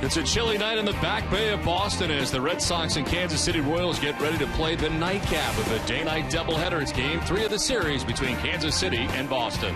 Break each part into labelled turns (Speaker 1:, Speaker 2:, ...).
Speaker 1: It's a chilly night in the Back Bay of Boston as the Red Sox and Kansas City Royals get ready to play the nightcap of a day-night doubleheader. It's Game 3 of the series between Kansas City and Boston.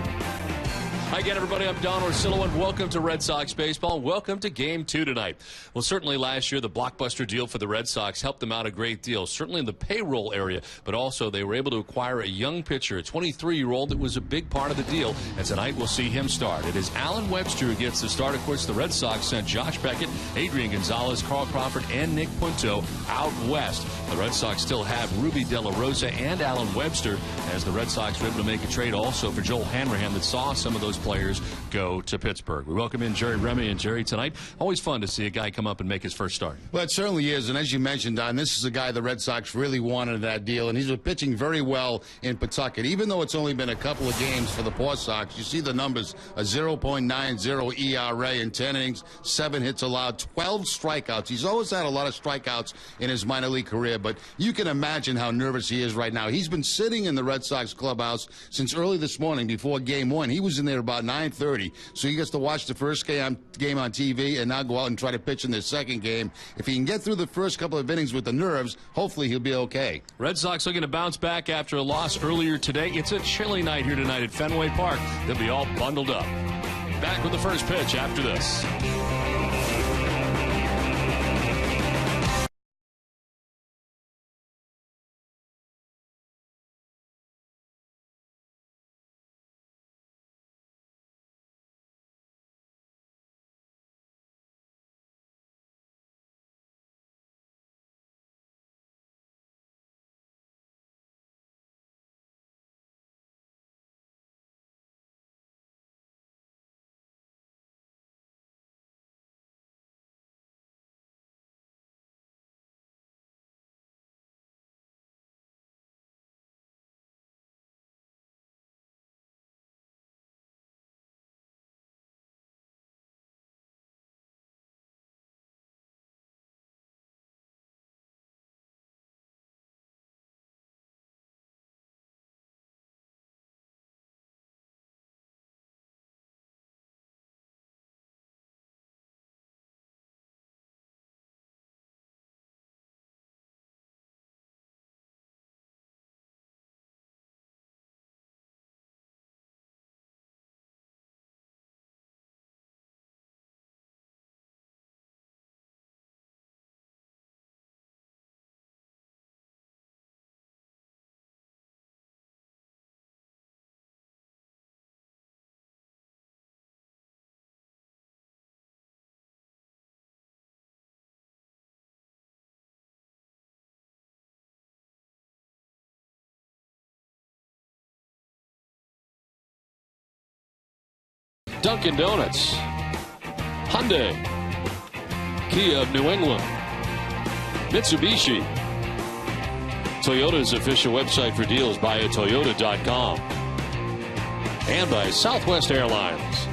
Speaker 1: Hi again, everybody. I'm Don Orsillo, and welcome to Red Sox Baseball. Welcome to Game 2 tonight. Well, certainly last year, the blockbuster deal for the Red Sox helped them out a great deal, certainly in the payroll area, but also they were able to acquire a young pitcher, a 23-year-old that was a big part of the deal, and tonight we'll see him start. It is Alan Webster who gets the start. Of course, the Red Sox sent Josh Beckett, Adrian Gonzalez, Carl Crawford, and Nick Punto out west. The Red Sox still have Ruby De La Rosa and Alan Webster, as the Red Sox were able to make a trade also for Joel Hanrahan that saw some of those players go to Pittsburgh. We welcome in Jerry Remy. And Jerry, tonight, always fun to see a guy come up and make his first start.
Speaker 2: Well, it certainly is. And as you mentioned, Don, this is a guy the Red Sox really wanted in that deal. And he's been pitching very well in Pawtucket. Even though it's only been a couple of games for the Paw Sox, you see the numbers, a 0.90 ERA in 10 innings, 7 hits allowed, 12 strikeouts. He's always had a lot of strikeouts in his minor league career, but you can imagine how nervous he is right now. He's been sitting in the Red Sox clubhouse since early this morning before Game 1. He was in there about 9:30, so he gets to watch the first game on TV and now go out and try to pitch in the second game. If he can get through the first couple of innings with the nerves, hopefully he'll be okay.
Speaker 1: Red Sox looking to bounce back after a loss earlier today. It's a chilly night here tonight at Fenway Park. They'll be all bundled up. Back with the first pitch after this. Dunkin' Donuts, Hyundai, Kia of New England, Mitsubishi, Toyota's official website for deals, buyatoyota.com, and by Southwest Airlines.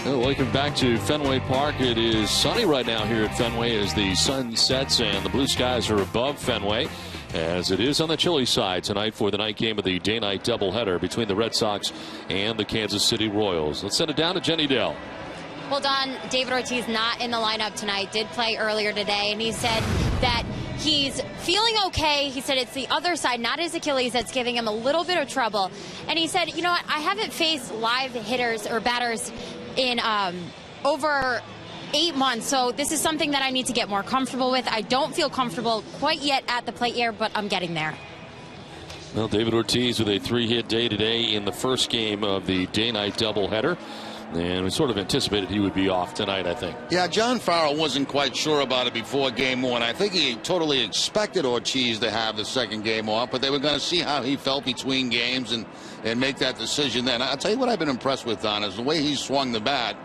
Speaker 1: Well, welcome back to Fenway Park. It is sunny right now here at Fenway as the sun sets and the blue skies are above Fenway, as it is on the chilly side tonight for the night game of the day-night doubleheader between the Red Sox and the Kansas City Royals. Let's send it down to Jenny Dell.
Speaker 3: Well, Don, David Ortiz not in the lineup tonight, did play earlier today, and he said that he's feeling okay. He said it's the other side, not his Achilles, that's giving him a little bit of trouble. And he said, you know what, I haven't faced live hitters or batters in over 8 months, so this is something that I need to get more comfortable with. I don't feel comfortable quite yet at the plate here, but I'm getting there.
Speaker 1: Well, David Ortiz with a 3-hit day today in the first game of the day-night doubleheader. And we sort of anticipated he would be off tonight, I think.
Speaker 2: Yeah, John Farrell wasn't quite sure about it before Game 1. I think he totally expected Ortiz to have the second game off, but they were going to see how he felt between games and make that decision then. I'll tell you what I've been impressed with, Don, is the way he's swung the bat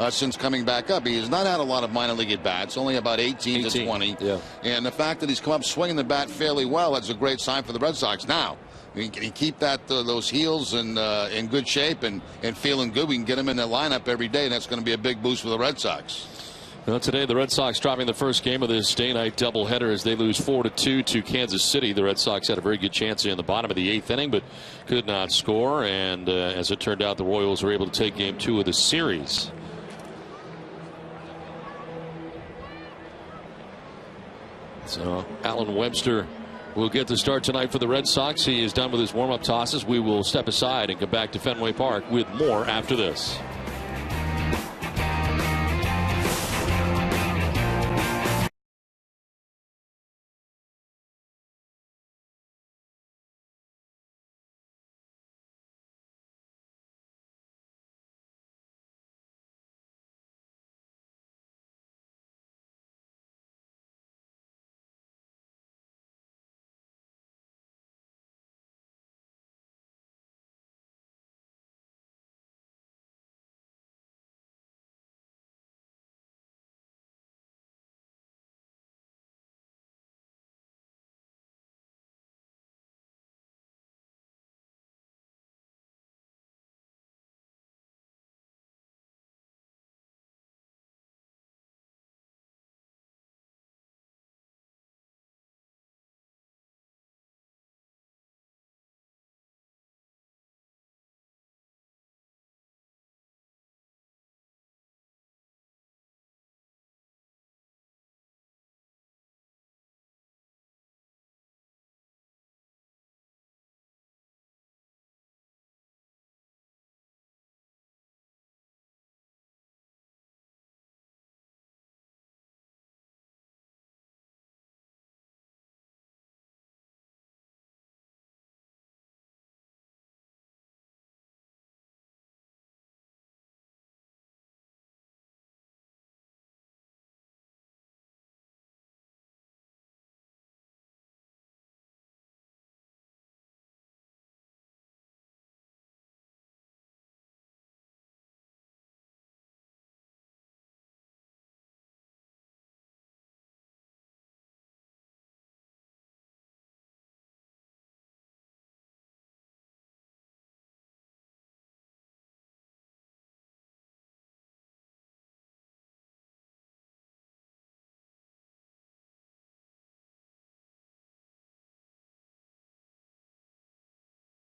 Speaker 2: since coming back up. He has not had a lot of minor league at-bats, only about 18 to 20. Yeah. And the fact that he's come up swinging the bat fairly well, that's a great sign for the Red Sox. Now, can he keep those heels in good shape and feeling good? We can get him in the lineup every day, and that's going to be a big boost for the Red Sox.
Speaker 1: Well, today the Red Sox dropping the first game of this day-night doubleheader as they lose 4-2 to Kansas City. The Red Sox had a very good chance in the bottom of the 8th inning, but could not score. And as it turned out, the Royals were able to take Game 2 of the series. So Alan Webster will get the start tonight for the Red Sox. He is done with his warm-up tosses. We will step aside and come back to Fenway Park with more after this.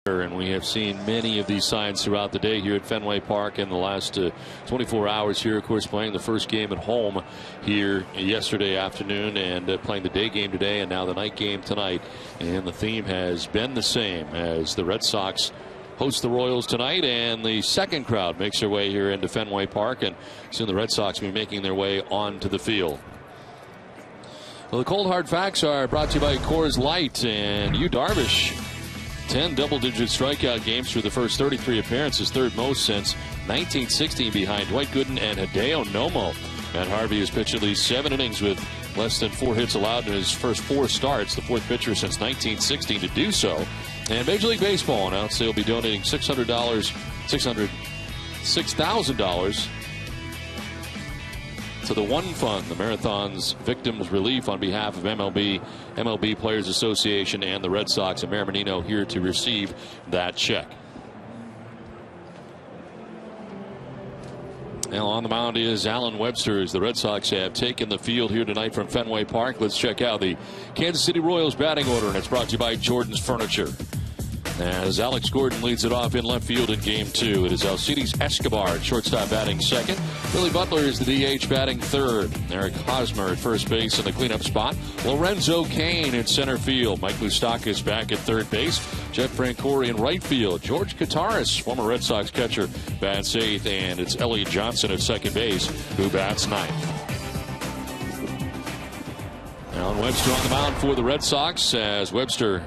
Speaker 1: And we have seen many of these signs throughout the day here at Fenway Park in the last 24 hours here, of course, playing the first game at home here yesterday afternoon and playing the day game today and now the night game tonight. And the theme has been the same as the Red Sox host the Royals tonight, and the second crowd makes their way here into Fenway Park, and soon the Red Sox will be making their way onto the field. Well, the cold hard facts are brought to you by Coors Light, and Yu Darvish, 10 double-digit strikeout games through the first 33 appearances, third most since 1916 behind Dwight Gooden and Hideo Nomo. Matt Harvey has pitched at least 7 innings with less than 4 hits allowed in his first 4 starts, the 4th pitcher since 1916 to do so. And Major League Baseball announced they'll be donating $6,000 to the One Fund, the Marathon's Victims Relief, on behalf of MLB Players Association, and the Red Sox. And Mayor Menino here to receive that check. Now on the mound is Alan Webster as the Red Sox have taken the field here tonight from Fenway Park. Let's check out the Kansas City Royals batting order, and it's brought to you by Jordan's Furniture. As Alex Gordon leads it off in left field in game 2. It is Alcides Escobar at shortstop batting second. Billy Butler is the DH batting third. Eric Hosmer at first base in the cleanup spot. Lorenzo Cain in center field. Mike Moustakas back at third base. Jeff Francoeur in right field. George Kataris, former Red Sox catcher, bats 8th. And it's Elliot Johnson at second base who bats 9th. Alan Webster on the mound for the Red Sox as Webster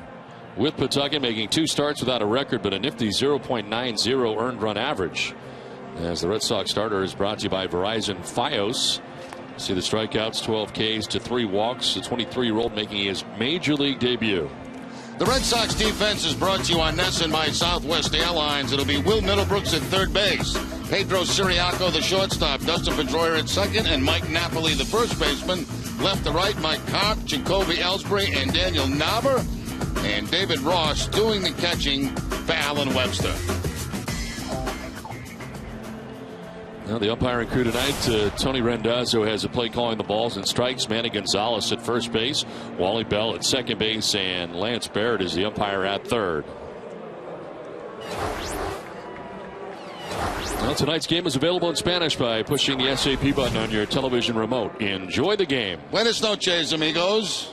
Speaker 1: with Pawtucket making 2 starts without a record, but a nifty 0.90 earned run average. As the Red Sox starter is brought to you by Verizon Fios. See the strikeouts, 12 Ks to 3 walks. The 23-year-old making his major league debut.
Speaker 2: The Red Sox defense is brought to you on Nesson by Southwest Airlines. It'll be Will Middlebrooks at third base, Pedro Siriaco the shortstop, Dustin Pedroia at second, and Mike Napoli the first baseman. Left to right, Mike Karp, Jacoby Ellsbury, and Daniel Nauber. And David Ross doing the catching for Alan Webster.
Speaker 1: Now the umpiring crew tonight, Tony Randazzo has a play calling the balls and strikes. Manny Gonzalez at first base, Wally Bell at second base, and Lance Barrett is the umpire at third. Well, tonight's game is available in Spanish by pushing the SAP button on your television remote. Enjoy the game.
Speaker 2: Buenas noches, amigos.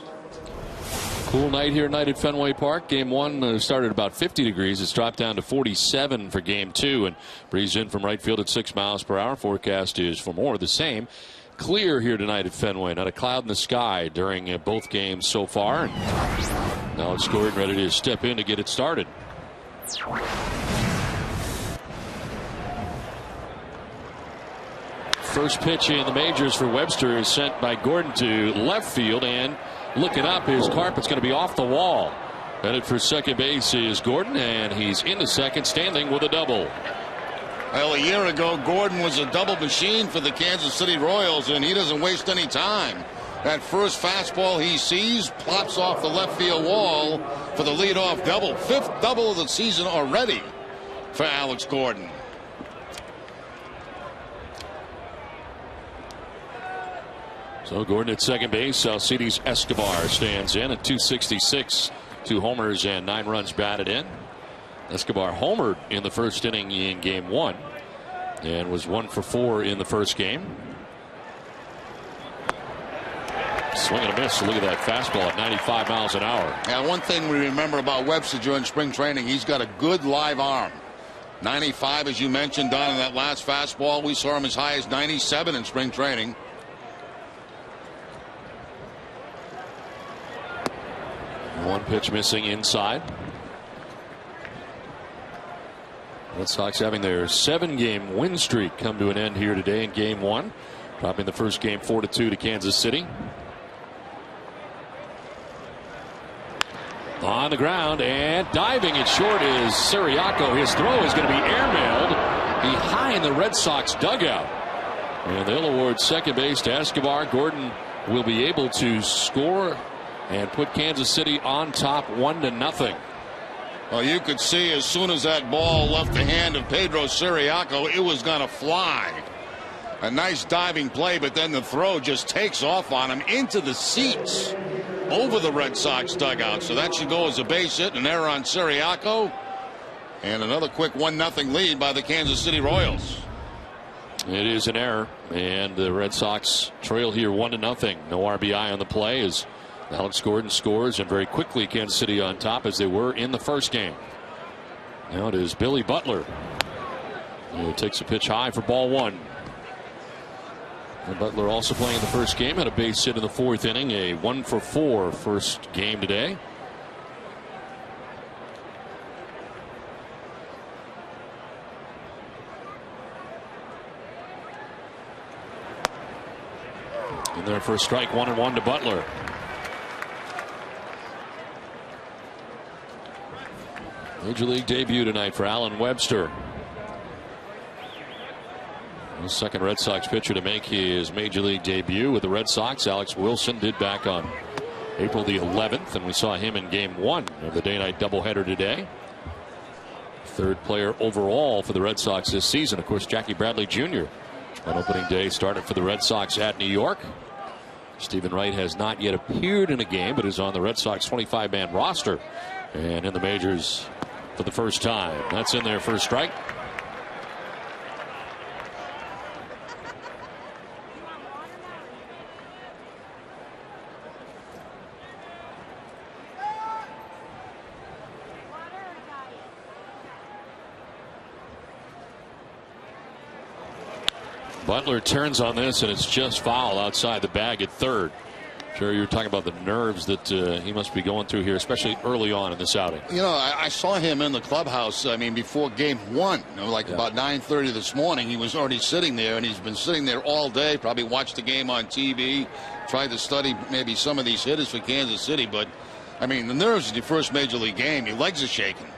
Speaker 1: Cool night here tonight at Fenway Park. Game 1 started about 50 degrees. It's dropped down to 47 for Game 2. And breeze in from right field at 6 miles per hour. Forecast is for more of the same. Clear here tonight at Fenway. Not a cloud in the sky during both games so far. And now it's Gordon ready to step in to get it started. First pitch in the majors for Webster is sent by Gordon to left field, and looking up, his carpet's going to be off the wall. Headed for second base is Gordon, and he's into second, standing with a double.
Speaker 2: Well, a year ago, Gordon was a double machine for the Kansas City Royals, and he doesn't waste any time. That first fastball he sees plops off the left field wall for the leadoff double. 5th double of the season already for Alex Gordon.
Speaker 1: So Gordon at second base. Alcides Escobar stands in at 266. 2 homers and 9 runs batted in. Escobar homered in the first inning in Game 1 and was 1 for 4 in the first game. Swing and a miss. Look at that fastball at 95 miles an hour.
Speaker 2: Now, one thing we remember about Webster during spring training, he's got a good live arm. 95, as you mentioned, Don, in that last fastball. We saw him as high as 97 in spring training.
Speaker 1: One pitch missing inside. Red Sox having their 7-game win streak come to an end here today in Game 1. Dropping the first game 4-2 to Kansas City. On the ground and diving it short is Siriaco. His throw is going to be airmailed behind the Red Sox dugout. And they'll award second base to Escobar. Gordon will be able to score and put Kansas City on top 1-0.
Speaker 2: Well, you could see as soon as that ball left the hand of Pedro Siriaco, it was going to fly. A nice diving play, but then the throw just takes off on him into the seats over the Red Sox dugout. So that should go as a base hit, an error on Siriaco, and another quick 1-0 lead by the Kansas City Royals.
Speaker 1: It is an error, and the Red Sox trail here 1-0. No RBI on the play as Alex Gordon scores, and very quickly Kansas City on top as they were in the first game. Now it is Billy Butler who takes a pitch high for ball 1. And Butler also playing in the first game, had a base hit in the 4th inning, a 1 for 4 first game today. In there for a strike, 1-1 to Butler. Major League debut tonight for Allen Webster. The second Red Sox pitcher to make his Major League debut with the Red Sox. Alex Wilson did back on April the 11th, and we saw him in Game 1 of the day-night doubleheader today. 3rd player overall for the Red Sox this season. Of course, Jackie Bradley Jr. on opening day started for the Red Sox at New York. Stephen Wright has not yet appeared in a game, but is on the Red Sox 25-man roster and in the majors for the first time. That's in there for a strike. Butler turns on this, and it's just foul outside the bag at third. Sure, you're talking about the nerves that he must be going through here, especially early on in this outing.
Speaker 2: You know, I saw him in the clubhouse, I mean, before Game 1, about 9:30 this morning. He was already sitting there, and he's been sitting there all day, probably watched the game on TV, tried to study maybe some of these hitters for Kansas City. But, I mean, the nerves of your first Major League game, your legs are shaking.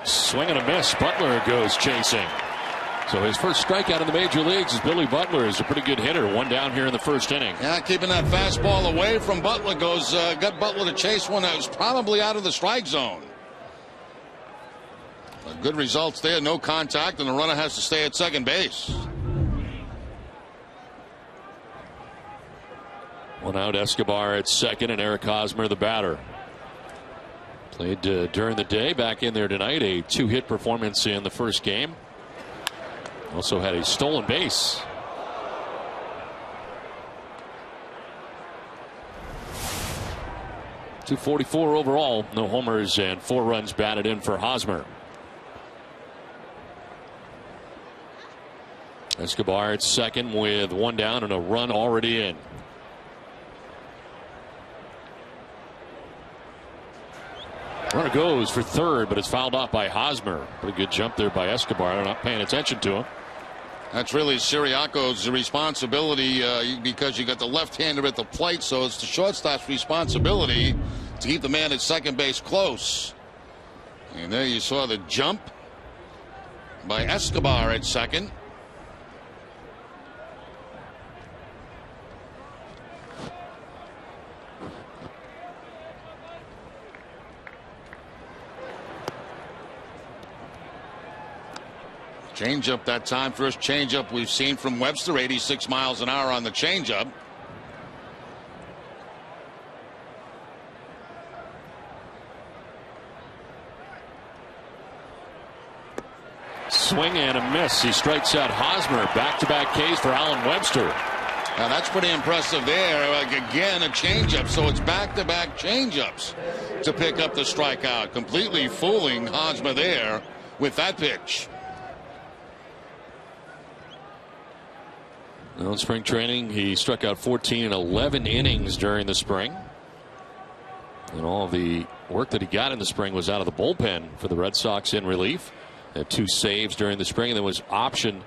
Speaker 1: Swing and a miss. Butler goes chasing. So his first strikeout in the major leagues is Billy Butler. Is a pretty good hitter. 1 down here in the first inning.
Speaker 2: Yeah, keeping that fastball away from Butler got Butler to chase one that was probably out of the strike zone. Good results there. No contact, and the runner has to stay at second base.
Speaker 1: 1 out, Escobar at second, and Eric Hosmer the batter. Played during the day, back in there tonight. A 2-hit performance in the first game. Also had a stolen base. 244 overall. No homers and 4 runs batted in for Hosmer. Escobar at second with 1 down and a run already in. Runner goes for third, but it's fouled off by Hosmer. Pretty good jump there by Escobar. They're not paying attention to him.
Speaker 2: That's really Siriaco's responsibility because you got the left-hander at the plate, so it's the shortstop's responsibility to keep the man at second base close. And there you saw the jump by Escobar at second. Changeup that time. First changeup we've seen from Webster. 86 miles an hour on the changeup.
Speaker 1: Swing and a miss. He strikes out Hosmer. Back-to-back Ks for Alan Webster.
Speaker 2: Now that's pretty impressive there. Again, a changeup. So it's back-to-back changeups to pick up the strikeout. Completely fooling Hosmer there with that pitch.
Speaker 1: Well, in spring training, he struck out 14 in 11 innings during the spring. And all of the work that he got in the spring was out of the bullpen for the Red Sox in relief. Had 2 saves during the spring, and then was optioned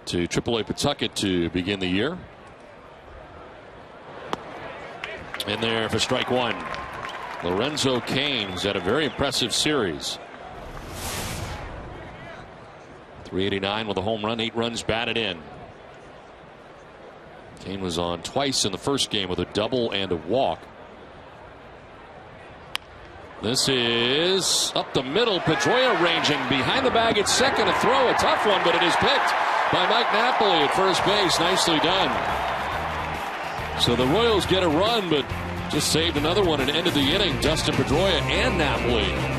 Speaker 1: to AAA Pawtucket to begin the year. In there for strike 1. Lorenzo Cain, who's had a very impressive series. 389 with a home run, 8 runs batted in. Cain was on twice in the first game with a double and a walk. This is up the middle. Pedroia ranging behind the bag at second. A throw, a tough one, but it is picked by Mike Napoli at first base. Nicely done. So the Royals get a run, but just saved another one and ended the inning. Dustin Pedroia and Napoli.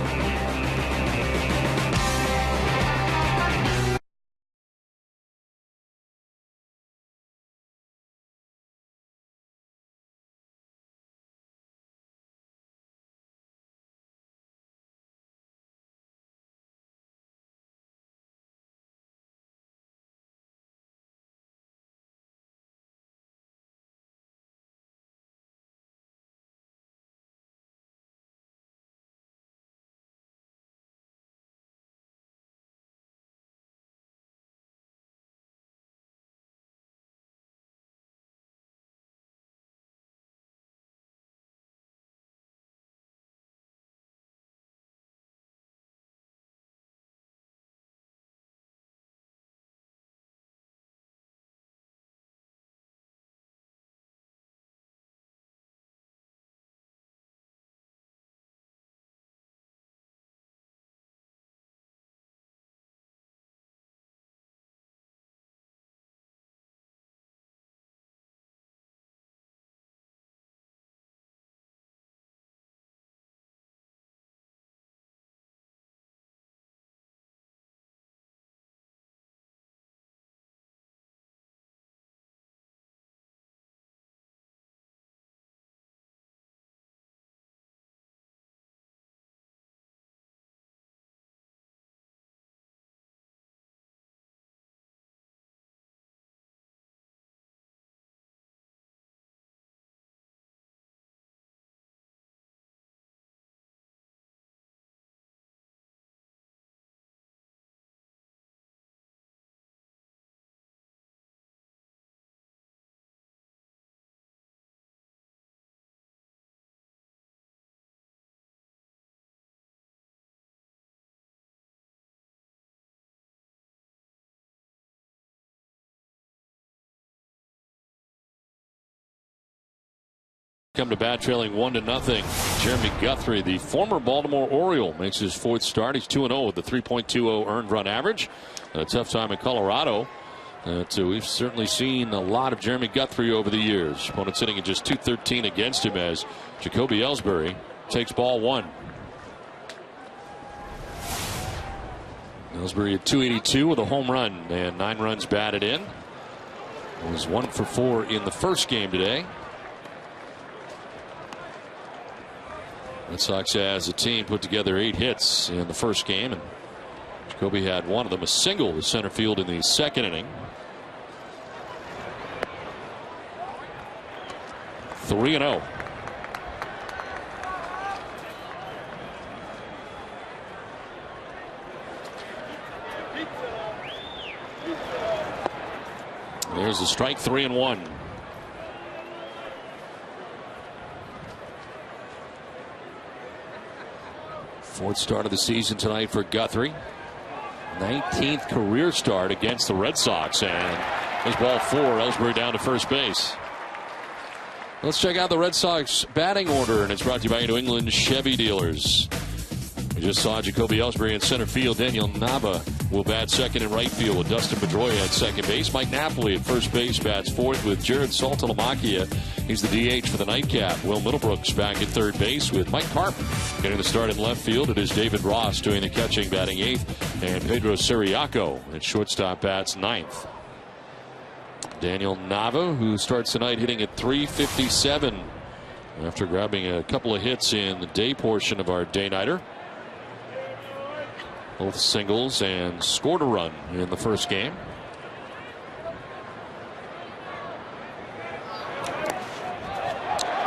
Speaker 1: Come to bat trailing 1-0. Jeremy Guthrie, the former Baltimore Oriole, makes his 4th start. He's 2-0 with the 3.20 earned run average. A tough time in Colorado. So we've certainly seen a lot of Jeremy Guthrie over the years. Opponent sitting at just .213 against him as Jacoby Ellsbury takes ball 1. Ellsbury at .282 with a home run and 9 runs batted in. He was 1 for 4 in the first game today. Red Sox as a team put together 8 hits in the first game, and Jacoby had one of them, a single to center field in the second inning. 3-0. There's the strike, 3-1. Fourth start of the season tonight for Guthrie. 19th career start against the Red Sox, and there's ball 4. Ellsbury down to first base. Let's check out the Red Sox batting order, and it's brought to you by New England Chevy dealers. We just saw Jacoby Ellsbury in center field. Daniel Nava will bat second and right field with Dustin Pedroia at second base. Mike Napoli at first base bats fourth with Jared Saltalamacchia. He's the DH for the nightcap. Will Middlebrooks back at third base with Mike Carp getting the start in left field. It is David Ross doing the catching, batting eighth, and Pedro Siriaco at shortstop bats ninth. Daniel Nava, who starts tonight hitting at .357 after grabbing a couple of hits in the day portion of our day-nighter. Both singles, and scored a run in the first game.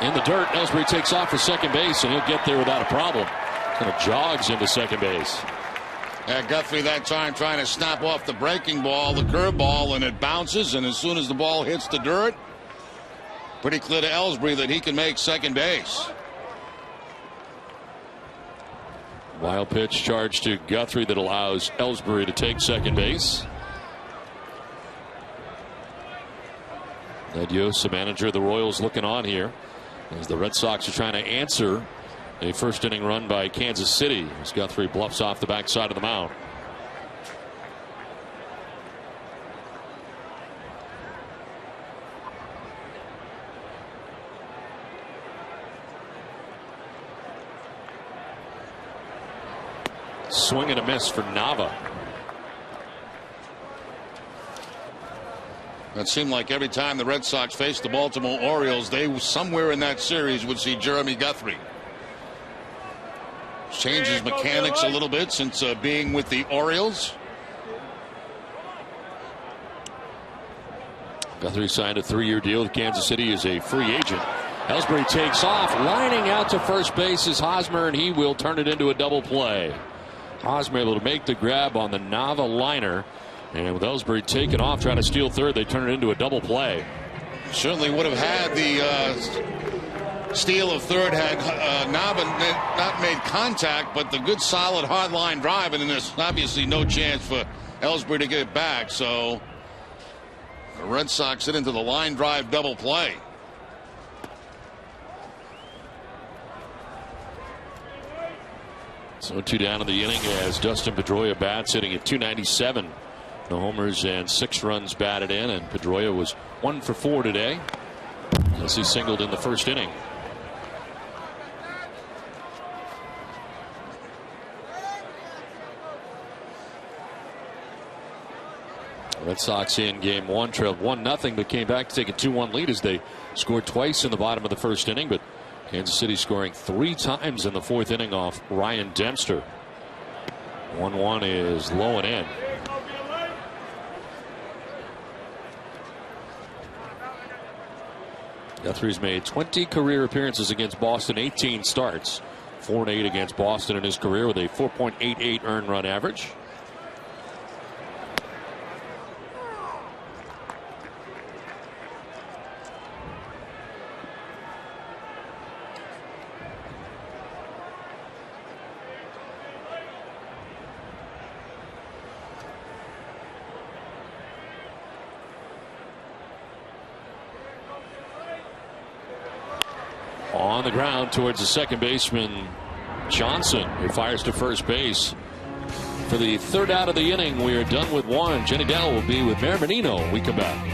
Speaker 1: In the dirt, Ellsbury takes off for second base, and he'll get there without a problem. Kind of jogs into second base.
Speaker 2: Guthrie that time trying to snap off the breaking ball, the curveball, and it bounces, and as soon as the ball hits the dirt, pretty clear to Ellsbury that he can make second base.
Speaker 1: Wild pitch charge to Guthrie that allows Ellsbury to take second base. Ned Yost, the manager of the Royals, looking on here as the Red Sox are trying to answer a first inning run by Kansas City as Guthrie bluffs off the backside of the mound. Swing and a miss for Nava.
Speaker 2: It seemed like every time the Red Sox faced the Baltimore Orioles, they somewhere in that series would see Jeremy Guthrie. Changed his mechanics a little bit since being with the Orioles.
Speaker 1: Guthrie signed a 3-year deal with Kansas City as a free agent. Ellsbury takes off, lining out to first base is Hosmer, and he will turn it into a double play. Hosmer able to make the grab on the Nava liner, and with Ellsbury taking off trying to steal third, they turn it into a double play.
Speaker 2: Certainly would have had the steal of third had Nava not made contact, but the good solid hard line drive, and then there's obviously no chance for Ellsbury to get it back, so the Red Sox hit into the line drive double play.
Speaker 1: So 2 down in the inning as Dustin Pedroia bats, hitting at .297. No homers and 6 runs batted in, and Pedroia was 1 for 4 today as he singled in the first inning. Red Sox in game 1 trailed 1-0, but came back to take a 2-1 lead as they scored twice in the bottom of the first inning, but Kansas City scoring 3 times in the fourth inning off Ryan Dempster. 1-1 is low and in. Guthrie's made 20 career appearances against Boston, 18 starts, 4-8 against Boston in his career with a 4.88 earned run average. On the ground towards the second baseman Johnson, who fires to first base. For the third out of the inning, we are done with 1. Jenny Dell will be with Mayor Menino when we come back.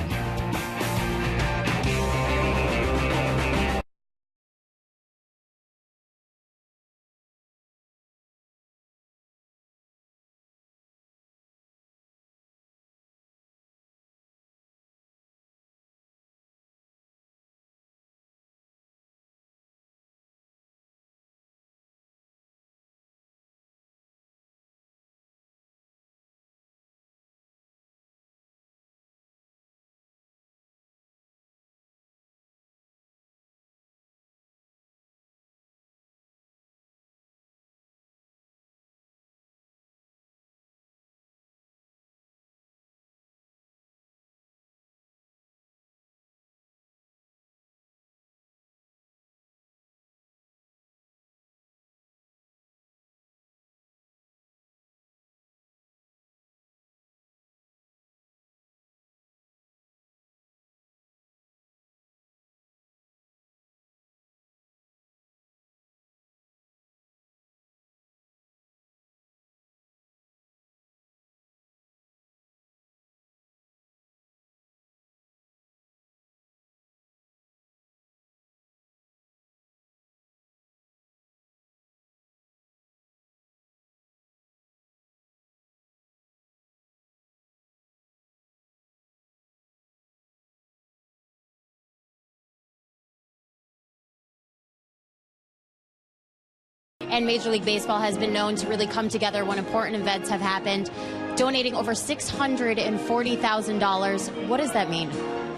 Speaker 3: and Major League Baseball has been known to really come together when important events have happened, donating over $640,000. What does that mean?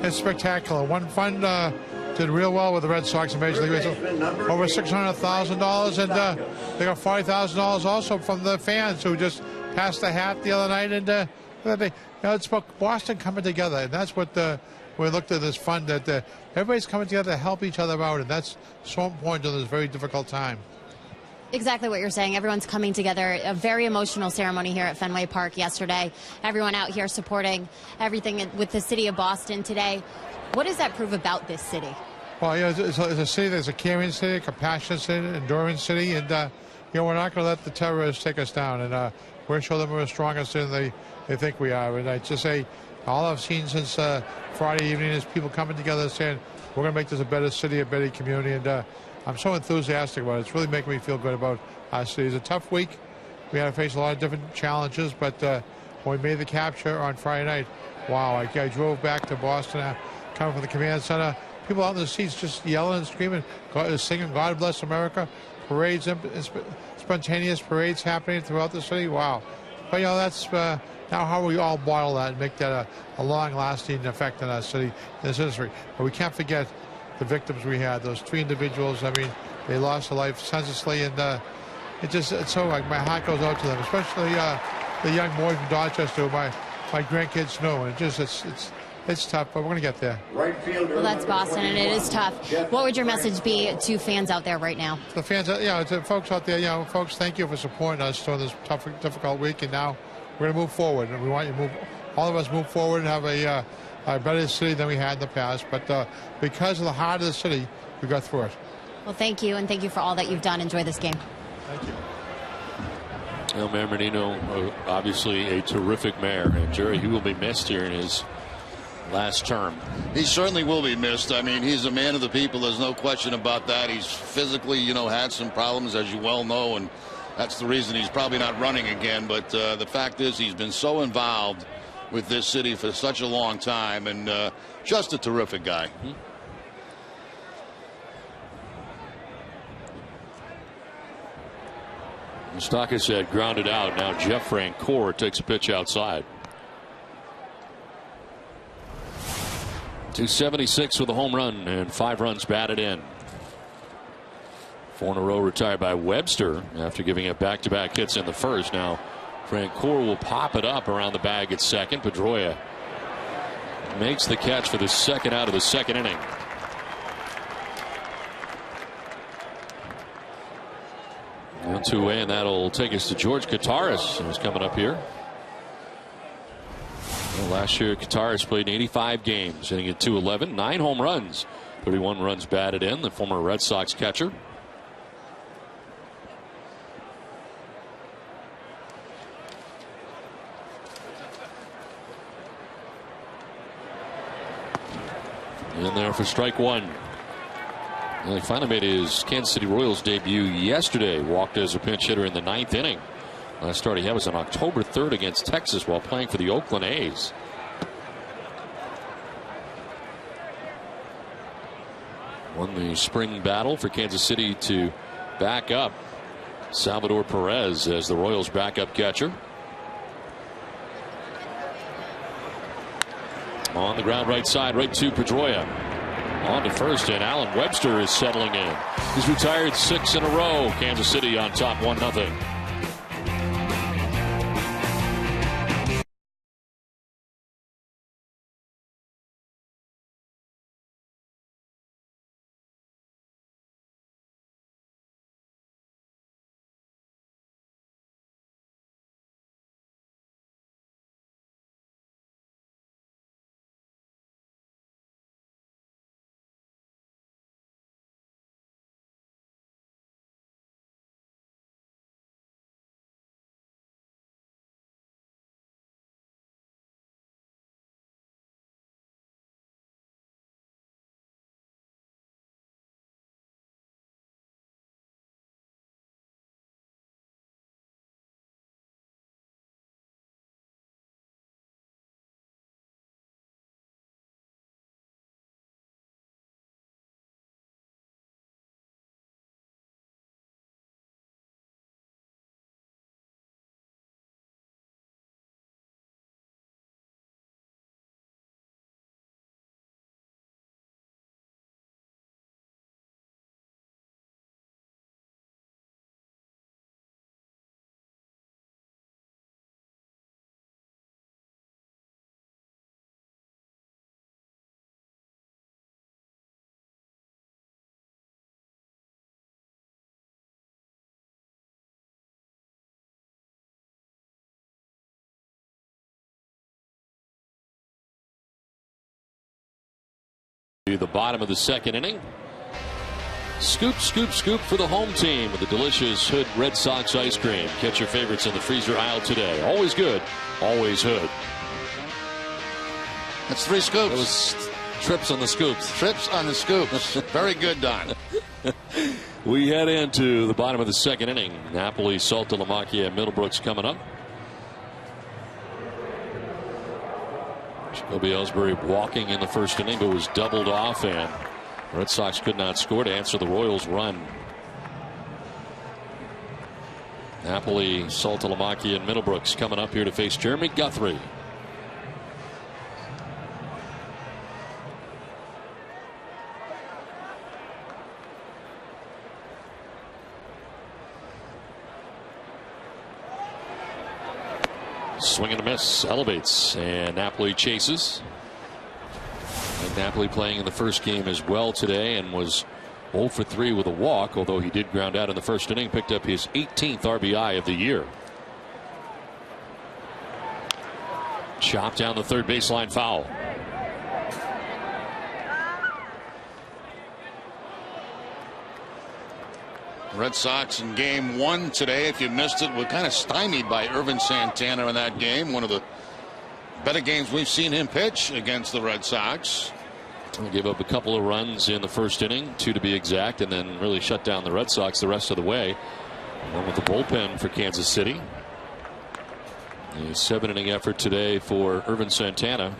Speaker 4: It's spectacular. One fund did real well with the Red Sox and Major League Baseball, over $600,000, and they got $40,000 also from the fans who just passed the hat the other night. And it's about Boston coming together, and that's what we looked at this fund, that everybody's coming together to help each other out, and that's so important in this very difficult time.
Speaker 3: Exactly what you're saying. Everyone's coming together. A very emotional ceremony here at Fenway Park yesterday. Everyone out here supporting everything with the city of Boston today. What does that prove about this city?
Speaker 4: Well, it's a city that's a caring city, a compassionate city, an enduring city, and we're not going to let the terrorists take us down, and we're going to show them we're stronger than they think we are. And I just say, all I've seen since Friday evening is people coming together saying, we're going to make this a better city, a better community, and I'm so enthusiastic about it. It's really making me feel good about our city. It's a tough week. We had to face a lot of different challenges, but when we made the capture on Friday night, wow, I drove back to Boston, coming from the command center, people out in the seats just yelling and screaming, singing God Bless America, parades, spontaneous parades happening throughout the city. Wow. But, that's now how we all bottle that and make that a long-lasting effect in our city, in this industry. But we can't forget the victims we had, those 3 individuals. I mean, they lost their life senselessly, and it's so, like, my heart goes out to them, especially the young boy from Dorchester who my grandkids know. And it's tough, but we're going to get there.
Speaker 3: Well, that's Boston, and it is tough. What would your message be to fans out there right now?
Speaker 4: The fans, to folks out there, folks, thank you for supporting us during this tough, difficult week, and now we're going to move forward, and we want you to all of us move forward and have a better city than we had in the past. But because of the heart of the city, we got through it.
Speaker 3: Well, thank you, and thank you for all that you've done. Enjoy this game.
Speaker 4: Thank you.
Speaker 1: Mayor Menino, obviously a terrific mayor, and Jerry, he will be missed here in his last term.
Speaker 2: He certainly will be missed. I mean, he's a man of the people. There's no question about that. He's physically, had some problems, as you well know, and that's the reason he's probably not running again. But the fact is, he's been so involved with this city for such a long time, and just a terrific guy.
Speaker 1: Mustakas had grounded out. Now Jeff Francoeur takes a pitch outside. 276 with a home run and 5 runs batted in. 4 in a row retired by Webster after giving it back-to-back hits in the first. Now Francoeur will pop it up around the bag at second. Pedroia makes the catch for the second out of the second inning. One, two away, and that'll take us to George Kataris, who's coming up here. Well, last year, Kataris played 85 games, hitting at .211, 9 home runs, 31 runs batted in. The former Red Sox catcher. In there for strike one. Well, he finally made his Kansas City Royals debut yesterday. Walked as a pinch hitter in the 9th inning. Last start he had was on October 3rd against Texas while playing for the Oakland A's. Won the spring battle for Kansas City to back up Salvador Perez as the Royals backup catcher. On the ground right side, right to Pedroia. On to first, and Alan Webster is settling in. He's retired 6 in a row. Kansas City on top 1-0. The bottom of the second inning. Scoop, scoop, scoop for the home team with the delicious Hood Red Sox ice cream. Catch your favorites in the freezer aisle today. Always good, always Hood.
Speaker 2: That's 3 scoops.
Speaker 1: Those trips on the scoops.
Speaker 2: Trips on the scoops. Very good, Don.
Speaker 1: We head into the bottom of the second inning. Napoli, Saltalamacchia, and Middlebrooks coming up. Jacoby Ellsbury walking in the first inning, but was doubled off, and Red Sox could not score to answer the Royals' run. Napoli, Saltalamacchia, and Middlebrooks coming up here to face Jeremy Guthrie. Swing and a miss, elevates, and Napoli chases. And Napoli playing in the first game as well today and was 0 for 3 with a walk, although he did ground out in the first inning, picked up his 18th RBI of the year. Chopped down the third baseline foul.
Speaker 2: Red Sox in game 1 today, if you missed it, were kind of stymied by Irvin Santana in that game. One of the better games we've seen him pitch against the Red Sox.
Speaker 1: He gave up a couple of runs in the first inning, 2 to be exact, and then really shut down the Red Sox the rest of the way. One with the bullpen for Kansas City. A 7-inning effort today for Irvin Santana.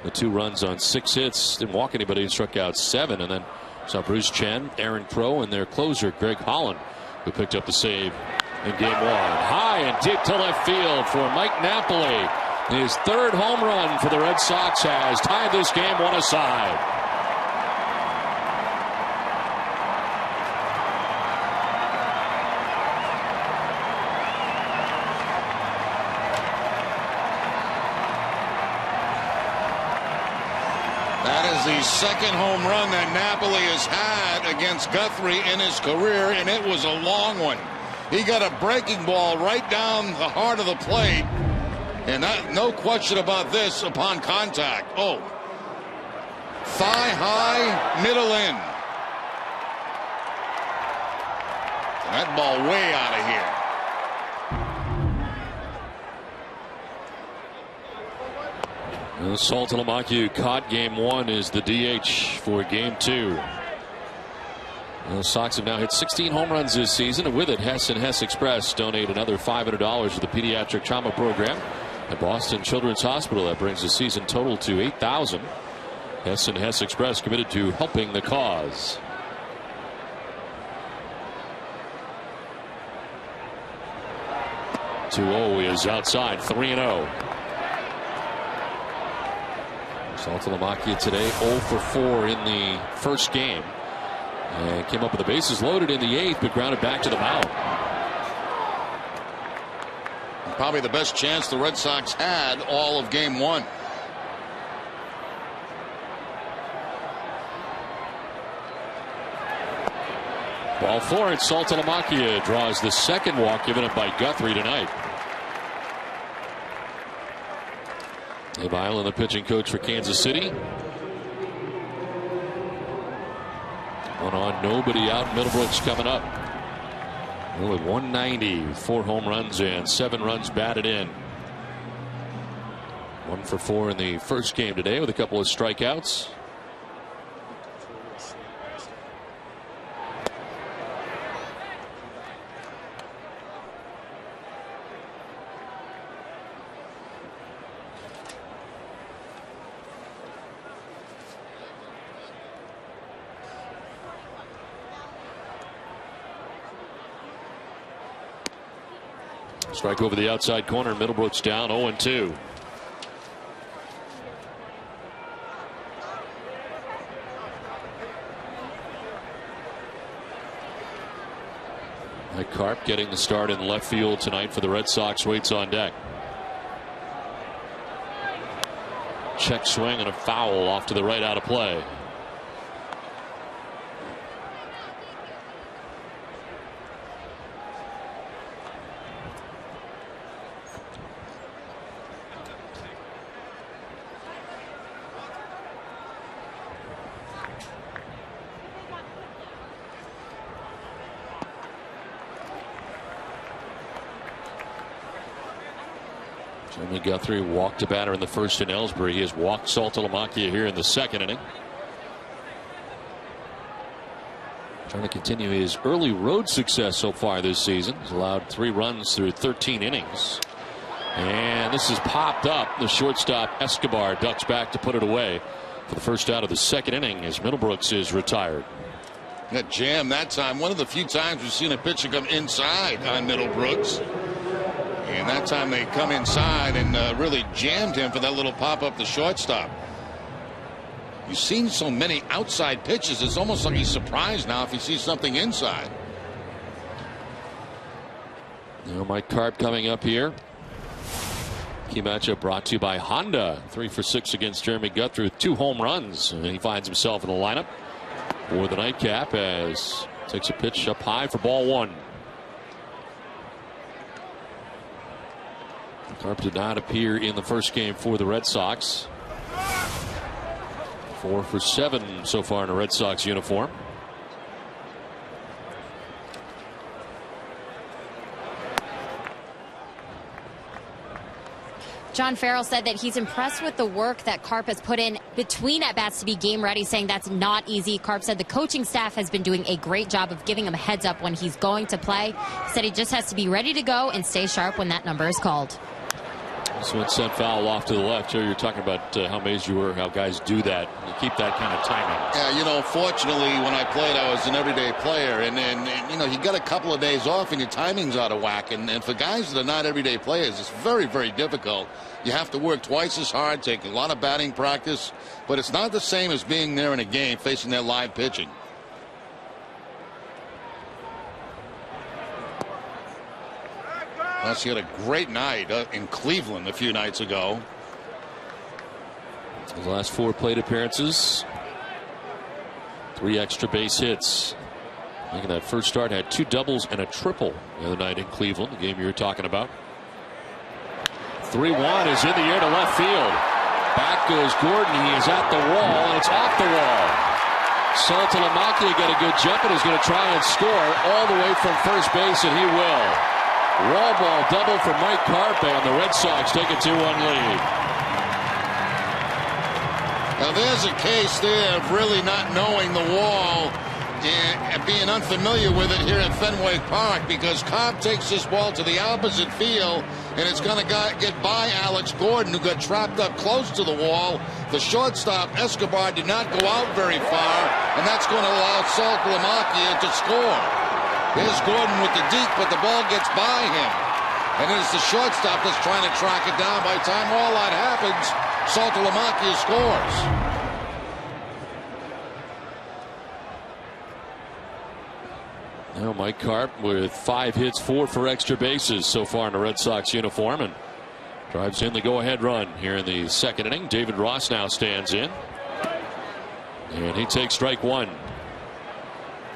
Speaker 1: The 2 runs on 6 hits, didn't walk anybody, and struck out 7, and then saw Bruce Chen, Aaron Crow, and their closer Greg Holland, who picked up the save in game 1. High and deep to left field for Mike Napoli. His 3rd home run for the Red Sox has tied this game 1 aside.
Speaker 2: That is the 2nd home run that Napoli has had against Guthrie in his career, and it was a long one. He got a breaking ball right down the heart of the plate, and no question about this upon contact. Oh, thigh high, middle in. That ball way out of here.
Speaker 1: Saltalamacchia, who caught game 1, is the DH for game 2. The Sox have now hit 16 home runs this season, and with it, Hess and Hess Express donate another $500 to the pediatric trauma program at Boston Children's Hospital. That brings the season total to $8,000. Hess and Hess Express committed to helping the cause. He is outside, 3-0. Saltalamacchia today 0 for 4 in the first game, and came up with the bases loaded in the 8th, but grounded back to the mound.
Speaker 2: Probably the best chance the Red Sox had all of game 1.
Speaker 1: Ball 4, and Saltalamacchia draws the 2nd walk given up by Guthrie tonight. Dave Eiland, the pitching coach for Kansas City. 1 on, nobody out. Middlebrooks coming up. With 190, 4 home runs and 7 runs batted in. 1 for 4 in the first game today with a couple of strikeouts. Strike over the outside corner. Middlebrooks down 0-2. Mike Karp getting the start in left field tonight for the Red Sox. Waits on deck. Check swing and a foul off to the right, out of play. Jeremy Guthrie walked a batter in the first in Ellsbury. He has walked Saltalamacchia here in the second inning. Trying to continue his early road success so far this season. He's allowed 3 runs through 13 innings. And this is popped up. The shortstop Escobar ducks back to put it away for the first out of the second inning as Middlebrooks is retired.
Speaker 2: That jam that time. One of the few times we've seen a pitcher come inside on Middlebrooks. And that time they come inside and really jammed him for that little pop up the shortstop. You've seen so many outside pitches. It's almost like he's surprised now if he sees something inside.
Speaker 1: Now Mike Carp coming up here. Key matchup brought to you by Honda. 3 for 6 against Jeremy Guthrie with 2 home runs. And he finds himself in the lineup for the nightcap as takes a pitch up high for ball 1. Carp did not appear in the first game for the Red Sox. 4 for 7 so far in a Red Sox uniform.
Speaker 3: John Farrell said that he's impressed with the work that Carp has put in between at-bats to be game ready, saying that's not easy. Carp said the coaching staff has been doing a great job of giving him a heads up when he's going to play. He said he just has to be ready to go and stay sharp when that number is called.
Speaker 1: So it sent foul off to the left. Joe, you're talking about how amazed you were how guys do that. You keep that kind of timing.
Speaker 2: Yeah, you know, fortunately, when I played, I was an everyday player. And you know, you got a couple of days off and your timing's out of whack. And for guys that are not everyday players, it's very, very difficult. You have to work twice as hard, take a lot of batting practice. But it's not the same as being there in a game, facing their live pitching. Plus, he had a great night in Cleveland a few nights ago.
Speaker 1: His last 4 plate appearances, 3 extra base hits. I think that first start had 2 doubles and a triple the other night in Cleveland, the game you were talking about. 3-1 is in the air to left field. Back goes Gordon. He is at the wall, and it's off the wall. Saltalamacchia got a good jump and is going to try and score all the way from first base, and he will. Wall ball double for Mike Carp, and the Red Sox take a 2-1 lead.
Speaker 2: Now there's a case there of really not knowing the wall and being unfamiliar with it here at Fenway Park, because Carp takes this ball to the opposite field and it's going to get by Alex Gordon, who got trapped up close to the wall. The shortstop Escobar did not go out very far, and that's going to allow Saltalamacchia to score. Here's Gordon with the deep, but the ball gets by him. And it's the shortstop that's trying to track it down. By the time all that happens, Saltalamacchia scores.
Speaker 1: Now Mike Carp with 5 hits, 4 for extra bases so far in a Red Sox uniform, and drives in the go-ahead run here in the second inning. David Ross now stands in, and he takes strike 1.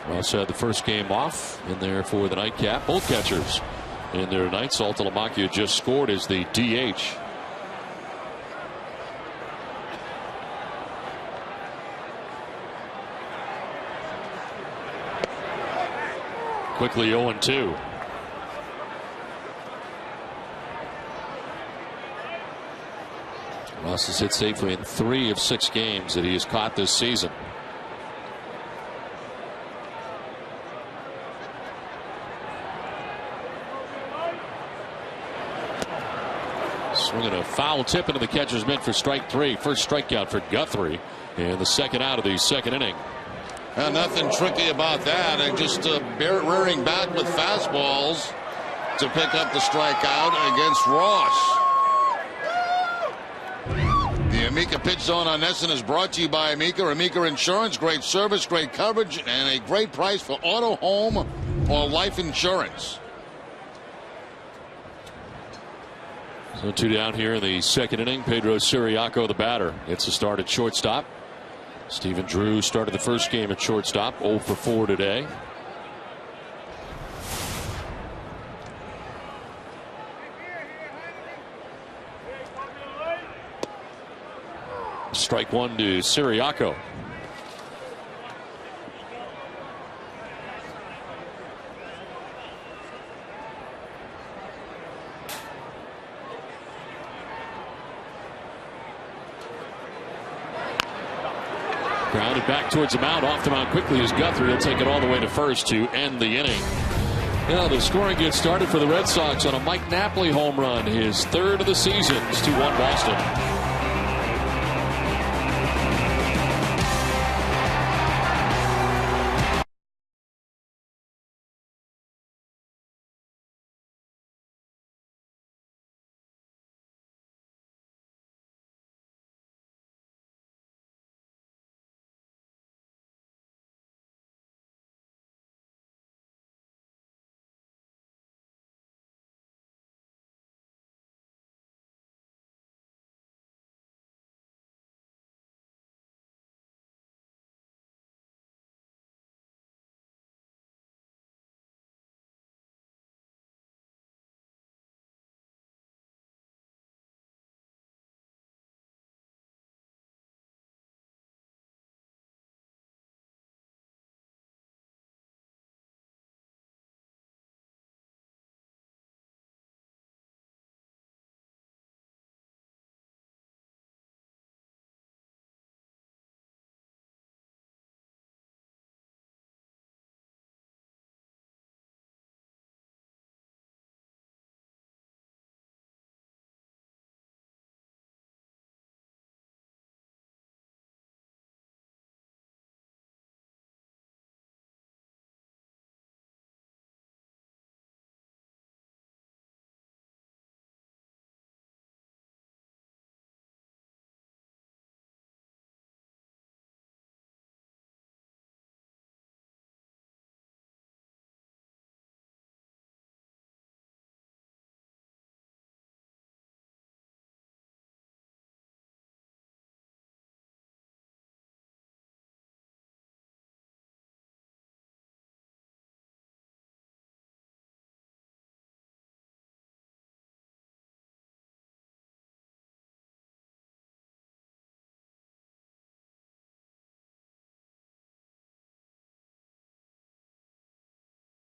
Speaker 1: Ross had the first game off in there for the nightcap. Both catchers in their night. Saltalamacchia just scored as the DH. Quickly 0-2. Ross has hit safely in 3 of 6 games that he has caught this season. Swinging a foul tip into the catcher's mitt for strike 3. First strikeout for Guthrie in the second out of the second inning.
Speaker 2: Nothing tricky about that, and just rearing back with fastballs to pick up the strikeout against Ross. The Amica Pitch Zone on NESN is brought to you by Amica. Amica Insurance, great service, great coverage, and a great price for auto, home, or life insurance.
Speaker 1: So 2 down here in the second inning. Pedro Siriaco, the batter, gets a start at shortstop. Stephen Drew started the first game at shortstop, 0 for 4 today. Strike 1 to Siriaco. Grounded back towards the mound. Off the mound quickly is Guthrie. He'll take it all the way to first to end the inning. Now the scoring gets started for the Red Sox on a Mike Napoli home run. His third of the season. It's 2-1 Boston.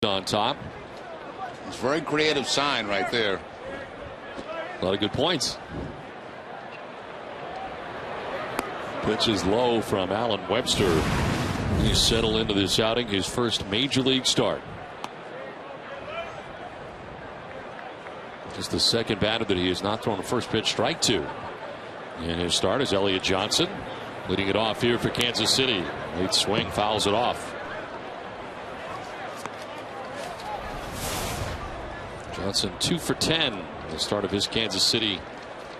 Speaker 1: On top.
Speaker 2: It's a very creative sign right there.
Speaker 1: A lot of good points. Pitch is low from Alan Webster. He's settled into this outing, his first major league start. Just the second batter that he has not thrown a first pitch strike to. And his start is Elliott Johnson, leading it off here for Kansas City. Late swing, fouls it off. Johnson 2 for 10 at the start of his Kansas City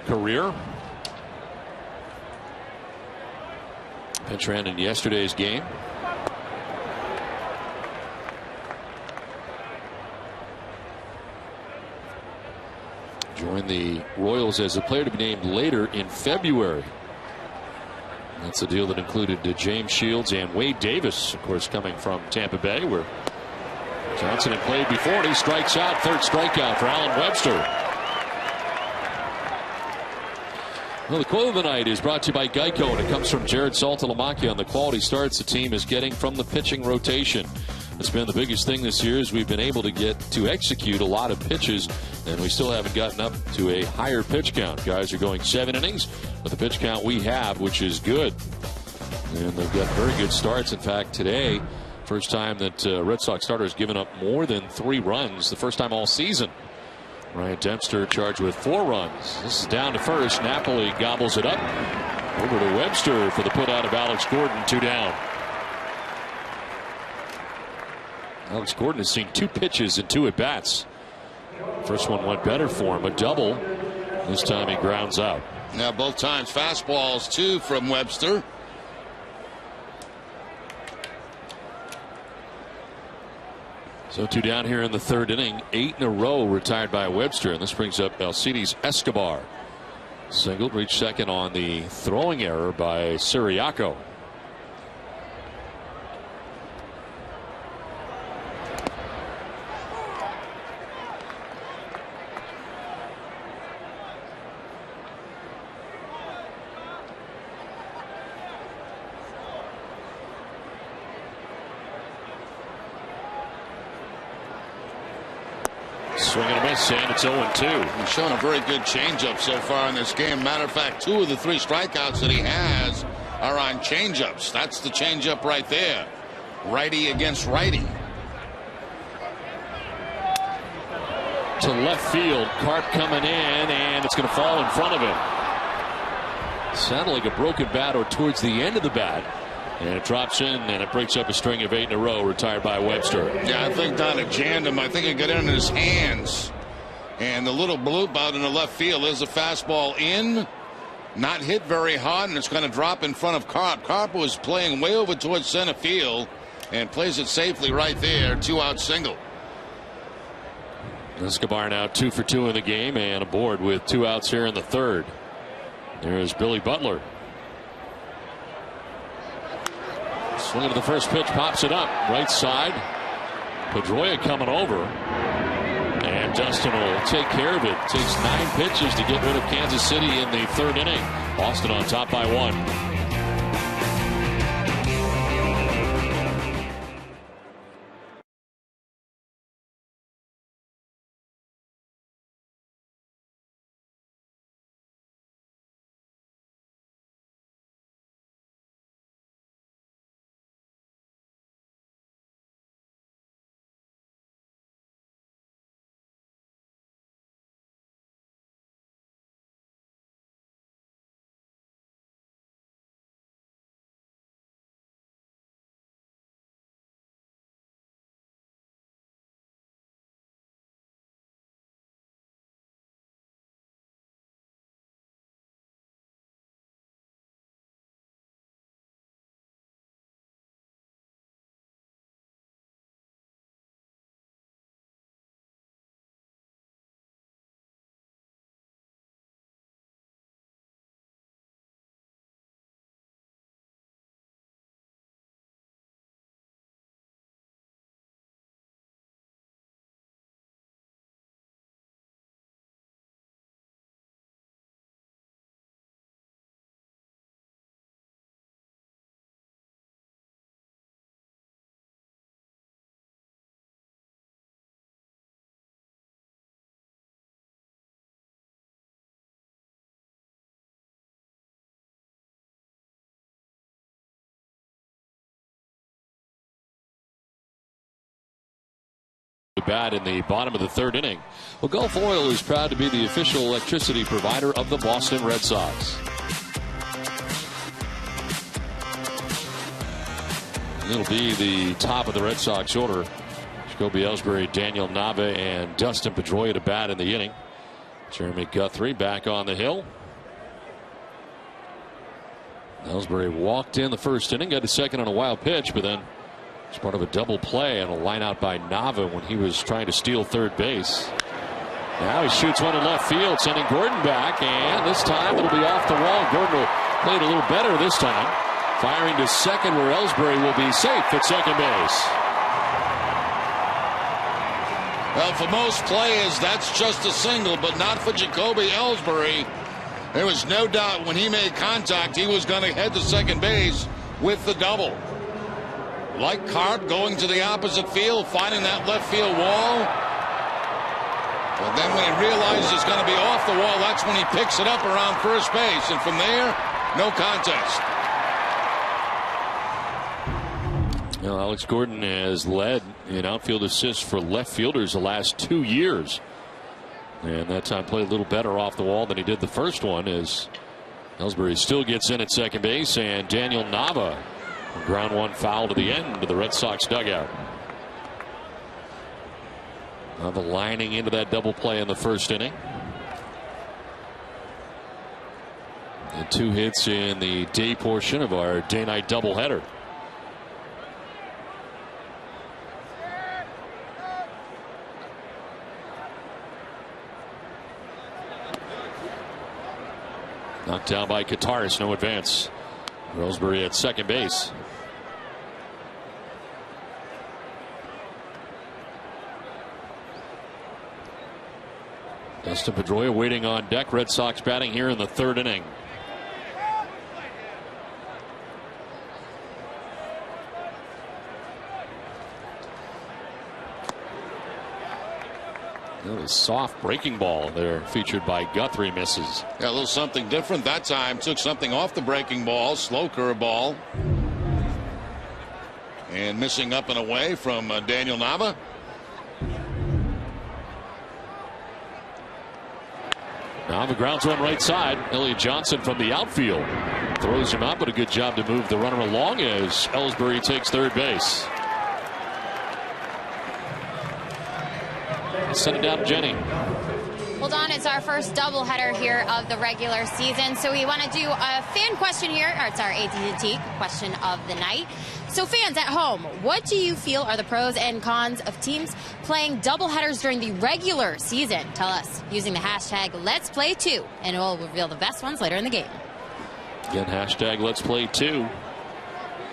Speaker 1: career. Pinch ran in yesterday's game. Joined the Royals as a player to be named later in February. That's a deal that included James Shields and Wade Davis, of course, coming from Tampa Bay, where Johnson had played before, and he strikes out. Third strikeout for Alan Webster. Well, the quote of the night is brought to you by Geico, and it comes from Jared Saltalamacchia on the quality starts the team is getting from the pitching rotation. It's been the biggest thing this year is we've been able to get to execute a lot of pitches, and we still haven't gotten up to a higher pitch count. Guys are going 7 innings with the pitch count we have, which is good. And they've got very good starts. In fact, today, first time that Red Sox starter has given up more than 3 runs, the first time all season. Ryan Dempster charged with 4 runs. This is down to first. Napoli gobbles it up. Over to Webster for the put out of Alex Gordon, 2 down. Alex Gordon has seen 2 pitches and 2 at bats. First one went better for him, a double. This time he grounds out.
Speaker 2: Now both times fastballs too from Webster.
Speaker 1: So 2 down here in the 3rd inning. 8 in a row retired by Webster, and this brings up Alcides Escobar. Singled, reached second on the throwing error by Siriaco. Swing and a miss, and it's 0-2.
Speaker 2: He's shown a very good changeup so far in this game. Matter of fact, 2 of the 3 strikeouts that he has are on changeups. That's the changeup right there. Righty against righty.
Speaker 1: To left field. Carp coming in, and it's going to fall in front of him. Sounded like a broken bat or towards the end of the bat. And it drops in, and it breaks up a string of 8 in a row, retired by Webster.
Speaker 2: Yeah, I think Don it jammed him. I think it got in his hands. And the little bloop out in the left field is a fastball in. Not hit very hard, and it's going to drop in front of Carp. Carp was playing way over towards center field and plays it safely right there. 2-out single.
Speaker 1: Escobar now 2 for 2 in the game and aboard with 2 outs here in the third. There's Billy Butler. Swinging to the first pitch, pops it up. Right side. Pedroia coming over. And Dustin will take care of it. Takes 9 pitches to get rid of Kansas City in the third inning. Boston on top by 1. Bat in the bottom of the third inning. Well, Gulf Oil is proud to be the official electricity provider of the Boston Red Sox. And it'll be the top of the Red Sox order. Jacoby Ellsbury, Daniel Nava, and Dustin Pedroia to bat in the inning. Jeremy Guthrie back on the hill. Ellsbury walked in the first inning, got a second on a wild pitch, but then it's part of a double play and a line out by Nava when he was trying to steal third base. Now he shoots one in left field, sending Gordon back, and this time it'll be off the wall. Gordon will play it a little better this time, firing to second where Ellsbury will be safe at second base.
Speaker 2: Well, for most players, that's just a single, but not for Jacoby Ellsbury. There was no doubt when he made contact, he was going to head to second base with the double. Like Carp going to the opposite field, finding that left field wall. But then when he realizes it's going to be off the wall, that's when he picks it up around first base. And from there, no contest.
Speaker 1: You know, Alex Gordon has led in outfield assists for left fielders the last 2 years. And that time played a little better off the wall than he did the first one, as Ellsbury still gets in at second base, and Daniel Nava ground one foul to the end of the Red Sox dugout. Nava lining into that double play in the first inning. And 2 hits in the day portion of our day-night doubleheader. Knocked down by Kataris, no advance. Ellsbury at second base. Dustin Pedroia waiting on deck. Red Sox batting here in the third inning. The soft breaking ball there featured by Guthrie misses.
Speaker 2: Yeah, a little something different that time. Took something off the breaking ball. Slow curveball. And missing up and away from Daniel Nava.
Speaker 1: Nava grounds one right side. Elliott Johnson from the outfield throws him out, but a good job to move the runner along as Ellsbury takes third base. Send it down to Jenny.
Speaker 3: Well, Don, it's our first doubleheader here of the regular season, so we want to do a fan question here, or it's our AT&T question of the night. So fans at home, what do you feel are the pros and cons of teams playing doubleheaders during the regular season? Tell us using the hashtag Let's Play 2, and we'll reveal the best ones later in the game.
Speaker 1: Again, hashtag Let's Play 2.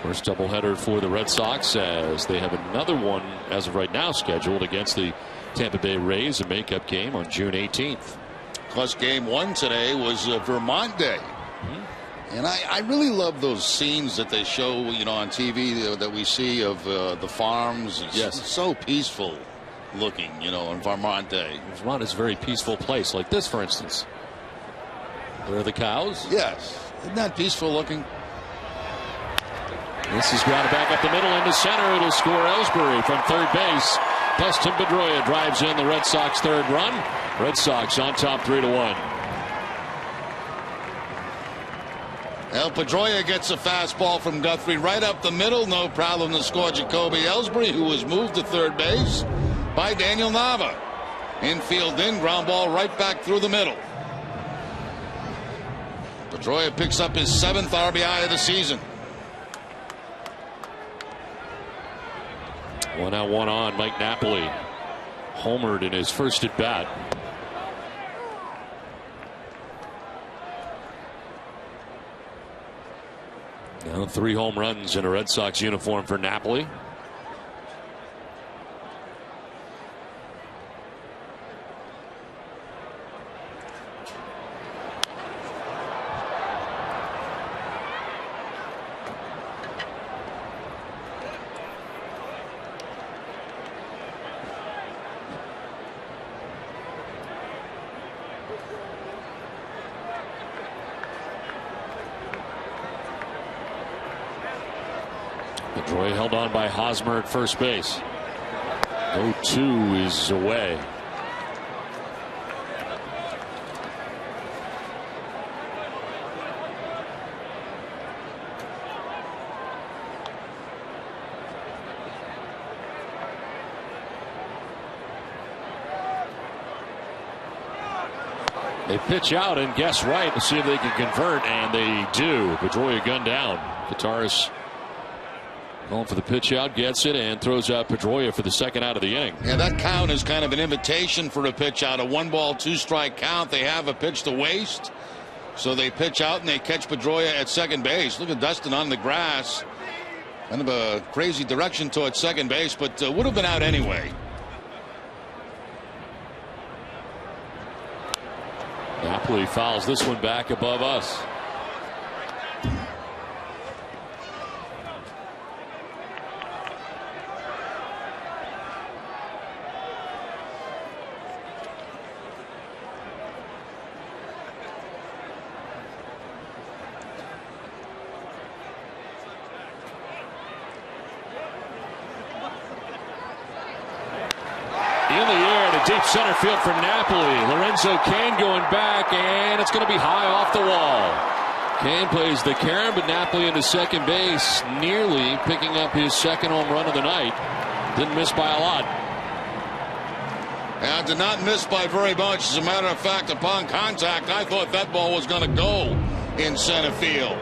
Speaker 1: First doubleheader for the Red Sox as they have another one as of right now scheduled against the Tampa Bay Rays, a makeup game on June 18th.
Speaker 2: Plus game one today was Vermont Day. And I really love those scenes that they show, on TV that we see of the farms. It's so peaceful looking, on Vermont Day.
Speaker 1: Vermont is a very peaceful place, like this, for instance. There are the cows.
Speaker 2: Yes. Isn't that peaceful looking?
Speaker 1: This is grounded back up the middle into center. It'll score Ellsbury from third base. Dustin Pedroia drives in the Red Sox third run. Red Sox on top 3-1.
Speaker 2: El Pedroia gets a fastball from Guthrie right up the middle. No problem to score Jacoby Ellsbury, who was moved to third base by Daniel Nava. Infield in, ground ball right back through the middle. Pedroia picks up his 7th RBI of the season.
Speaker 1: 1 out, 1 on. Mike Napoli homered in his first at bat. Now 3 home runs in a Red Sox uniform for Napoli. Pedroia held on by Hosmer at first base. 0-2 is away. They pitch out and guess right to see if they can convert, and they do. Pedroia gunned down. Guitarist going for the pitch out, gets it, and throws out Pedroia for the second out of the inning.
Speaker 2: Yeah, that count is kind of an invitation for a pitch out. A 1-ball, 2-strike count. They have a pitch to waste, so they pitch out and they catch Pedroia at second base. Look at Dustin on the grass. Kind of a crazy direction towards second base, but would have been out anyway.
Speaker 1: Napoli fouls this one back above us. In the air to deep center field for Napoli. Lorenzo Cain going back, and it's going to be high off the wall. Cain plays the carom, but Napoli into second base, nearly picking up his second home run of the night. Didn't miss by a lot.
Speaker 2: Yeah, did not miss by very much. As a matter of fact, upon contact, I thought that ball was going to go in center field.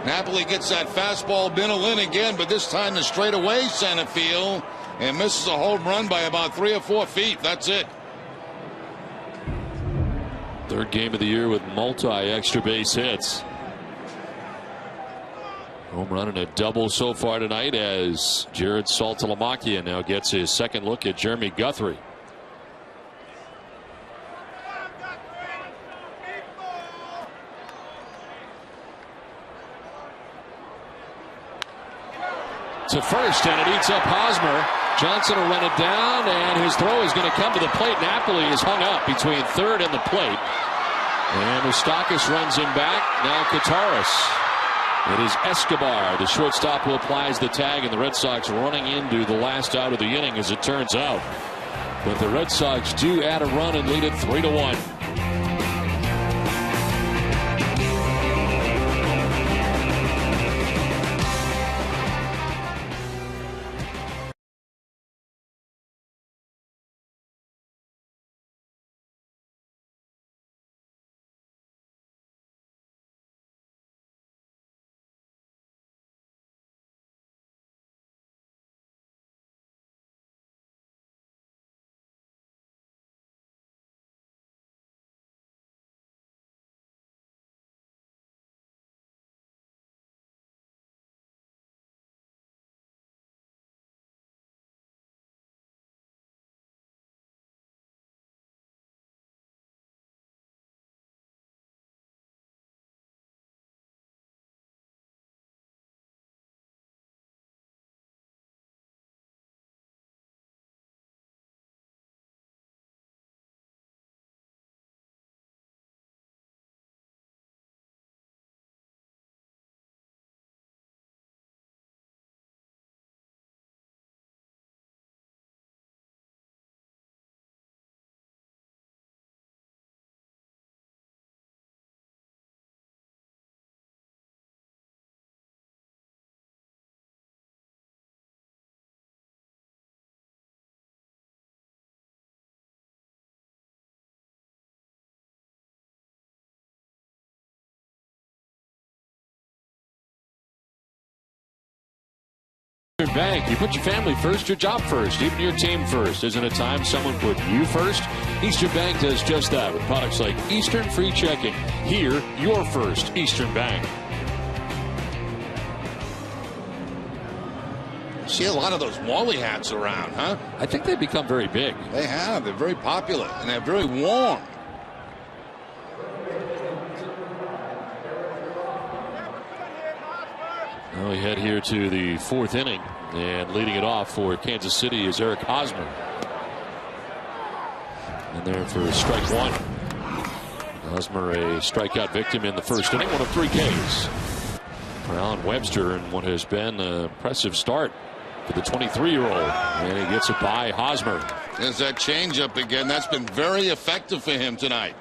Speaker 2: Napoli gets that fastball Binnell in again, but this time to straightaway center field. And misses a home run by about 3 or 4 feet. That's it.
Speaker 1: Third game of the year with multi-extra base hits. Home run and a double so far tonight as Jared Saltalamacchia now gets his second look at Jeremy Guthrie. To first, and it eats up Hosmer. Johnson will run it down, and his throw is going to come to the plate. Napoli is hung up between third and the plate. And Moustakas runs him back. Now Kataris. It is Escobar, the shortstop, who applies the tag, and the Red Sox running into the last out of the inning, as it turns out. But the Red Sox do add a run and lead it 3-1. Bank, you put your family first, your job first, even your team first. Isn't it time someone put you first? Eastern Bank does just that with products like Eastern Free Checking. Here, you're first. Eastern Bank.
Speaker 2: See a lot of those Wally hats around, huh?
Speaker 1: I think they've become very big.
Speaker 2: They have. They're very popular, and they're very warm.
Speaker 1: Well, we head here to the fourth inning, and leading it off for Kansas City is Eric Hosmer. And there for strike one. Hosmer, a strikeout victim in the first inning, one of 3 Ks. For Alan Webster, and what has been an impressive start for the 23-year-old. And he gets it by Hosmer.
Speaker 2: There's that changeup again. That's been very effective for him tonight.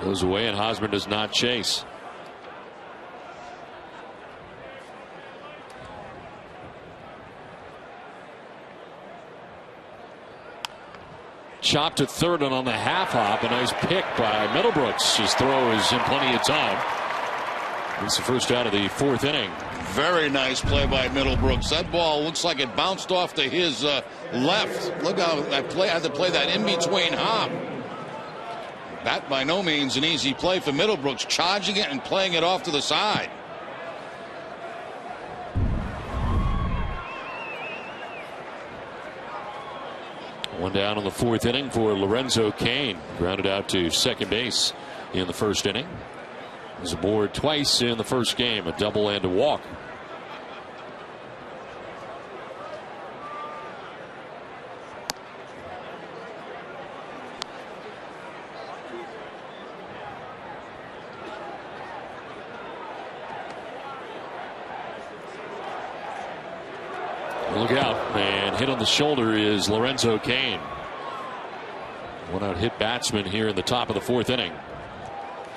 Speaker 1: Goes away, and Hosmer does not chase. Chopped to third and on the half hop. A nice pick by Middlebrooks. His throw is in plenty of time. It's the first out of the fourth inning.
Speaker 2: Very nice play by Middlebrooks. That ball looks like it bounced off to his left. Look how that play had to play that in between hop. That by no means an easy play for Middlebrooks, charging it and playing it off to the side.
Speaker 1: One down in the fourth inning for Lorenzo Cain. Grounded out to second base in the first inning. He was aboard twice in the first game, a double and a walk. Look out, and hit on the shoulder is Lorenzo Cain. One out hit batsman here in the top of the fourth inning.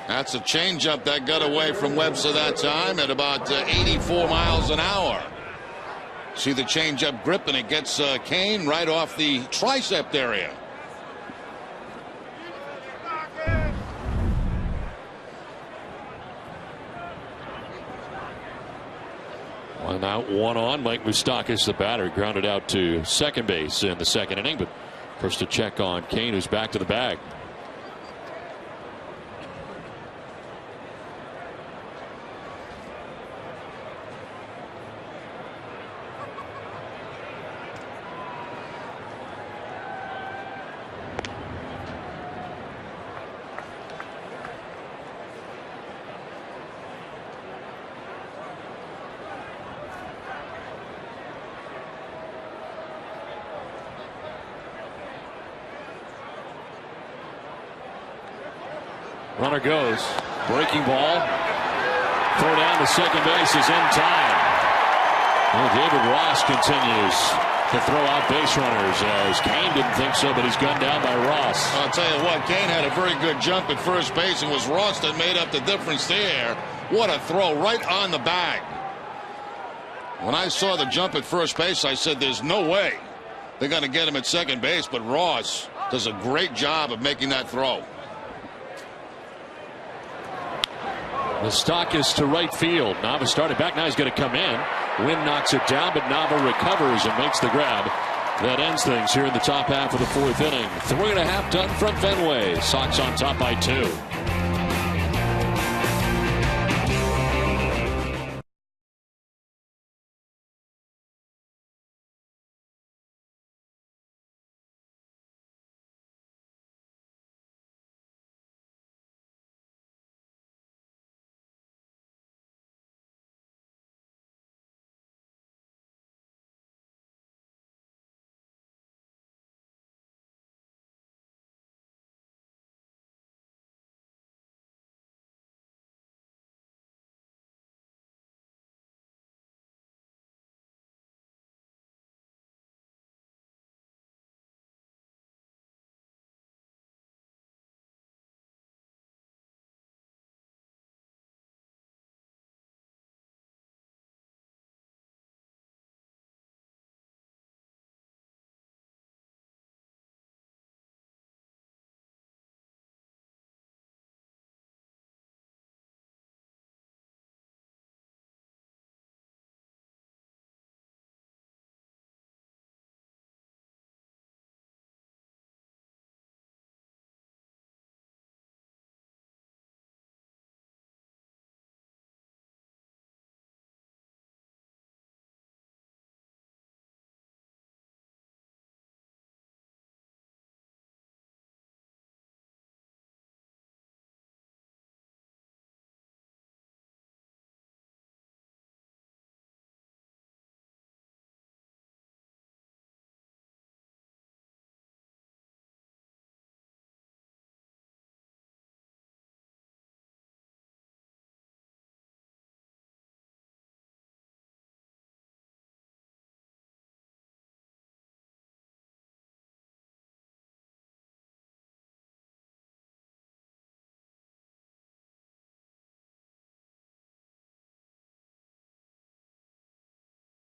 Speaker 2: That's a changeup that got away from Webster that time at about 84 miles an hour. See the changeup grip, and it gets Cain right off the tricep area.
Speaker 1: One out, one on. Mike Moustakas, the batter, grounded out to second base in the second inning. But first to check on Cain, who's back to the bag. Runner goes. Breaking ball. Throw down to second base is in time. Well, David Ross continues to throw out base runners as Kane didn't think so, but he's gunned down by Ross.
Speaker 2: I'll tell you what, Kane had a very good jump at first base, and was Ross that made up the difference there. What a throw right on the bag. When I saw the jump at first base, I said there's no way they're going to get him at second base, but Ross does a great job of making that throw.
Speaker 1: The stock is to right field. Nava started back. Now he's going to come in. Wynn knocks it down, but Nava recovers and makes the grab. That ends things here in the top half of the fourth inning. 3.5 done from Fenway. Sox on top by 2.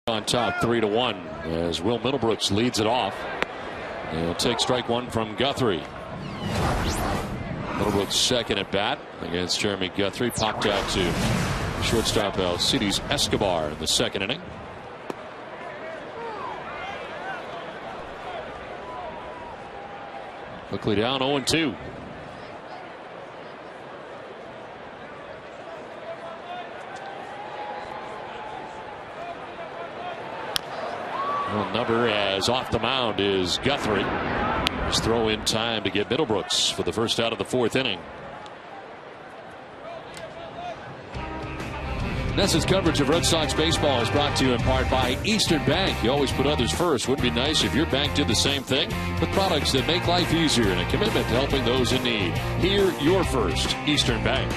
Speaker 1: On top 3-1 as Will Middlebrooks leads it off. He'll take strike one from Guthrie. Middlebrooks second at bat against Jeremy Guthrie. Popped out to shortstop Alcides Escobar in the second inning. Quickly down 0-2. Well, number as off the mound is Guthrie. His throw in time to get Middlebrooks for the first out of the fourth inning. NESN's coverage of Red Sox baseball is brought to you in part by Eastern Bank. You always put others first. Wouldn't it be nice if your bank did the same thing? With products that make life easier and a commitment to helping those in need. Here, you're first. Eastern Bank.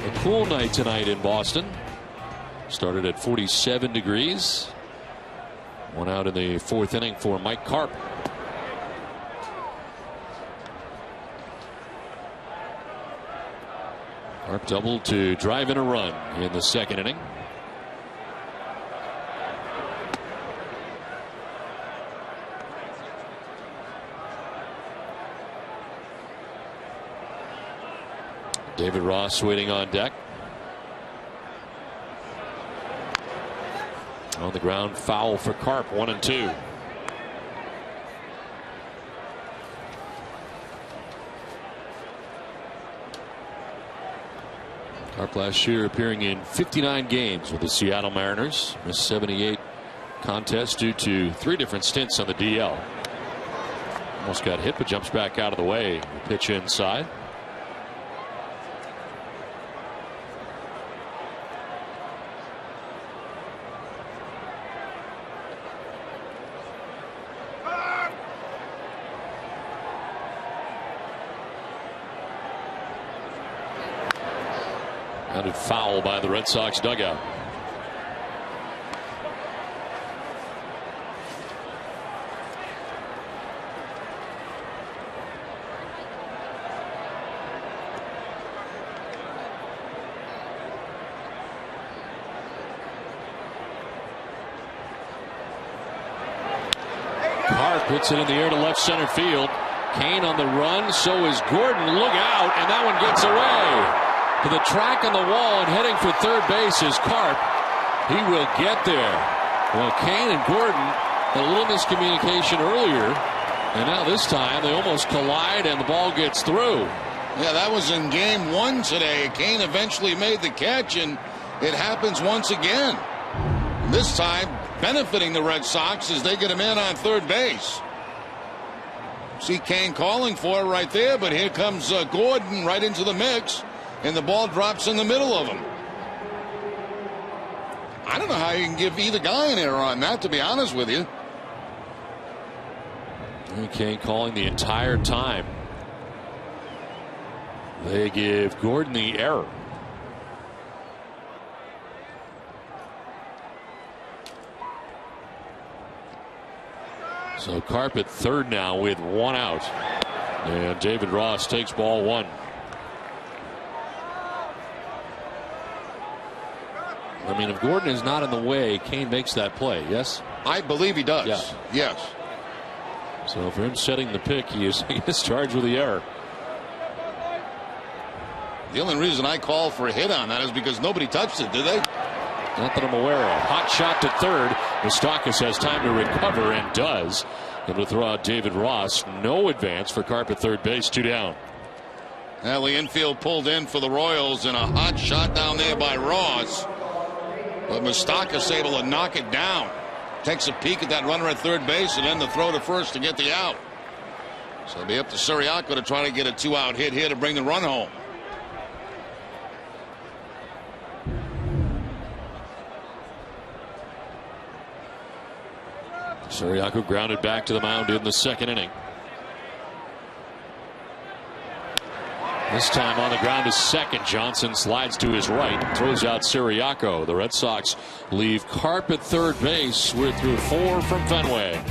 Speaker 1: A cool night tonight in Boston. Started at 47 degrees. One out in the fourth inning for Mike Karp. Karp doubled to drive in a run in the second inning. David Ross waiting on deck. On the ground, foul for Karp, 1-2. Karp last year appearing in 59 games with the Seattle Mariners. Missed 78 contests due to 3 different stints on the DL. Almost got hit, but jumps back out of the way. The pitch inside. Counted foul by the Red Sox dugout. Carr puts it in the air to left center field. Kane on the run, so is Gordon. Look out, and that one gets away. To the track on the wall and heading for third base is Carp. He will get there. Well, Kane and Gordon had a little miscommunication earlier, and now this time they almost collide and the ball gets through.
Speaker 2: Yeah, that was in game 1 today. Kane eventually made the catch, and it happens once again. This time benefiting the Red Sox as they get him in on third base. See Kane calling for it right there, but here comes Gordon right into the mix, and the ball drops in the middle of him. I don't know how you can give either guy an error on that, to be honest with you.
Speaker 1: Kane calling the entire time. They give Gordon the error. So Carp at third now with one out. And David Ross takes ball 1. I mean, if Gordon is not in the way, Kane makes that play, yes?
Speaker 2: I believe he does.
Speaker 1: Yeah.
Speaker 2: Yes.
Speaker 1: So for him setting the pick, he is charged with the error.
Speaker 2: The only reason I called for a hit on that is because nobody touched it, did they?
Speaker 1: Not that I'm aware of. Hot shot to third. Moustakas has time to recover and does. And to throw out David Ross. No advance for Carp at third base. 2 down.
Speaker 2: Well, the infield pulled in for the Royals, and a hot shot down there by Ross. But Moustakas able to knock it down. Takes a peek at that runner at third base, and then the throw to first to get the out. So it'll be up to Siriaco to try to get a 2-out hit here to bring the run home.
Speaker 1: Siriaco grounded back to the mound in the second inning. This time on the ground is second. Johnson slides to his right, throws out Siriaco. The Red Sox leave Carp at third base. We're through 4 from Fenway.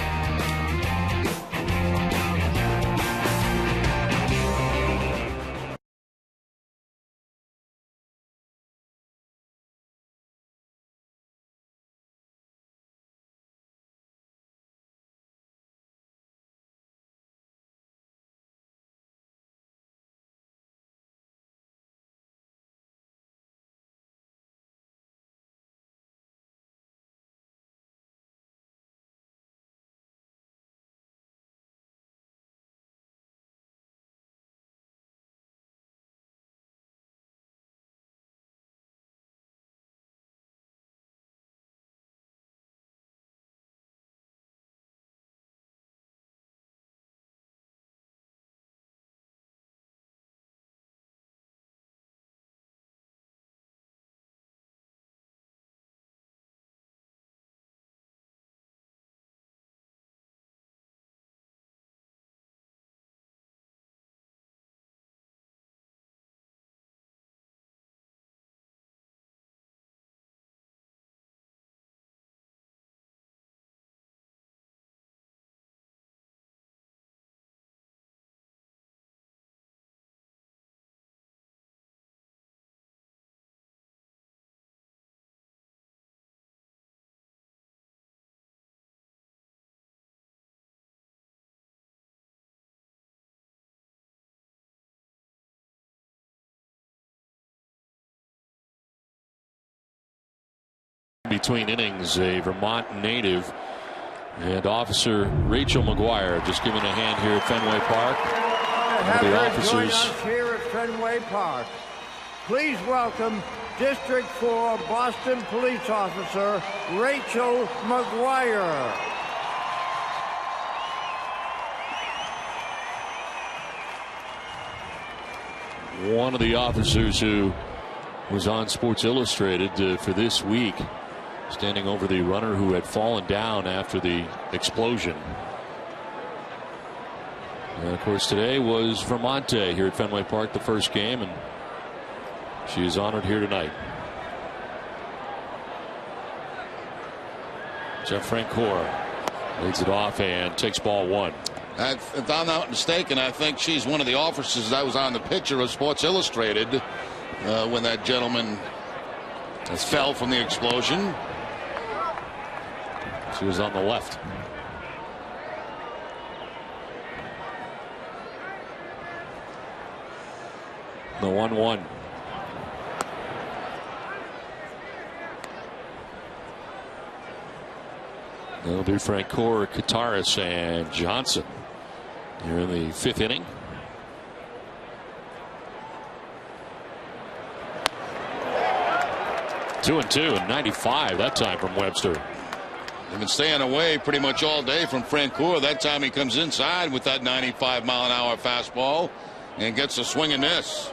Speaker 1: Between innings, a Vermont native and Officer Rachel McGuire just giving a hand here at Fenway Park.
Speaker 5: The officers here at Fenway Park. Please welcome District 4 Boston Police Officer Rachel McGuire.
Speaker 1: One of the officers who was on Sports Illustrated for this week, standing over the runner who had fallen down after the explosion. And of course, today was Vermont Day here at Fenway Park, the first game, and She's honored here tonight. Jeff Francoeur leads it off and takes ball one.
Speaker 2: If I'm not mistaken, I think she's one of the officers that was on the picture of Sports Illustrated when that gentleman fell from the explosion.
Speaker 1: She was on the left. The 1-1. That'll be Francoeur, Kataris, and Johnson. Here in the 5th inning. Two and 95 that time from Webster.
Speaker 2: They've been staying away pretty much all day from Francoeur. That time he comes inside with that 95-mile-an-hour fastball and gets a swing and miss.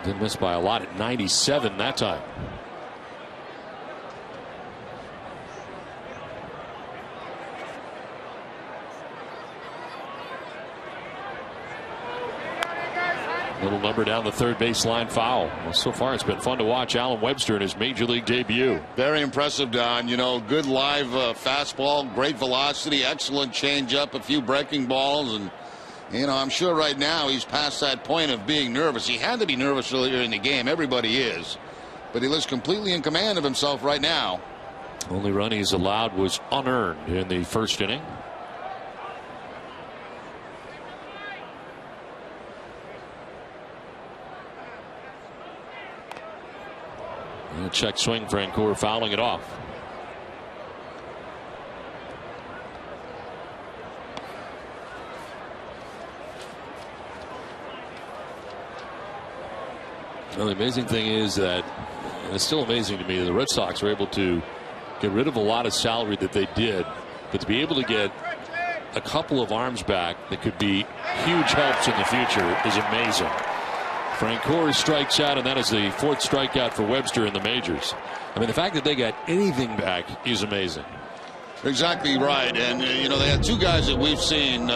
Speaker 1: Didn't miss by a lot at 97 that time. Little number down the third baseline foul. Well, so far it's been fun to watch Alan Webster in his major league debut.
Speaker 2: Very impressive, Don. You know, good live fastball, great velocity, excellent changeup, a few breaking balls, and you know, I'm sure right now he's past that point of being nervous. He had to be nervous earlier in the game. Everybody is, but he looks completely in command of himself right now.
Speaker 1: Only run he's allowed was unearned in the 1st inning. And a check swing, Francoeur fouling it off. Well, the amazing thing is that, and it's still amazing to me, that the Red Sox were able to get rid of a lot of salary that they did, but to be able to get a couple of arms back that could be huge helps in the future is amazing. Francoeur strikes out, and that is the 4th strikeout for Webster in the majors. I mean, the fact that they got anything back is amazing.
Speaker 2: Exactly right. And, you know, they had two guys that we've seen,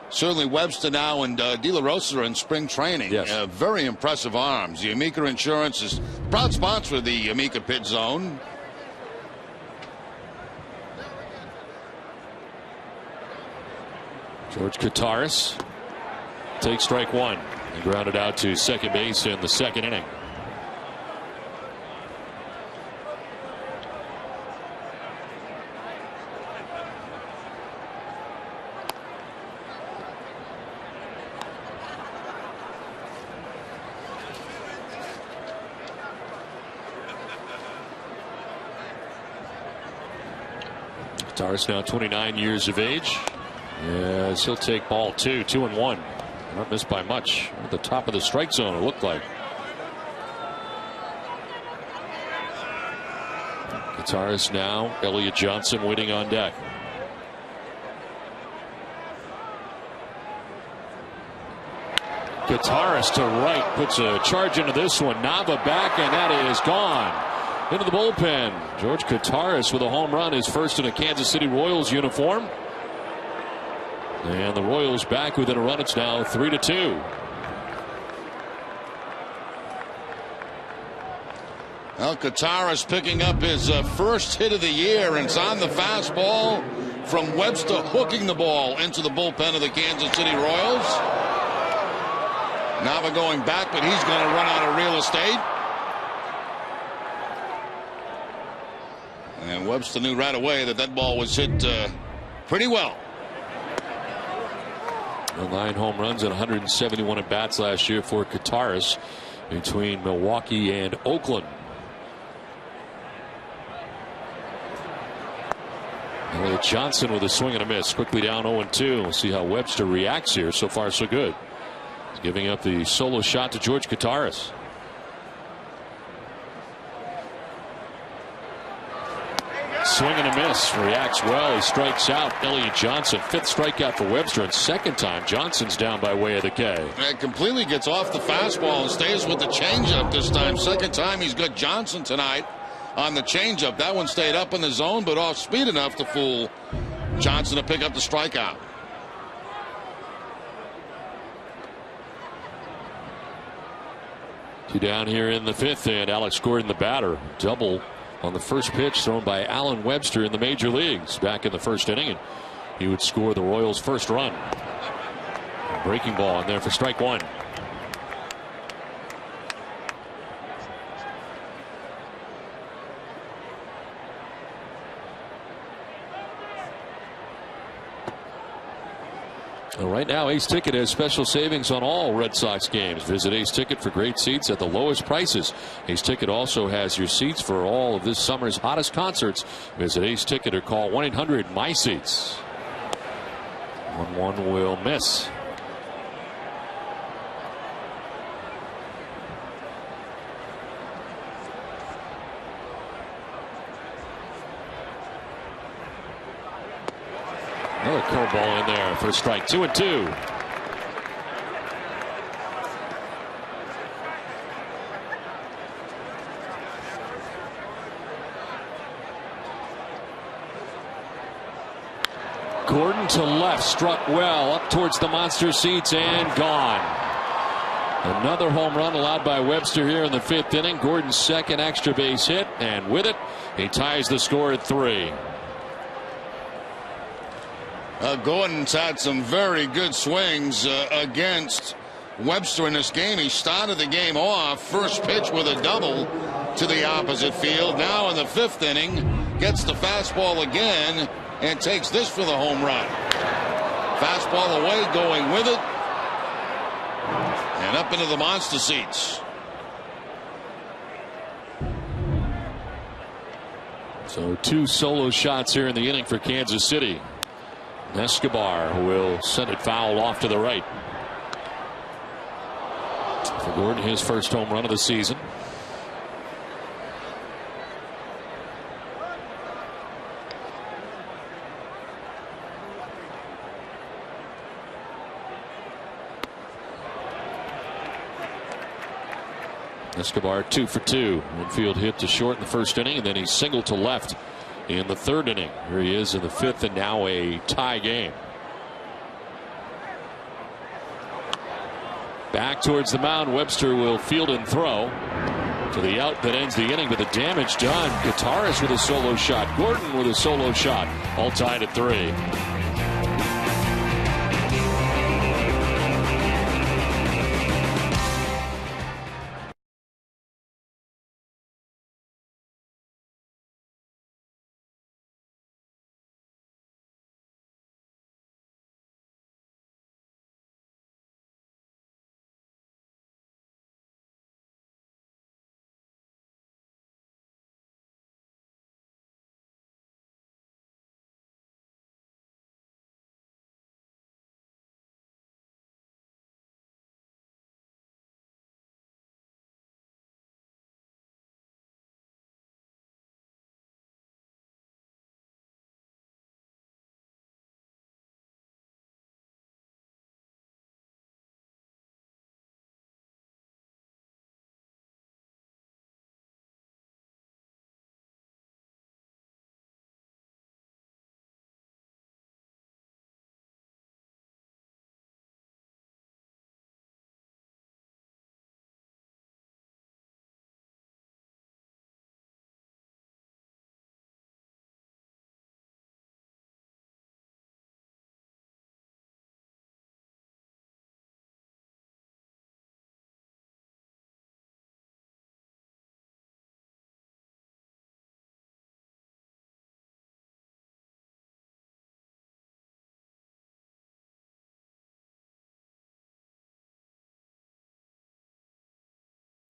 Speaker 2: certainly Webster now and De La Rosa in spring training.
Speaker 1: Yes.
Speaker 2: Very impressive arms. The Amica Insurance is proud sponsor of the Amica Pit Zone.
Speaker 1: George Kataris takes strike one. He grounded out to second base in the 2nd inning. Kataris now 29 years of age. Yes, he'll take ball 2, 2-1. Not missed by much. At the top of the strike zone, it looked like. Kataris now. Elliott Johnson waiting on deck. Kataris to right puts a charge into this one. Nava back, and that is gone. Into the bullpen. George Kataris with a home run, his first in a Kansas City Royals uniform. And the Royals back within a run. It's now 3-2.
Speaker 2: Well, Kataris picking up his first hit of the year, and it's on the fastball from Webster, hooking the ball into the bullpen of the Kansas City Royals. Nava going back, but he's going to run out of real estate. And Webster knew right away that that ball was hit pretty well.
Speaker 1: 9 home runs and 171 at bats last year for Kataris between Milwaukee and Oakland. Elliott Johnson with a swing and a miss, quickly down 0-2. We'll see how Webster reacts here. So far so good. He's giving up the solo shot to George Kataris. Swing and a miss. Reacts well. He strikes out Elliott Johnson. 5th strikeout for Webster, and 2nd time Johnson's down by way of the K.
Speaker 2: It completely gets off the fastball and stays with the changeup this time. 2nd time he's got Johnson tonight on the changeup. That one stayed up in the zone, but off speed enough to fool Johnson to pick up the strikeout.
Speaker 1: Two down here in the fifth, and Alex Gordon, the batter. Double on the first pitch thrown by Alan Webster in the major leagues back in the first inning, and he would score the Royals' first run. Breaking ball in there for strike one. Right now, Ace Ticket has special savings on all Red Sox games. Visit Ace Ticket for great seats at the lowest prices. Ace Ticket also has your seats for all of this summer's hottest concerts. Visit Ace Ticket or call 1-800-MY-SEATS. 1-1 will miss. Another curveball in there for strike 2-2. Gordon to left, struck well, up towards the monster seats and gone. Another home run allowed by Webster here in the fifth inning. Gordon's second extra base hit, and with it, he ties the score at 3.
Speaker 2: Gordon's had some very good swings against Webster in this game. He started the game off first pitch with a double to the opposite field. Now in the fifth inning, gets the fastball again and takes this for the home run. Fastball away, going with it, and up into the monster seats.
Speaker 1: So 2 solo shots here in the inning for Kansas City. Escobar will send it foul off to the right. For Gordon, his first home run of the season. Escobar 2 for 2. Infield hit to short in the first inning, and then he singled to left in the third inning. Here he is in the fifth, and now a tie game. Back towards the mound. Webster will field and throw to the out that ends the inning, but the damage done. Gutierrez with a solo shot. Gordon with a solo shot. All tied at 3.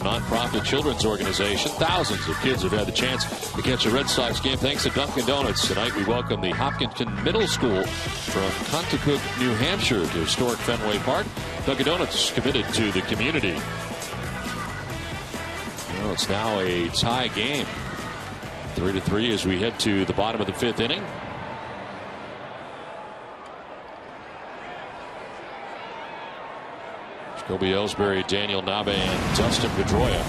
Speaker 1: Nonprofit children's organization. Thousands of kids have had the chance to catch a Red Sox game thanks to Dunkin' Donuts. Tonight we welcome the Hopkinton Middle School from Contoocook, New Hampshire to historic Fenway Park. Dunkin' Donuts committed to the community. Well, it's now a tie game. 3-3 as we head to the bottom of the fifth inning. Jacoby Ellsbury, Daniel Nabe, and Dustin Pedroia.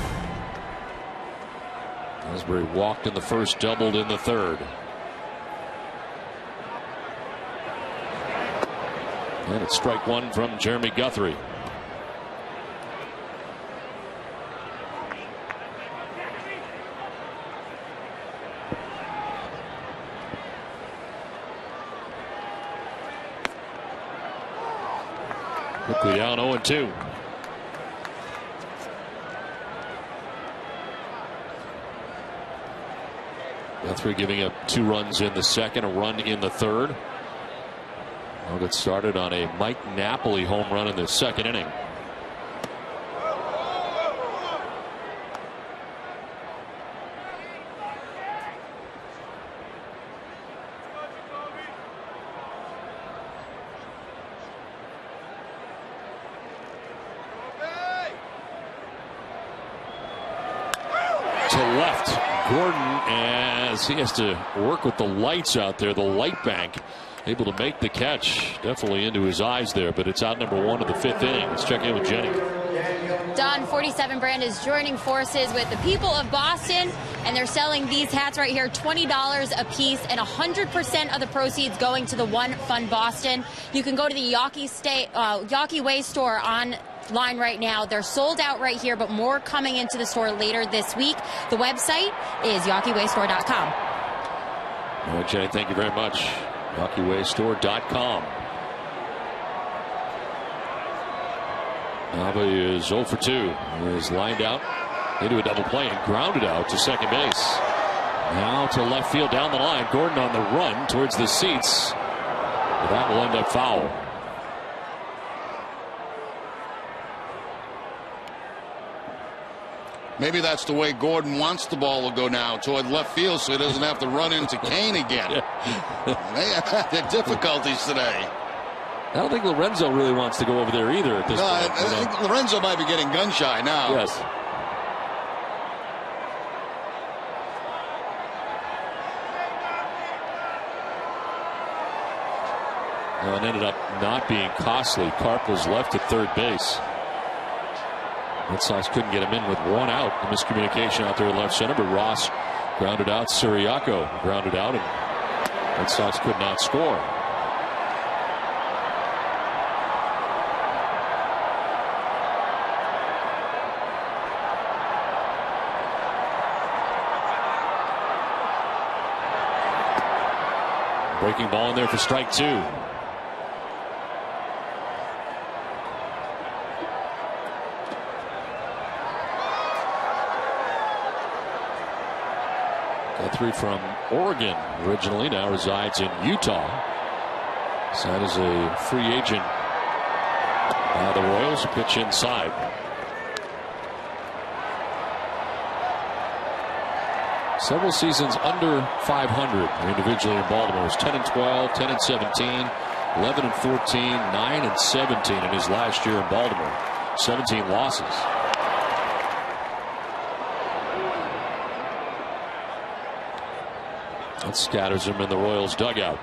Speaker 1: Ellsbury walked in the first, doubled in the third. And it's strike 1 from Jeremy Guthrie. Quickly down 0-2. Guthrie giving up 2 runs in the second, a run in the third. Well, get started on a Mike Napoli home run in the second inning. To left, Gordon, as he has to work with the lights out there, the light bank, able to make the catch. Definitely into his eyes there, but it's out number 1 of the 5th inning. Let's check in with Jenny.
Speaker 3: Don, 47 brand is joining forces with the people of Boston, and they're selling these hats right here, $20 a piece, and 100% of the proceeds going to the One Fund Boston. You can go to the Yawkey Way store online right now. They're sold out right here, but more coming into the store later this week. The website is YawkeyWayStore.com.
Speaker 1: All right, Jenny, thank you very much. YawkeyWayStore.com. Nava is 0 for 2. He is lined out into a double play and grounded out to second base. Now to left field down the line. Gordon on the run towards the seats. But that will end up foul.
Speaker 2: Maybe that's the way Gordon wants the ball to go now, toward left field, so he doesn't have to run into Kane again. They had their difficulties today.
Speaker 1: I don't think Lorenzo really wants to go over there either at this point.
Speaker 2: I think Lorenzo might be getting gun shy now.
Speaker 1: Yes. Well, it ended up not being costly. Karp was left at third base. Red Sox couldn't get him in with 1 out. The miscommunication out there at left center, but Ross grounded out. Siriaco grounded out, and Red Sox could not score. Breaking ball in there for strike 2. Guthrie from Oregon originally, now resides in Utah. Signed as a free agent by the Royals. A pitch inside. Several seasons under 500 individually in Baltimore. It was 10-12, 10-17, 11-14, 9-17 in his last year in Baltimore. 17 losses. That scatters him in the Royals dugout.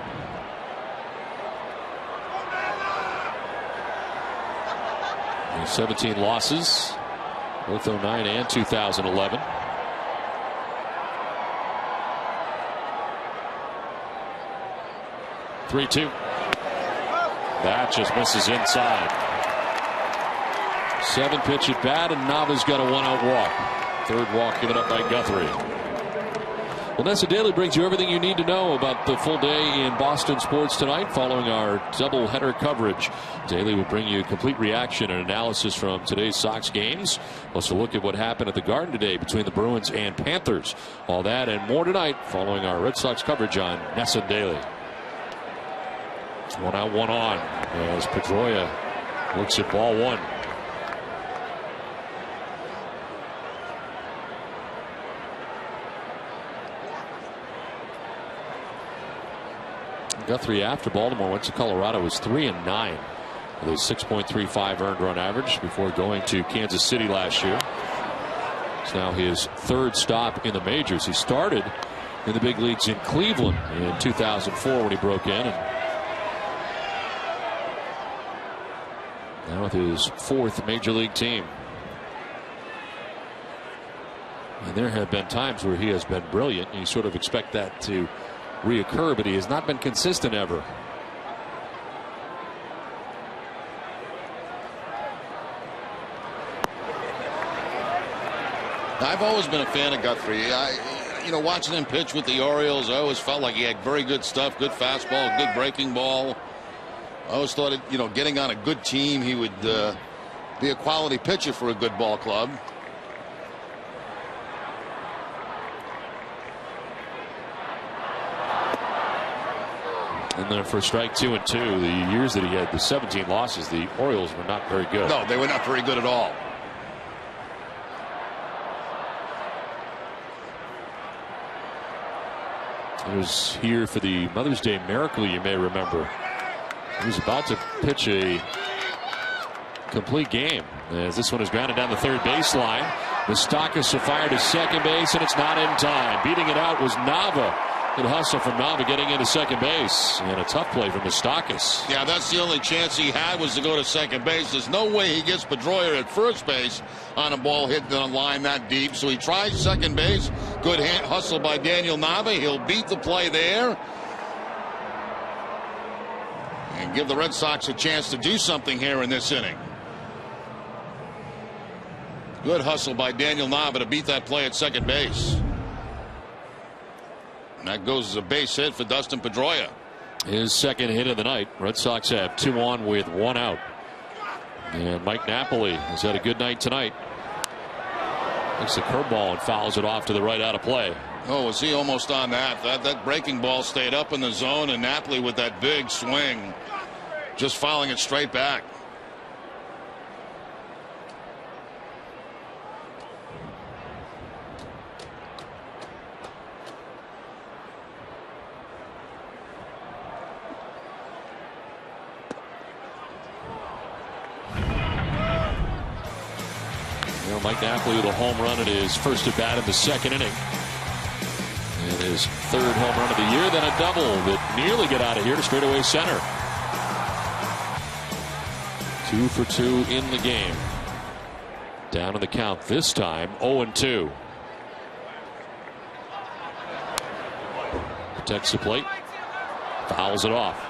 Speaker 1: And 17 losses, both 09 and 2011. (3-2). That just misses inside. 7-pitch at bat, and Nava's got a 1-out walk. Third walk given up by Guthrie. Well, Nessa Daily brings you everything you need to know about the full day in Boston sports tonight following our doubleheader coverage. Daily will bring you complete reaction and analysis from today's Sox games, plus a look at what happened at the Garden today between the Bruins and Panthers. All that and more tonight following our Red Sox coverage on Nessa Daily. 1 out, 1 on as Pedroia looks at ball 1. Guthrie, after Baltimore went to Colorado, was 3-9 with a 6.35 earned run average before going to Kansas City last year. It's now his 3rd stop in the majors. He started in the big leagues in Cleveland in 2004 when he broke in, and now with his 4th major league team. And there have been times where he has been brilliant. You sort of expect that to reoccur, but he has not been consistent ever.
Speaker 2: I've always been a fan of Guthrie. Watching him pitch with the Orioles, I always felt like he had very good stuff, good fastball, good breaking ball. I always thought, getting on a good team, he would be a quality pitcher for a good ball club.
Speaker 1: And then for strike 2 and 2, the years that he had the 17 losses, the Orioles were not very good.
Speaker 2: No, they were not very good at all.
Speaker 1: He was here for the Mother's Day Miracle, you may remember. He was about to pitch a complete game as this one is grounded down the third baseline. Moustakas fired to second base, and it's not in time. Beating it out was Nava. Good hustle from Nava getting into second base, and a tough play from Moustakas.
Speaker 2: Yeah, that's the only chance he had, was to go to second base. There's no way he gets Pedroia at first base on a ball hit on line that deep. So he tries second base. Good hustle by Daniel Nava. He'll beat the play there and give the Red Sox a chance to do something here in this inning. Good hustle by Daniel Nava to beat that play at second base. And that goes as a base hit for Dustin Pedroia.
Speaker 1: His second hit of the night. Red Sox have 2 on with 1 out. And Mike Napoli has had a good night tonight. Makes the curveball and fouls it off to the right out of play.
Speaker 2: Oh, was he almost on that? That breaking ball stayed up in the zone, and Napoli with that big swing, just fouling it straight back.
Speaker 1: Mike Napoli with a home run at his first at bat in the second inning. And his third home run of the year, then a double that nearly get out of here to straightaway center. 2 for 2 in the game. Down in the count this time, 0-2. Protects the plate, fouls it off.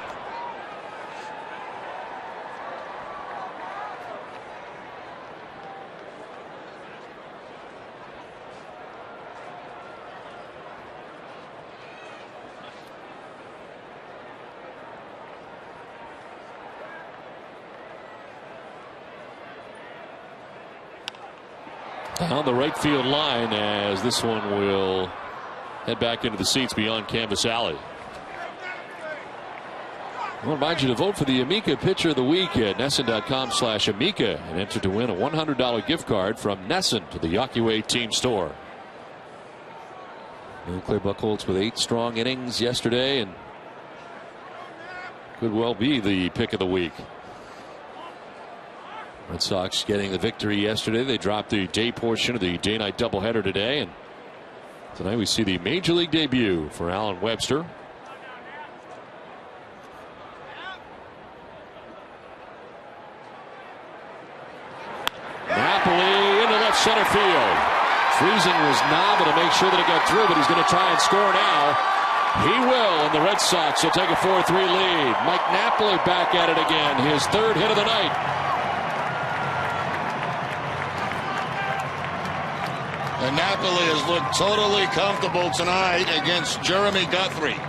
Speaker 1: On the right field line, as this one will head back into the seats beyond Canvas Alley. I want to remind you to vote for the Amica Pitcher of the Week at NESN.com/Amica and enter to win a $100 gift card from NESN to the Yawkey team store. Clay Buchholz with 8 strong innings yesterday and could well be the pick of the week. Red Sox getting the victory yesterday. They dropped the day portion of the day-night doubleheader today, and tonight we see the major league debut for Alan Webster. Napoli into left center field. Freezing was Nava to make sure that it got through, but he's going to try and score now. He will, and the Red Sox will take a 4-3 lead. Mike Napoli back at it again, his third hit of the night.
Speaker 2: And Napoli has looked totally comfortable tonight against Jeremy Guthrie.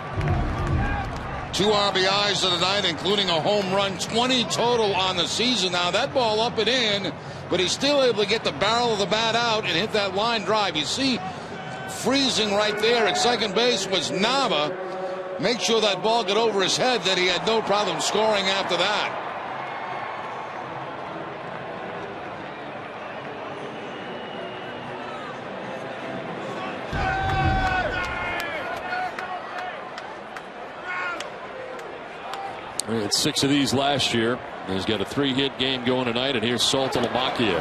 Speaker 2: 2 RBIs of the night, including a home run, 20 total on the season. Now that ball up and in, but he's still able to get the barrel of the bat out and hit that line drive. You see, freezing right there at second base was Nava. Make sure that ball got over his head, that he had no problem scoring after that.
Speaker 1: He had 6 of these last year. He's got a 3-hit game going tonight, and here's Saltalamacchia.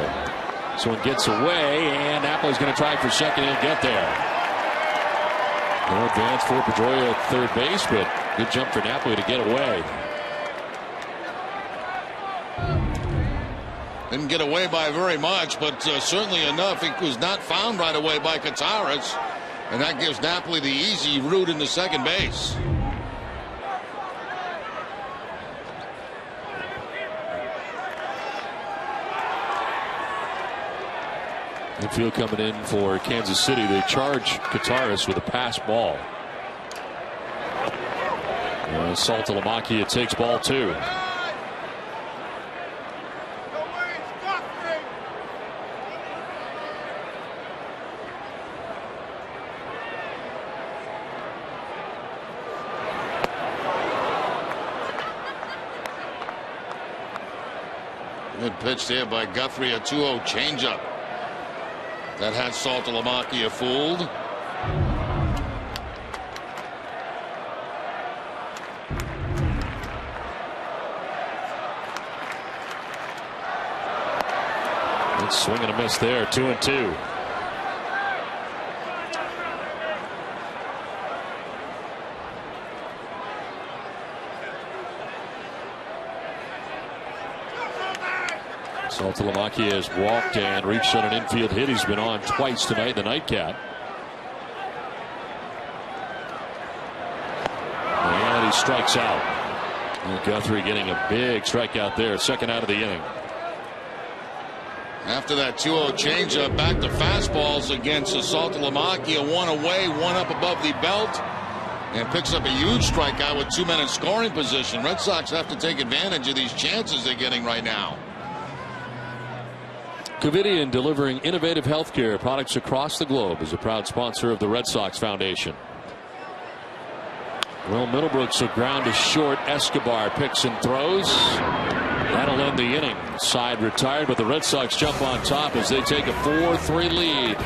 Speaker 1: So it gets away, and Napoli's going to try for second. He'll get there. No advance for Pedroia at third base, but good jump for Napoli to get away.
Speaker 2: Didn't get away by very much, but certainly enough. He was not found right away by Kataris, and that gives Napoli the easy route into second base.
Speaker 1: Infield coming in for Kansas City. They charge Kataris with a pass ball. Saltalamacchia takes ball 2.
Speaker 2: Good pitch there by Guthrie, a 2-0 changeup. That had Saltalamacchia fooled.
Speaker 1: Good swing and a miss there, 2-2. Saltalamacchia has walked and reached on an infield hit. He's been on twice tonight in the nightcap. And he strikes out. And Guthrie getting a big strikeout there, second out of the inning.
Speaker 2: After that 2-0 changeup, back to fastballs against Saltalamacchia. One away, one up above the belt. And picks up a huge strikeout with 2 minutes scoring position. Red Sox have to take advantage of these chances they're getting right now.
Speaker 1: Covidien, delivering innovative healthcare products across the globe, is a proud sponsor of the Red Sox Foundation. Well, Middlebrooks a ground to short. Escobar picks and throws. That'll end the inning. Side retired, but the Red Sox jump on top as they take a 4-3 lead.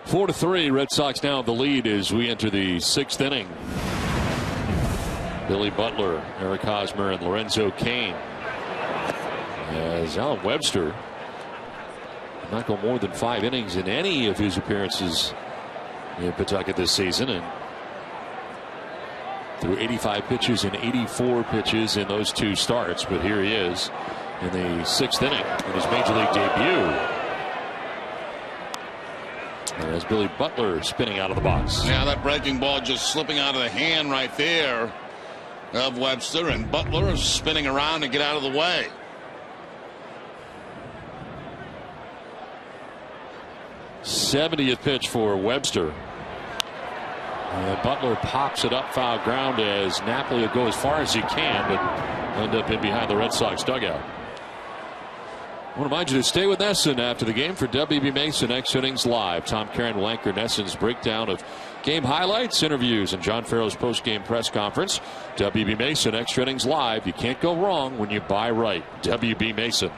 Speaker 1: Four to 3, Red Sox now have the lead as we enter the 6th inning. Billy Butler, Eric Hosmer, and Lorenzo Cain. As Alan Webster did not go more than 5 innings in any of his appearances in Pawtucket this season, and threw 85 pitches and 84 pitches in those 2 starts. But here he is in the 6th inning in his major league debut. As Billy Butler spinning out of the box.
Speaker 2: Now that breaking ball just slipping out of the hand right there of Webster, and Butler is spinning around to get out of the way.
Speaker 1: '70th pitch for Webster. And Butler pops it up, foul ground, as Napoli will go as far as he can, but end up in behind the Red Sox dugout. I want to remind you to stay with NESN after the game for WB Mason Extra Innings Live. Tom Caron will anchor NESN's breakdown of game highlights, interviews, and John Farrell's post-game press conference. WB Mason Extra Innings Live. You can't go wrong when you buy right. WB Mason.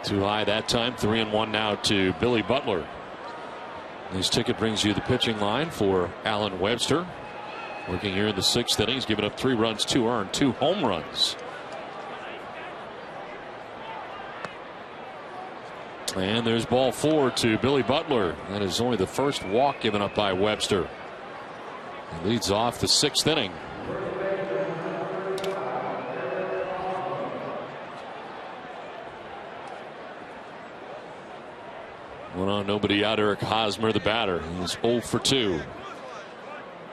Speaker 1: Too high that time. 3-1 now to Billy Butler. This ticket brings you the pitching line for Alan Webster. Working here in the 6th inning. He's given up 3 runs, 2 earned, 2 home runs And there's ball 4 to Billy Butler. That is only the first walk given up by Webster. He leads off the 6th inning. One on, nobody out. Eric Hosmer, the batter. He's 0 for 2.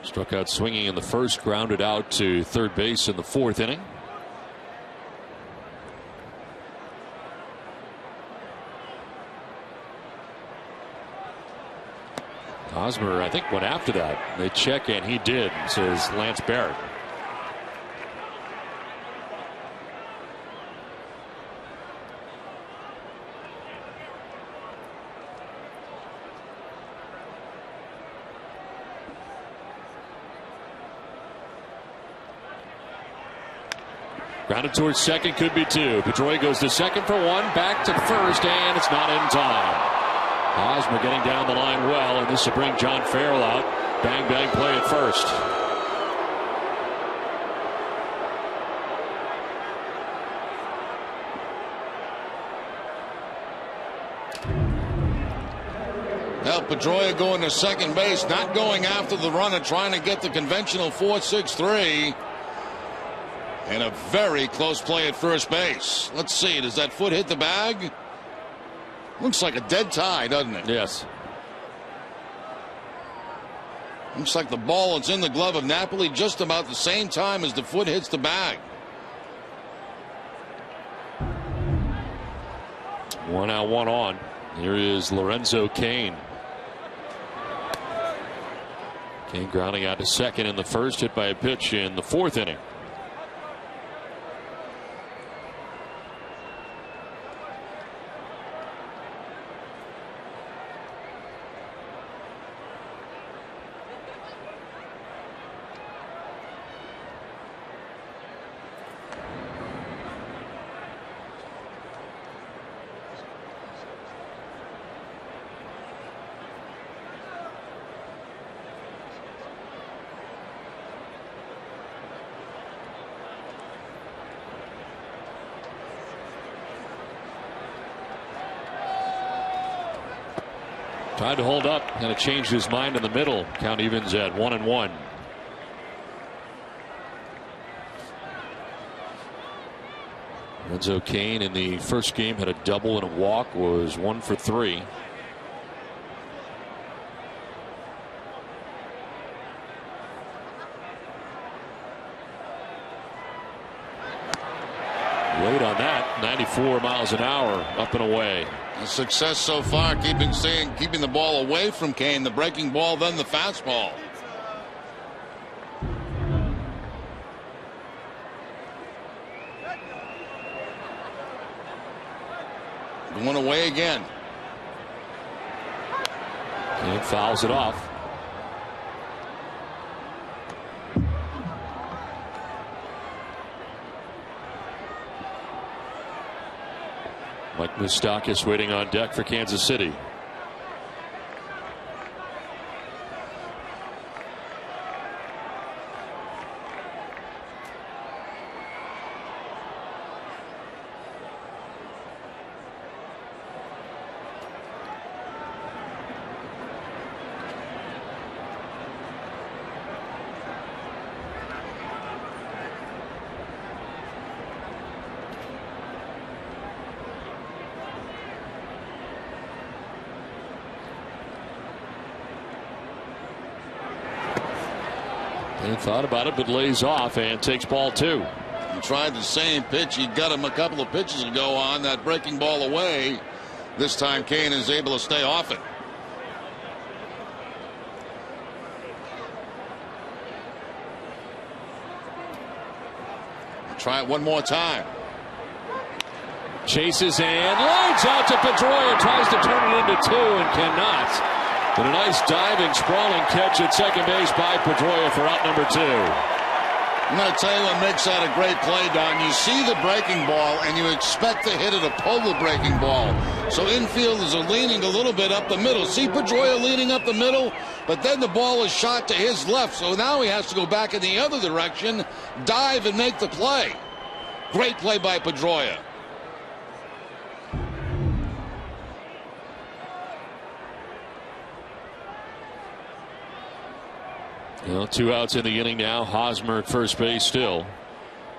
Speaker 1: Struck out swinging in the first, grounded out to third base in the 4th inning. Hosmer, I think, went after that. They check, and he did, says Lance Barrett. Grounded towards second, could be 2. Pedroia goes to second for 1, back to first, and it's not in time. Hosmer getting down the line well, and this will bring John Farrell out. Bang, bang, play at first.
Speaker 2: Well, Pedroia going to second base, not going after the runner, trying to get the conventional 4-6-3. And a very close play at first base. Let's see, does that foot hit the bag? Looks like a dead tie, doesn't it?
Speaker 1: Yes.
Speaker 2: Looks like the ball is in the glove of Napoli just about the same time as the foot hits the bag.
Speaker 1: 1 out, 1 on. Here is Lorenzo Cain. Cain grounding out to second in the first, hit by a pitch in the 4th inning. Tried to hold up, and it changed his mind in the middle. Count evens at 1-1. Lorenzo Cain in the first game had a double and a walk, was 1 for 3. Late on that, 94 miles an hour, up and away.
Speaker 2: The success so far, keeping the ball away from Cain, the breaking ball, then the fastball. Going away again.
Speaker 1: Cain fouls it off. Mike Moustakas waiting on deck for Kansas City. He thought about it, but lays off and takes ball 2.
Speaker 2: He tried the same pitch he got him a couple of pitches ago on that breaking ball away. This time Cain is able to stay off it. Try it one more time.
Speaker 1: Chases and lines out to Pedroia. Tries to turn it into 2 and cannot. But a nice diving, sprawling catch at second base by Pedroia for out number 2.
Speaker 2: I'm going to tell you what makes that a great play, Don. You see the breaking ball, and you expect the hitter to pull the breaking ball. So infielders are leaning a little bit up the middle. See Pedroia leaning up the middle, but then the ball is shot to his left. So now he has to go back in the other direction, dive, and make the play. Great play by Pedroia.
Speaker 1: Well, 2 outs in the inning now. Hosmer at first base still.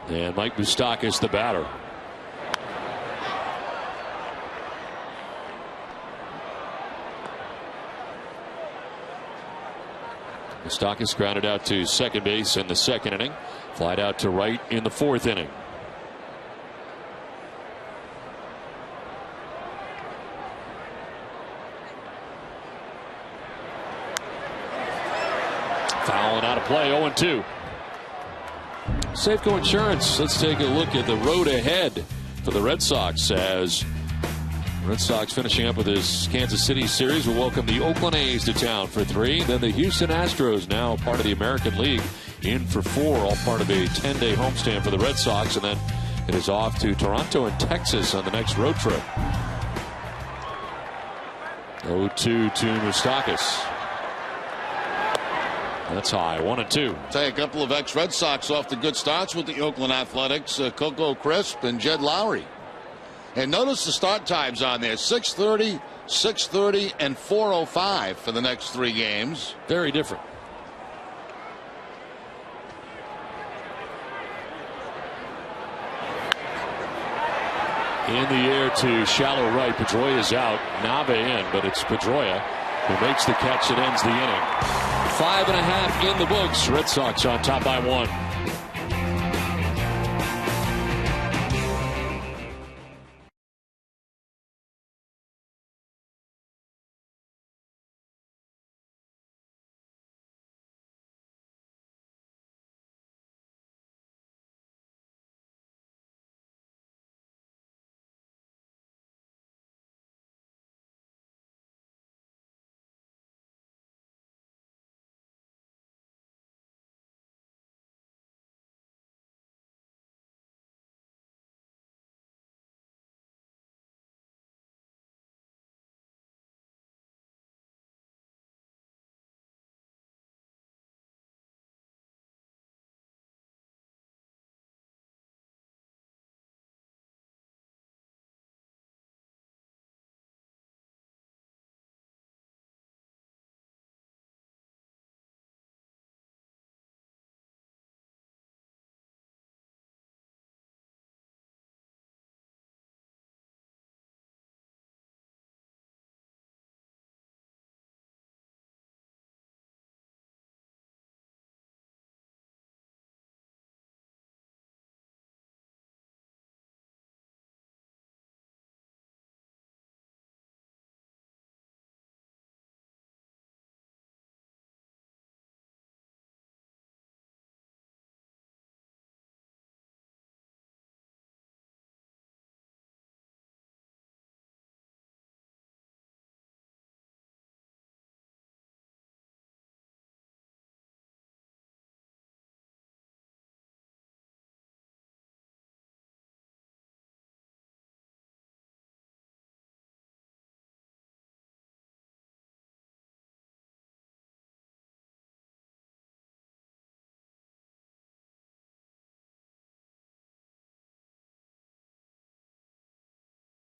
Speaker 1: And Mike Moustakas the batter. Moustakas grounded out to second base in the second inning. Flied out to right in the fourth inning. Foul and out of play, 0-2. Safeco Insurance. Let's take a look at the road ahead for the Red Sox as Red Sox finishing up with this Kansas City series will welcome the Oakland A's to town for 3. Then the Houston Astros, now part of the American League, in for 4, all part of a 10-day homestand for the Red Sox. And then it is off to Toronto and Texas on the next road trip. 0-2 to Moustakas. That's high, 1-2.
Speaker 2: Say a couple of ex-Red Sox off to good starts with the Oakland Athletics, Coco Crisp and Jed Lowry. And notice the start times on there, 6:30, 6:30, and 4:05 for the next 3 games.
Speaker 1: Very different. In the air to shallow right. Pedroia's out. Nave in, but it's Pedroia who makes the catch that ends the inning. 5.5 in the books. Red Sox on top by 1.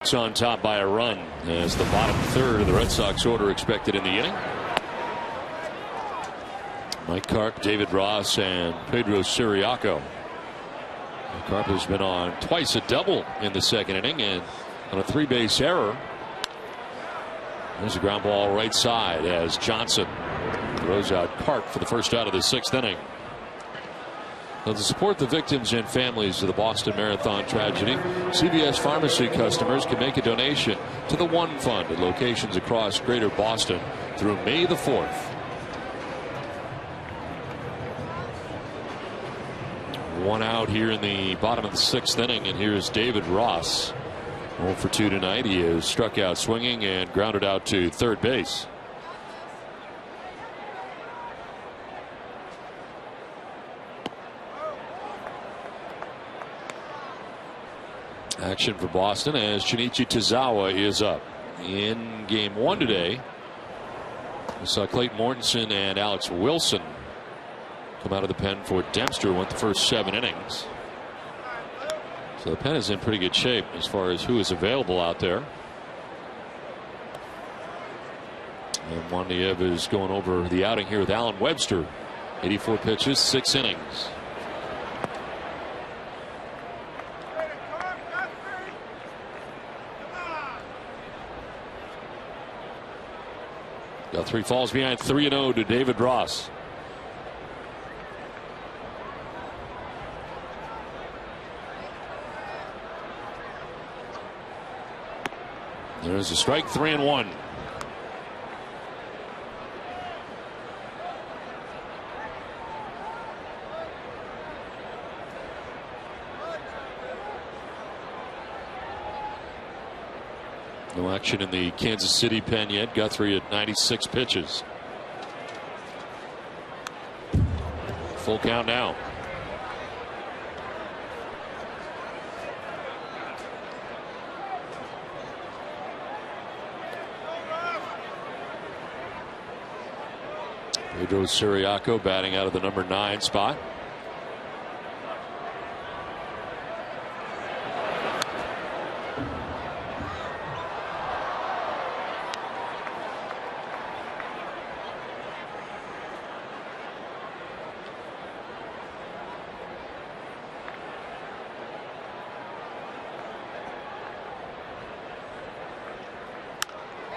Speaker 1: It's on top by a run as the bottom third of the Red Sox order expected in the inning. Mike Karp, David Ross, and Pedro Siriaco. Karp has been on twice a double in the second inning and on a 3-base error. There's a ground ball right side as Johnson throws out Karp for the first out of the 6th inning. Well, to support the victims and families of the Boston Marathon tragedy, CVS Pharmacy customers can make a donation to the One Fund at locations across Greater Boston through May the 4th. One out here in the bottom of the 6th inning, and here's David Ross. 0 for 2 tonight. He is struck out swinging and grounded out to third base. Action for Boston as Shinichi Tozawa is up. In game 1 today, we saw Clayton Mortensen and Alex Wilson come out of the pen for Dempster, went the first 7 innings. So the pen is in pretty good shape as far as who is available out there. And Wandiev is going over the outing here with Alan Webster 84 pitches, 6 innings. Guthrie falls behind 3-0 to David Ross. There's a strike, 3-1. No action in the Kansas City pen yet. Guthrie at 96 pitches. Full count now. Pedro Siriaco batting out of the number 9 spot.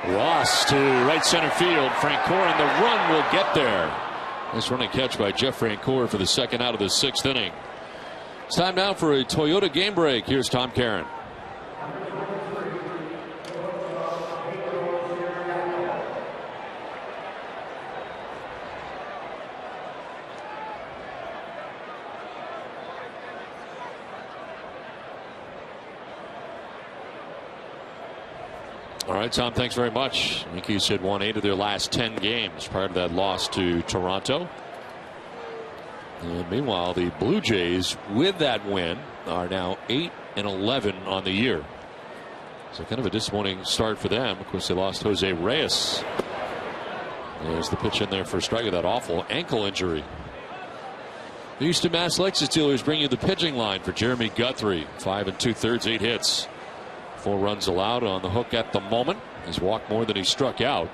Speaker 1: Ross to right center field. Francoeur, and the run will get there. Nice running catch by Jeff Francoeur for the second out of the 6th inning. It's time now for a Toyota game break. Here's Tom Caron. All right, Tom, thanks very much. Yankees had won 8 of their last 10 games prior to that loss to Toronto. And meanwhile, the Blue Jays, with that win, are now 8-11 on the year. So kind of a disappointing start for them. Of course, they lost Jose Reyes. There's the pitch in there for a strike of that awful ankle injury. The Houston Mass Lexus dealers bring you the pitching line for Jeremy Guthrie. 5 2/3, 8 hits. 4 runs allowed, on the hook at the moment. He's walked more than he struck out.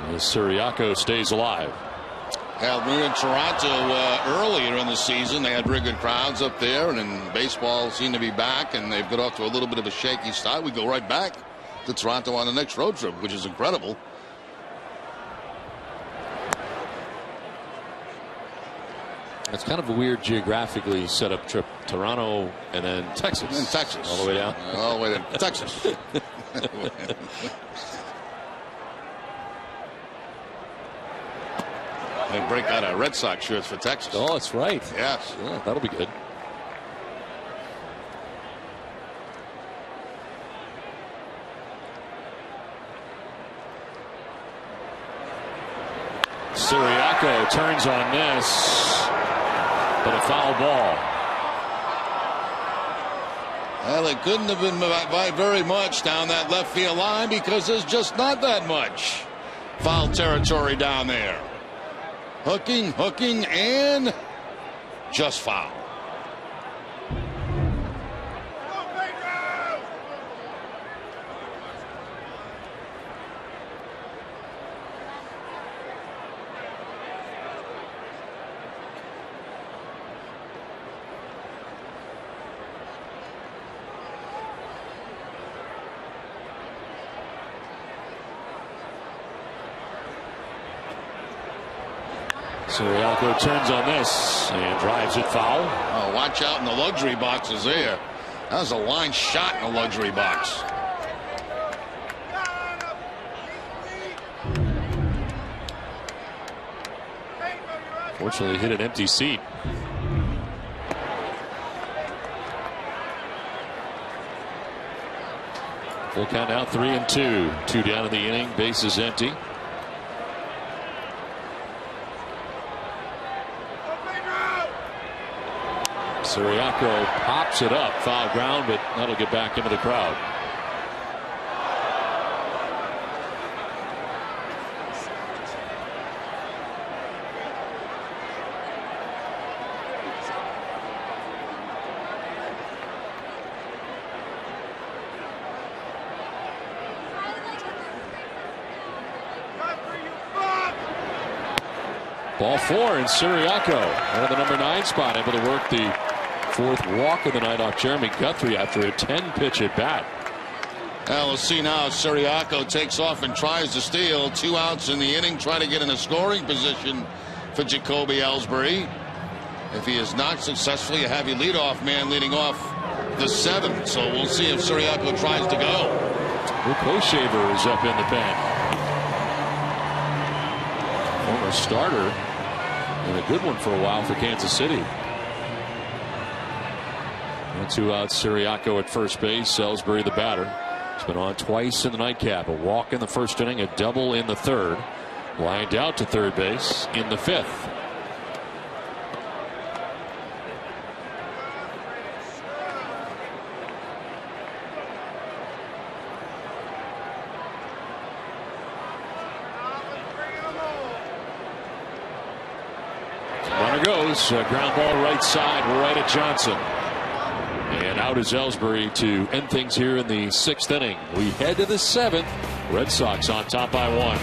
Speaker 1: As Siriaco stays alive.
Speaker 2: Well, we were in Toronto earlier in the season. They had very good crowds up there, and then baseball seemed to be back, and they've got off to a little bit of a shaky start. We go right back to Toronto on the next road trip, which is incredible.
Speaker 1: It's kind of a weird geographically set up trip. Toronto and then Texas.
Speaker 2: And then Texas.
Speaker 1: All the way down?
Speaker 2: All the way to Texas. They break out our Red Sox shirts for Texas.
Speaker 1: Oh, that's right.
Speaker 2: Yes.
Speaker 1: Yeah, that'll be good. Siriaco turns on this, but a foul ball.
Speaker 2: Well, it couldn't have been by very much down that left field line because there's just not that much foul territory down there. Hooking, and just foul.
Speaker 1: Siriaco turns on this and drives it foul.
Speaker 2: Oh, watch out in the luxury boxes there. That was a line shot in the luxury box.
Speaker 1: Fortunately, hit an empty seat. Full count now, 3-2. 2 down in the inning. Base is empty. Siriaco pops it up, foul ground, but that'll get back into the crowd. Ball 4, and Siriaco out of the number 9 spot, able to work the 4th walk of the night off Jeremy Guthrie after a 10-pitch at bat.
Speaker 2: Well, we'll see now. Siriaco takes off and tries to steal. 2 outs in the inning. Try to get in a scoring position for Jacoby Ellsbury. If he is not successful, you have your leadoff man leading off the 7th. So we'll see if Siriaco tries to go.
Speaker 1: Luke Hochshaver is up in the pen. Former starter and a good one for a while for Kansas City. 2 outs. Siriaco at first base. Ellsbury the batter. He's been on twice in the nightcap. A walk in the 1st inning, a double in the 3rd. Lined out to 3rd base in the 5th. Runner goes. Ground ball right side, right at Johnson. And out is Ellsbury to end things here in the 6th inning. We head to the 7th. Red Sox on top by 1.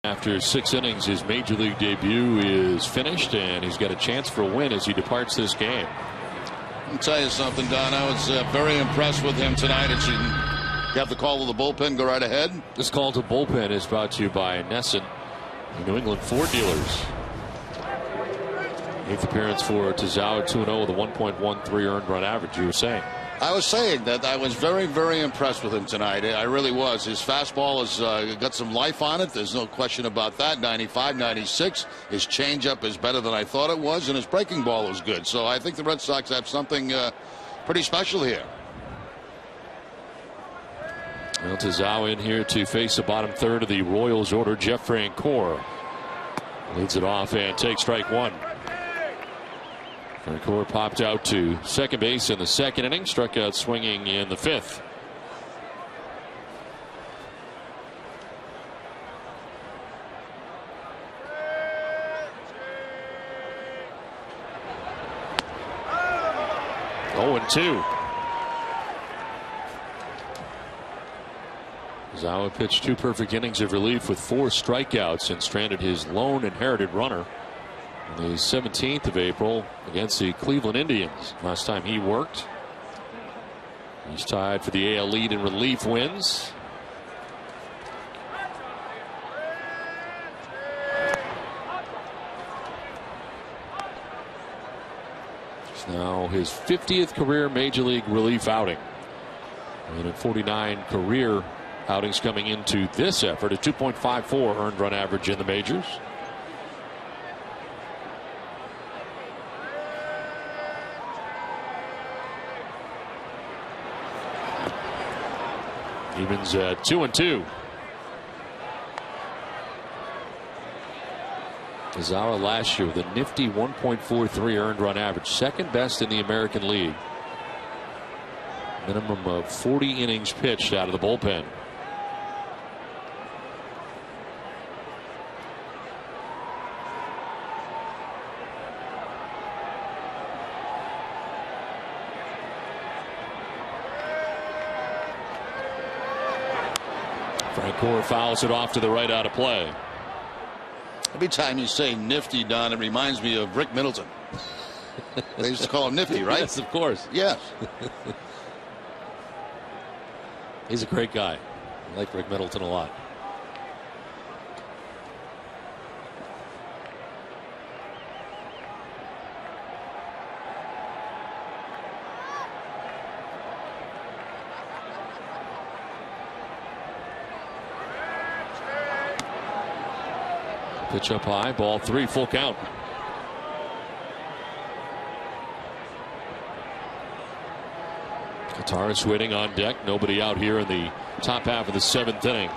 Speaker 1: After 6 innings, his major league debut is finished, and he's got a chance for a win as he departs this game.
Speaker 2: I'll tell you something, Don. I was very impressed with him tonight. And you have the call of the bullpen. Go right ahead.
Speaker 1: This call to bullpen is brought to you by Nesson, the New England Ford dealers. 8th appearance for Tazawa, 2-0 with a 1.13 earned run average. You were saying.
Speaker 2: I was saying that I was very, very impressed with him tonight. I really was. His fastball has got some life on it. There's no question about that. 95, 96. His changeup is better than I thought it was, and his breaking ball was good. So I think the Red Sox have something pretty special here.
Speaker 1: Well, Tazawa in here to face the bottom 3rd of the Royals order. Jeff Francoeur leads it off and takes strike 1. Francoeur popped out to second base in the 2nd inning, struck out swinging in the 5th. Oh, 0-2. Zawa pitched 2 perfect innings of relief with 4 strikeouts and stranded his lone inherited runner on the 17th of April against the Cleveland Indians. Last time he worked. He's tied for the AL lead in relief wins. It's now his 50th career major league relief outing. And in 49 career outings coming into this effort, a 2.54 earned run average in the majors. Evens at 2-2. Zawa last year with a nifty 1.43 earned run average, second best in the American League. Minimum of 40 innings pitched out of the bullpen. Francoeur fouls it off to the right out of play.
Speaker 2: Every time you say nifty, Don, it reminds me of Rick Middleton. They used to call him Nifty, right?
Speaker 1: Yes, of course.
Speaker 2: Yes.
Speaker 1: He's a great guy. I like Rick Middleton a lot. Pitch up high, ball 3, full count. Kataris waiting on deck. Nobody out here in the top half of the 7th inning.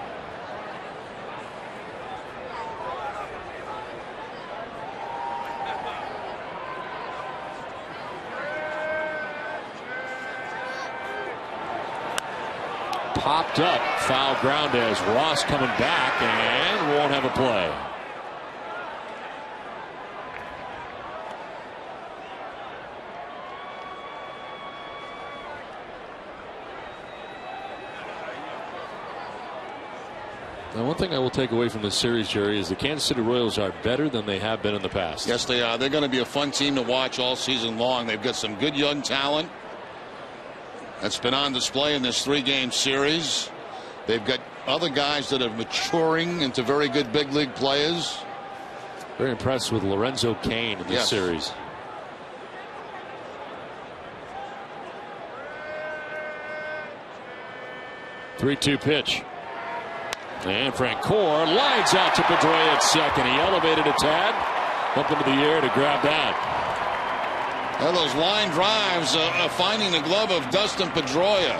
Speaker 1: Popped up, foul ground as Ross coming back and won't have a play. Now, one thing I will take away from this series, Jerry, is the Kansas City Royals are better than they have been in the past.
Speaker 2: Yes, they are. They're going to be a fun team to watch all season long. They've got some good young talent that's been on display in this 3-game series. They've got other guys that are maturing into very good big league players.
Speaker 1: Very impressed with Lorenzo Cain in this series. Three-two pitch. And Francoeur lines out to Pedroia at second. He elevated a tad up into the air to grab that.
Speaker 2: Well, those line drives are finding the glove of Dustin Pedroia.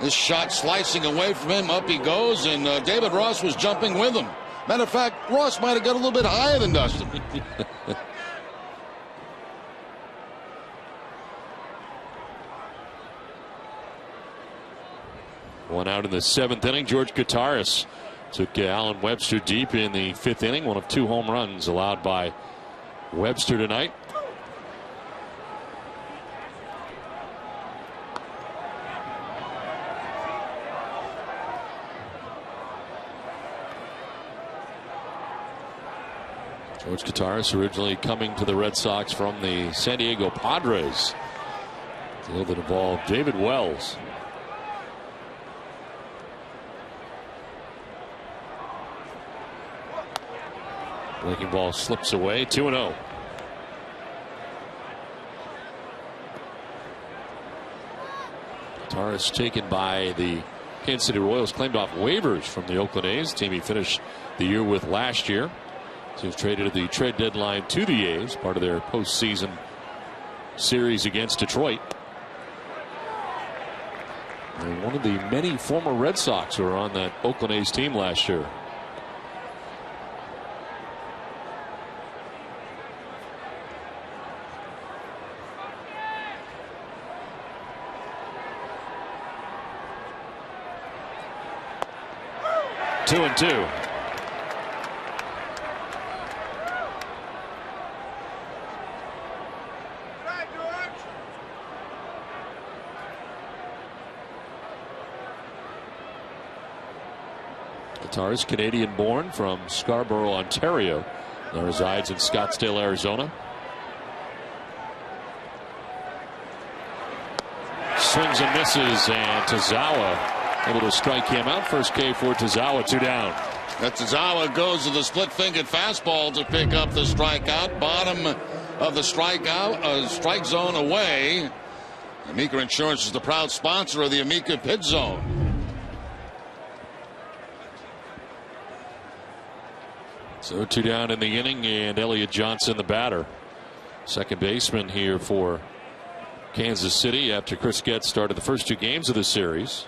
Speaker 2: This shot slicing away from him. Up he goes, and David Ross was jumping with him. Matter of fact, Ross might have got a little bit higher than Dustin.
Speaker 1: One out in the 7th inning. George Kataris took Alan Webster deep in the 5th inning. One of 2 home runs allowed by Webster tonight. George Kataris originally coming to the Red Sox from the San Diego Padres. Deal that involved David Wells. Breaking ball slips away. 2-0. Kataris taken by the Kansas City Royals, claimed off waivers from the Oakland A's, team he finished the year with last year. So he was traded at the trade deadline to the A's, part of their postseason series against Detroit. And one of the many former Red Sox who were on that Oakland A's team last year. Two and two. Kataris, Canadian born from Scarborough, Ontario. Now resides in Scottsdale, Arizona. Swings and misses, and Tazawa able to strike him out. First K for Tazawa, 2 down.
Speaker 2: Tazawa goes to the split-fingered fastball to pick up the strikeout. Bottom of the strike zone away. Amica Insurance is the proud sponsor of the Amica Pit Zone.
Speaker 1: So 2 down in the inning, and Elliott Johnson, the batter. Second baseman here for Kansas City after Chris Getz started the first 2 games of the series.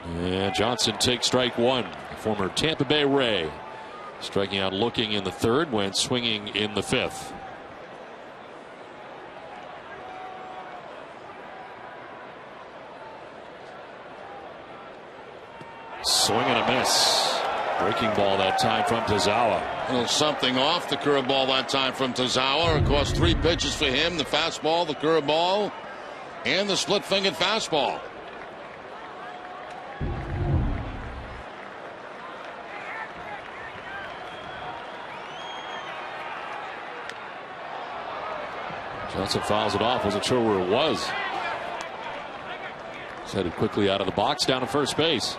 Speaker 1: And Johnson takes strike 1. Former Tampa Bay Ray. Striking out looking in the 3rd, went swinging in the 5th. Swing and a miss. Breaking ball that time from Tazawa.
Speaker 2: A little something off the curveball that time from Tazawa. Of course, 3 pitches for him: the fastball, the curveball, and the split-fingered fastball.
Speaker 1: Johnson fouls it off. Wasn't sure where it was. He's headed quickly out of the box down to first base.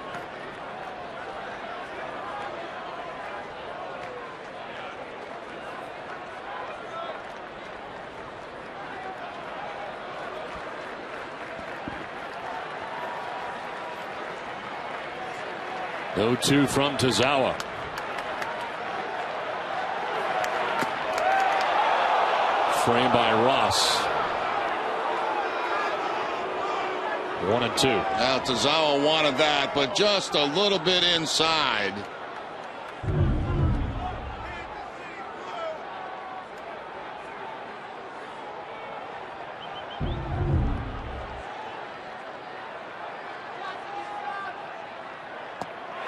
Speaker 1: No 2 from Tazawa. Frame by Ross. 1-2.
Speaker 2: Now Tazawa wanted that, but just a little bit inside.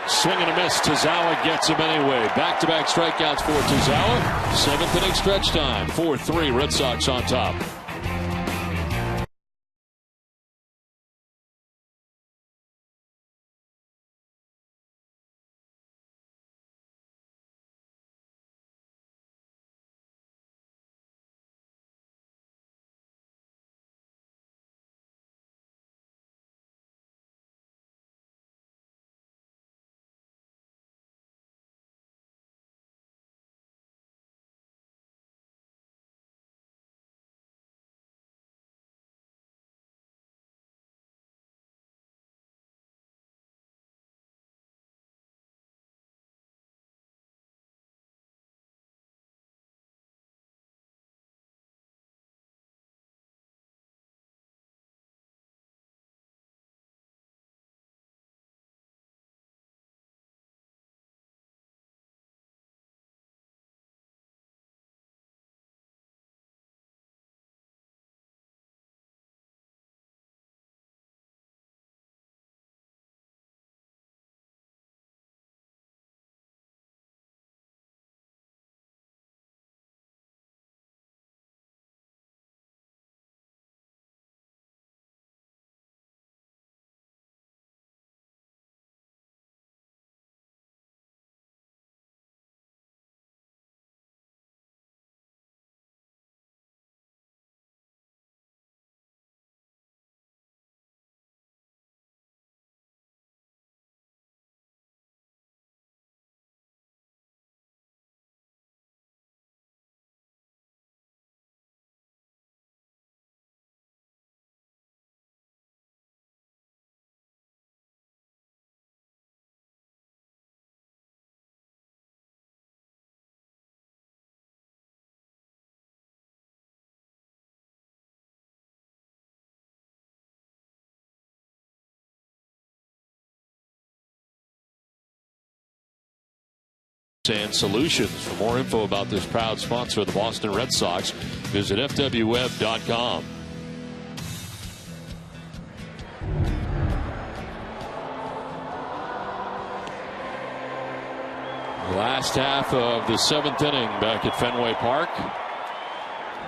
Speaker 1: Swing and a miss. Tazawa gets him anyway. Back-to-back strikeouts for Tazawa. 7th inning stretch time. 4-3 Red Sox on top. And solutions. For more info about this proud sponsor of the Boston Red Sox, visit fwweb.com. Last half of the 7th inning back at Fenway Park.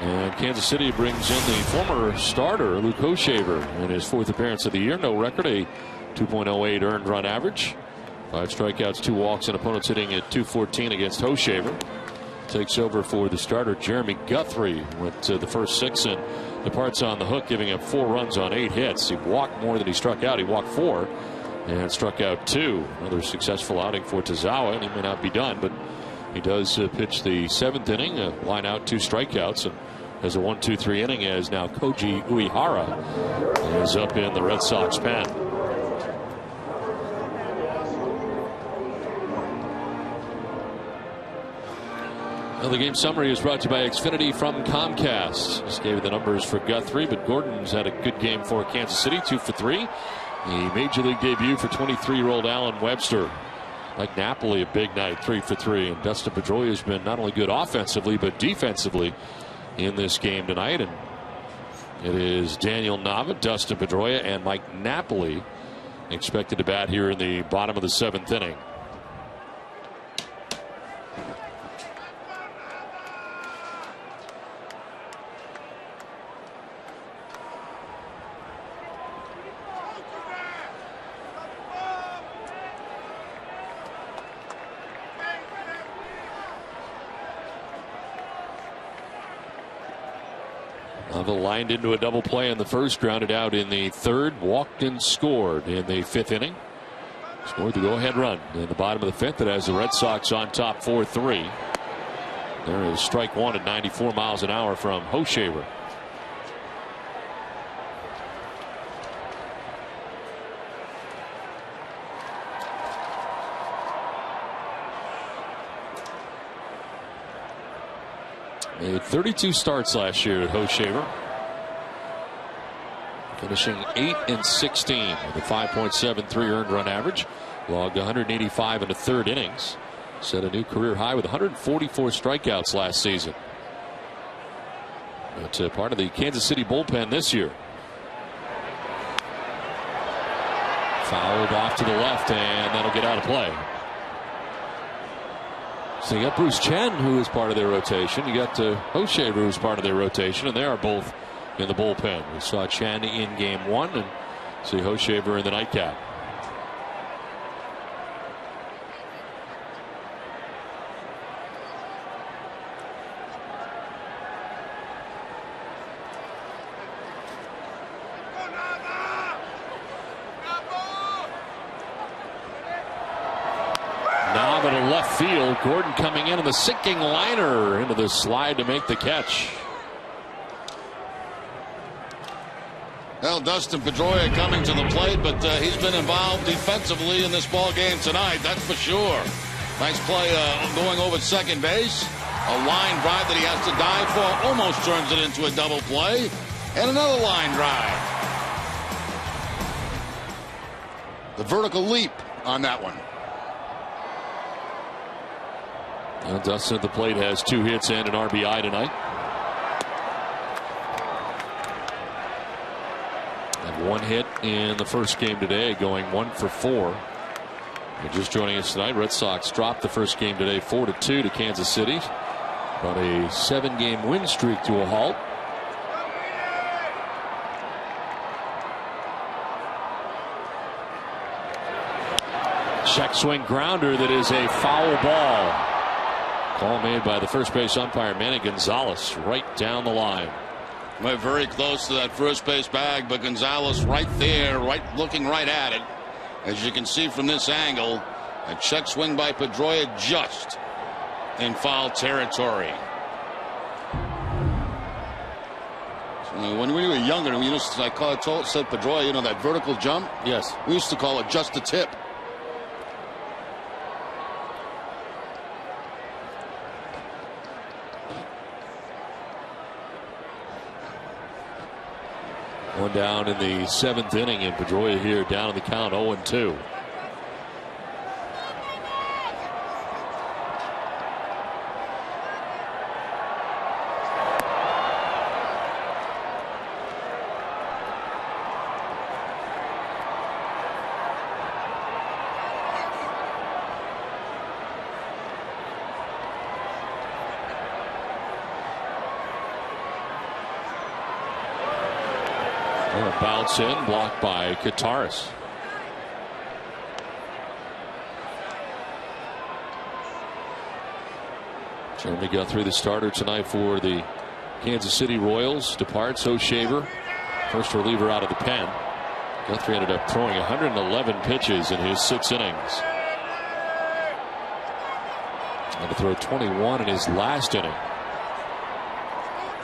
Speaker 1: And Kansas City brings in the former starter, Luke Hoshaver, in his 4th appearance of the year. No record, a 2.08 earned run average. 5 strikeouts, 2 walks, and opponents hitting at .214 against Hoshaver. Takes over for the starter, Jeremy Guthrie. Went to the first 6 and departs on the hook, giving up 4 runs on 8 hits. He walked more than he struck out. He walked 4 and struck out 2. Another successful outing for Tazawa, and he may not be done, but he does pitch the 7th inning, line out 2 strikeouts, and as a 1-2-3 inning, as now Koji Uehara is up in the Red Sox pen. Well, the game summary is brought to you by Xfinity from Comcast. Just gave you the numbers for Guthrie, but Gordon's had a good game for Kansas City, 2 for 3. The major league debut for 23-year-old Allen Webster. Mike Napoli, a big night, 3 for 3. And Dustin Pedroia has been not only good offensively, but defensively in this game tonight. And it is Daniel Nava, Dustin Pedroia, and Mike Napoli expected to bat here in the bottom of the 7th inning. Lined into a double play in the first, grounded out in the third, walked and scored in the 5th inning. Scored the go-ahead run in the bottom of the 5th. That has the Red Sox on top 4-3. There is strike one at 94 miles an hour from Hoshaver. Made 32 starts last year at Hoshaver. Finishing 8-16 with a 5.73 earned run average. Logged 185 in the 3rd innings. Set a new career high with 144 strikeouts last season. But part of the Kansas City bullpen this year. Fouled off to the left, and that'll get out of play. So you got Bruce Chen, who is part of their rotation. You got Hoshaver, who's part of their rotation, and they are both in the bullpen. We saw Chen in game 1 and see Hoshaver in the nightcap. Nava to left field. Gordon coming in, and the sinking liner into the slide to make the catch.
Speaker 2: Well, Dustin Pedroia coming to the plate, but he's been involved defensively in this ball game tonight, that's for sure. Nice play going over second base. A line drive that he has to dive for, almost turns it into a double play. And another line drive. The vertical leap on that one.
Speaker 1: Well, Dustin at the plate has 2 hits and an RBI tonight. And 1 hit in the first game today, going 1 for 4. And just joining us tonight, Red Sox dropped the first game today 4-2 to Kansas City. Brought a 7-game win streak to a halt. Check swing grounder that is a foul ball. Call made by the first base umpire Manny Gonzalez right down the line.
Speaker 2: Went very close to that first base bag, but Gonzalez right there, looking right at it. As you can see from this angle, a check swing by Pedroia just in foul territory. So when we were younger, said Pedroia, that vertical jump?
Speaker 1: Yes.
Speaker 2: We used to call it just a tip.
Speaker 1: One down in the 7th inning, and Pedroia here down in the count 0-2. Bounce in, blocked by Kataris. Jeremy Guthrie, the starter tonight for the Kansas City Royals, departs. Hoshaver, first reliever out of the pen. Guthrie ended up throwing 111 pitches in his 6 innings. And to throw 21 in his last inning.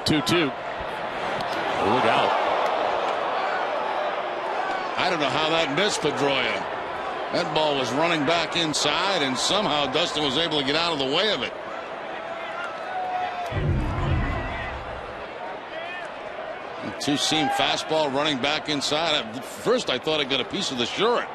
Speaker 1: 2-2. Look out.
Speaker 2: I don't know how that missed Pedroia. That ball was running back inside, and somehow Dustin was able to get out of the way of it. Two-seam fastball running back inside. At first, I thought I got a piece of the short.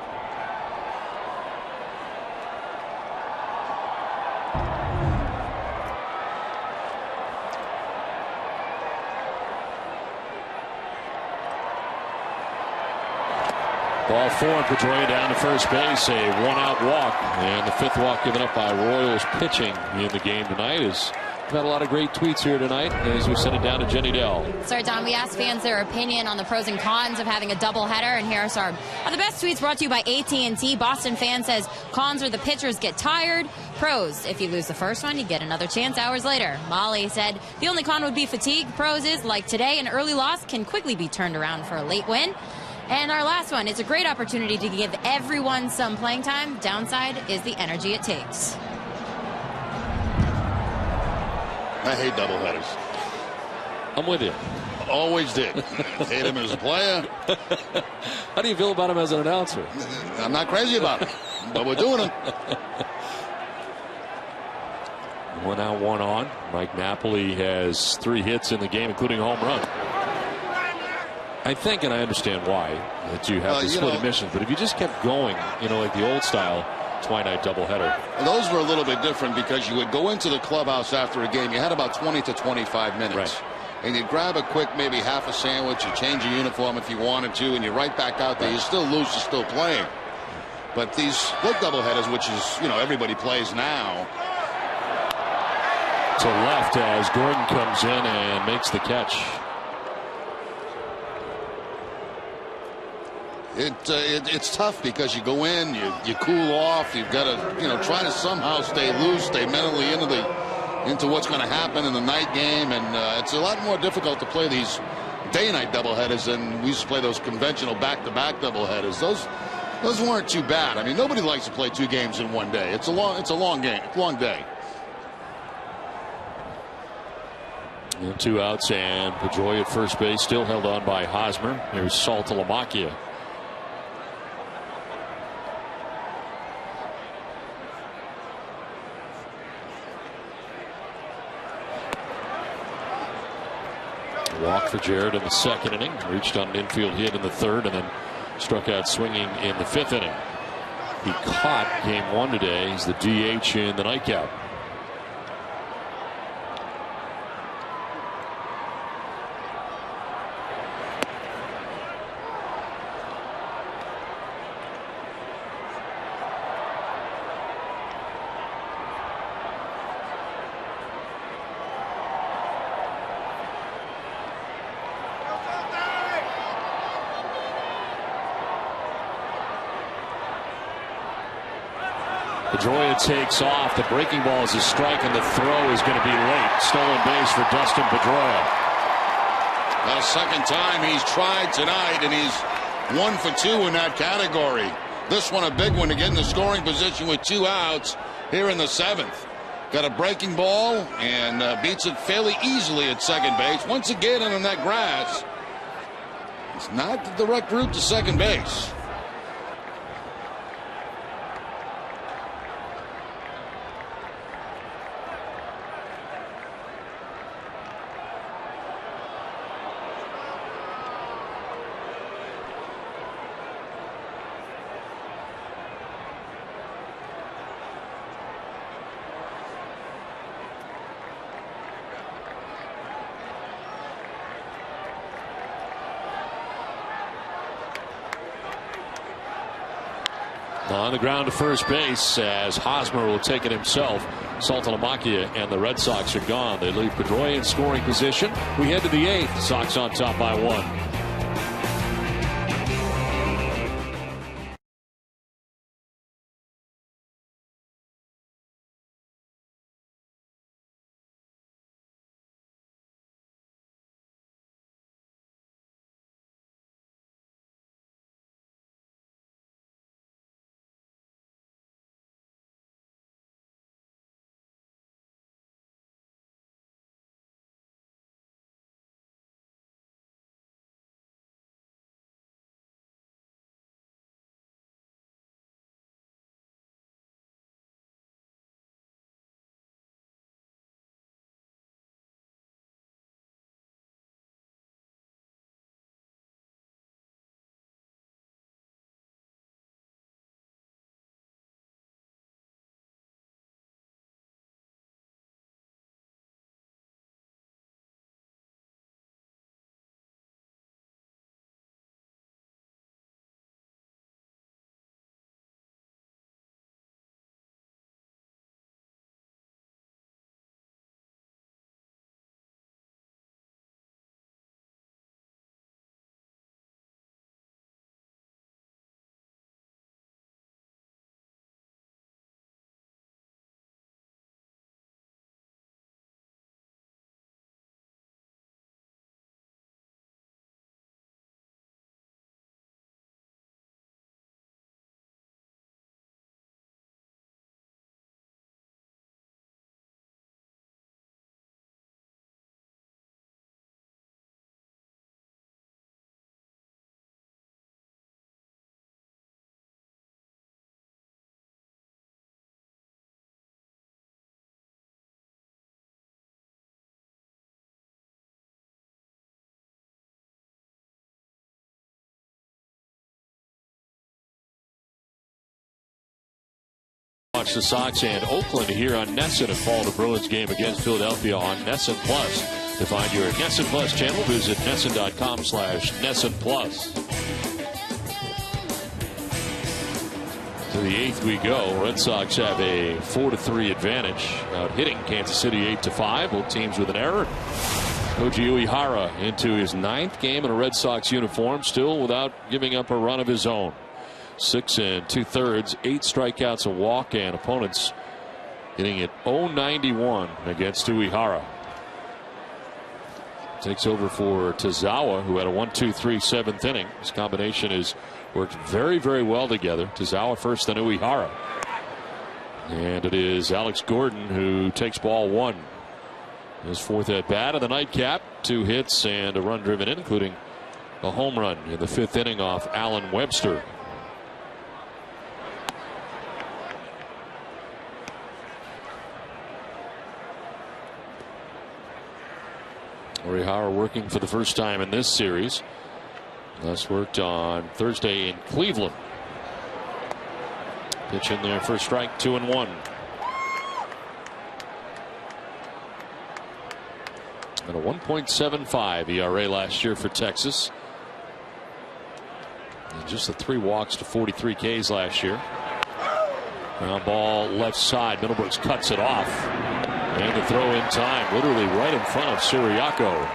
Speaker 1: Ball 4, and Pedroia down to first base. A one-out walk, and the 5th walk given up by Royals pitching in the game tonight. We've had a lot of great tweets here tonight as we send it down to Jenny Dell.
Speaker 3: Sorry, Don, we asked fans their opinion on the pros and cons of having a doubleheader, and here's our the best tweets brought to you by AT&T. Boston fan says cons are the pitchers get tired. Pros, if you lose the first one, you get another chance hours later. Molly said the only con would be fatigue. Pros is, like today, an early loss can quickly be turned around for a late win. And our last one, it's a great opportunity to give everyone some playing time. Downside is the energy it takes.
Speaker 2: I hate doubleheaders.
Speaker 1: I'm with you.
Speaker 2: Always did. Hate him as a player.
Speaker 1: How do you feel about him as an announcer?
Speaker 2: I'm not crazy about it, but we're doing them.
Speaker 1: 1 out, 1 on. Mike Napoli has 3 hits in the game, including a home run. I think, and I understand why, that you have the split admissions, but if you just kept going, like the old style twilight doubleheader.
Speaker 2: Those were a little bit different because you would go into the clubhouse after a game. You had about 20 to 25 minutes.
Speaker 1: Right.
Speaker 2: And you'd grab a quick, maybe half a sandwich, you change your uniform if you wanted to, and you're right back out there. You're still loose, you're still playing. But these split doubleheaders, which is, everybody plays now.
Speaker 1: To left as Gordon comes in and makes the catch.
Speaker 2: It's tough because you go in, you cool off, you've got to try to somehow stay loose, stay mentally into what's going to happen in the night game, and it's a lot more difficult to play these day-night doubleheaders than we used to play those conventional back-to-back doubleheaders. Those weren't too bad. I mean, nobody likes to play 2 games in one day. It's a long game, long day.
Speaker 1: And 2 outs, and Pedroia at first base, still held on by Hosmer. Here's Saltalamacchia. Walk for Jared in the 2nd inning. Reached on an infield hit in the 3rd, and then struck out swinging in the 5th inning. He caught game 1 today. He's the DH in the nightcap. Pedroia takes off. The breaking ball is a strike, and the throw is going to be late. Stolen base for Dustin Pedroia.
Speaker 2: The second time he's tried tonight, and he's 1 for 2 in that category. This one a big one to get in the scoring position with 2 outs here in the 7th. Got a breaking ball and beats it fairly easily at second base. Once again in that grass. It's not the direct route to second base.
Speaker 1: On the ground to first base as Hosmer will take it himself. Saltalamacchia and the Red Sox are gone. They leave Pedroia in scoring position. We head to the 8th. Sox on top by 1. Watch the Sox and Oakland here on NESN and follow the Bruins game against Philadelphia on NESN Plus. To find your NESN Plus channel, visit NESN.com/NESN Plus. To the 8th we go. Red Sox have a 4-3 advantage, out hitting Kansas City 8-5. Both teams with an error. Koji Uehara into his 9th game in a Red Sox uniform, still without giving up a run of his own. 6 2/3, 8 strikeouts, a walk, and opponents hitting at .091 against Uehara. Takes over for Tazawa, who had a 1-2-3 7th inning. This combination has worked very, very well together. Tazawa first, then Uehara. And it is Alex Gordon who takes ball 1. His 4th at bat of the nightcap. 2 hits and a run driven in, including a home run in the 5th inning off Allen Webster. Uehara working for the first time in this series. Last worked on Thursday in Cleveland. Pitch in there for a strike, 2-1. And a 1.75 ERA last year for Texas. And just the 3 walks to 43 Ks last year. Ground ball left side. Middlebrooks cuts it off. And the throw in time, literally right in front of Siriaco.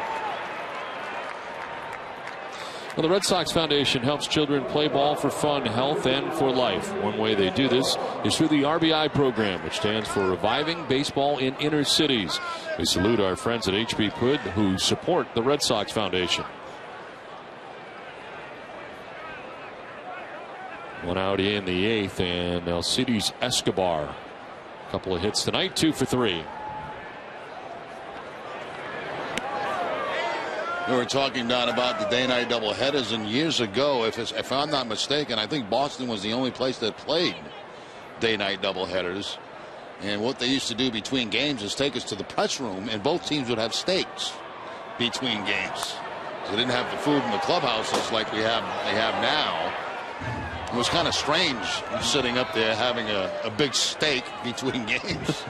Speaker 1: Well, the Red Sox Foundation helps children play ball for fun, health, and for life. One way they do this is through the RBI program, which stands for Reviving Baseball in Inner Cities. We salute our friends at HP Hood who support the Red Sox Foundation. One out in the 8th, and Alcides Escobar. A couple of hits tonight, 2 for 3.
Speaker 2: We were talking, Don, about the day-night doubleheaders, and years ago, if I'm not mistaken, I think Boston was the only place that played day-night doubleheaders. And what they used to do between games is take us to the press room, and both teams would have steaks between games. They didn't have the food in the clubhouses like they have now. It was kind of strange sitting up there having a big steak between games.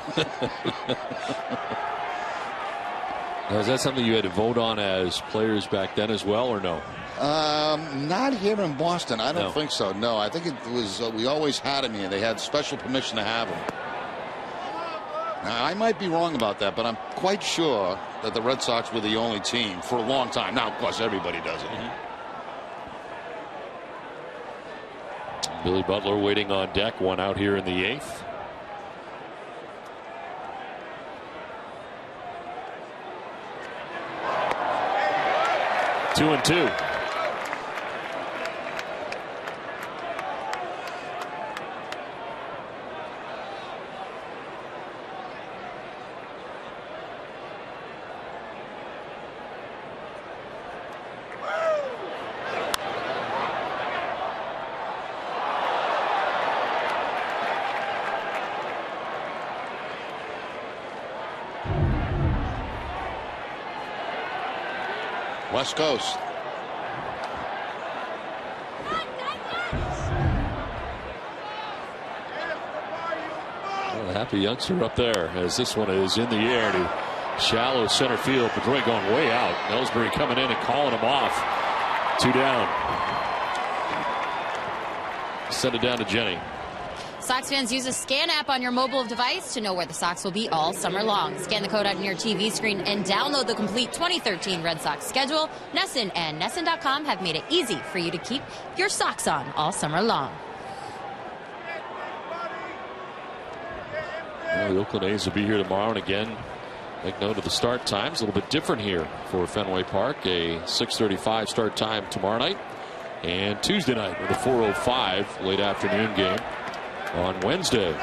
Speaker 1: Now, is that something you had to vote on as players back then as well, or no?
Speaker 2: Not here in Boston. I don't
Speaker 1: No.
Speaker 2: think so. No, I think it was we always had them here. They had special permission to have them. Now, I might be wrong about that, but I'm quite sure that the Red Sox were the only team for a long time. Now, of course, everybody does it.
Speaker 1: Billy Butler waiting on deck, 1 out here in the 8th. Two and 2.
Speaker 2: West Coast.
Speaker 1: Well, a happy youngster up there as this one is in the air to shallow center field. Pedroia going way out. Ellsbury coming in and calling him off. 2 down. Send it down to Jenny.
Speaker 3: Sox fans, use a Scan app on your mobile device to know where the Sox will be all summer long. Scan the code on your TV screen and download the complete 2013 Red Sox schedule. NESN and NESN.com have made it easy for you to keep your socks on all summer long.
Speaker 1: Well, the Oakland A's will be here tomorrow, and again, make note of the start times. A little bit different here for Fenway Park. A 6:35 start time tomorrow night, and Tuesday night with a 4:05 late afternoon game on Wednesday.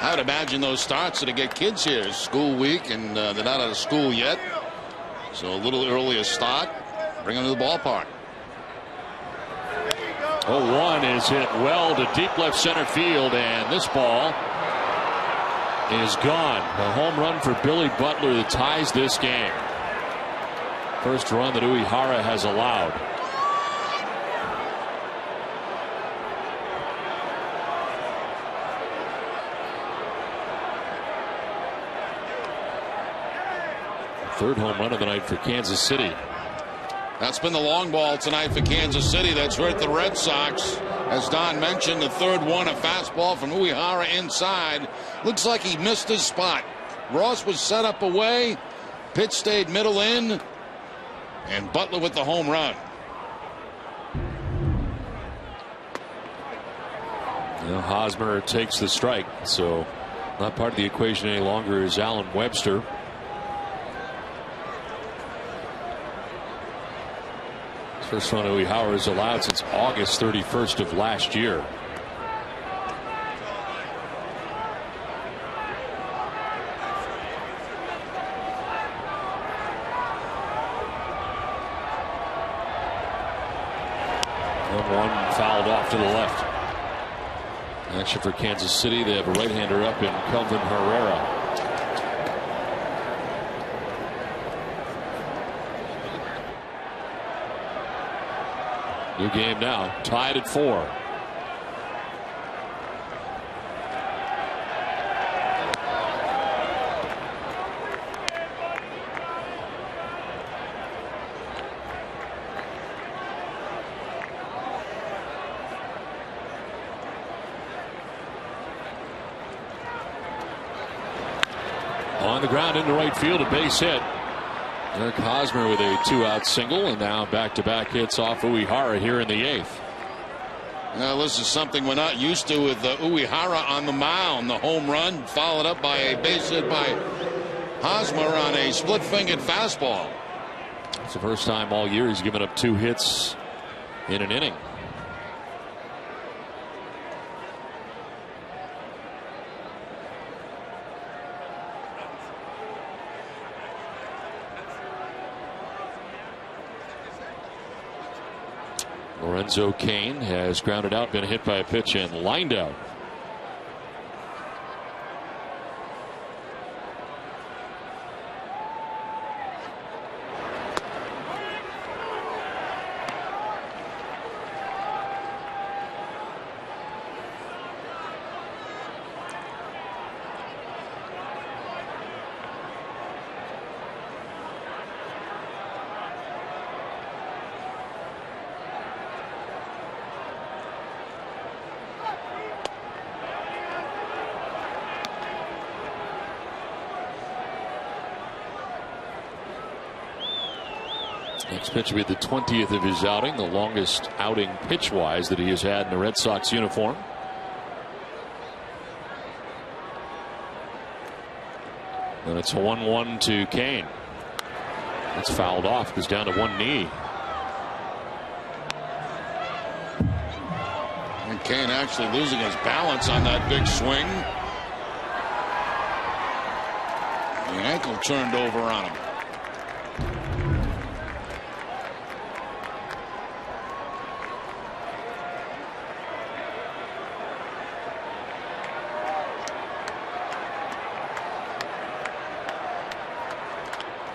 Speaker 2: I would imagine those starts to get kids here. It's school week, and they're not out of school yet. So a little earlier start. Bring them to the ballpark.
Speaker 1: 0-1 is hit well to deep left center field, and this ball is gone. A home run for Billy Butler that ties this game. First run that Uehara has allowed. Third home run of the night for Kansas City.
Speaker 2: That's been the long ball tonight for Kansas City. That's hurt the Red Sox. As Don mentioned, the third one, a fastball from Uehara inside. Looks like he missed his spot. Ross was set up away. Pitch stayed middle in. And Butler with the home run.
Speaker 1: Now Hosmer takes the strike, so not part of the equation any longer is Allen Webster. First one Uehara is allowed since August 31st of last year. And one fouled off to the left. Action for Kansas City. They have a right-hander up in Kelvin Herrera. New game now, tied at 4. On the ground into right field, a base hit. Eric Hosmer with a 2-out single, and now back-to-back hits off Uehara here in the 8th.
Speaker 2: Now this is something we're not used to with Uehara on the mound. The home run followed up by a base hit by Hosmer on a split-fingered fastball.
Speaker 1: It's the first time all year he's given up 2 hits in an inning. Lorenzo Cain has grounded out, been hit by a pitch and lined out. Next pitch will be the 20th of his outing, the longest outing pitch-wise that he has had in the Red Sox uniform. And it's a 1-1 to Cain. It's fouled off, goes down to one knee.
Speaker 2: And Cain actually losing his balance on that big swing. The ankle turned over on him.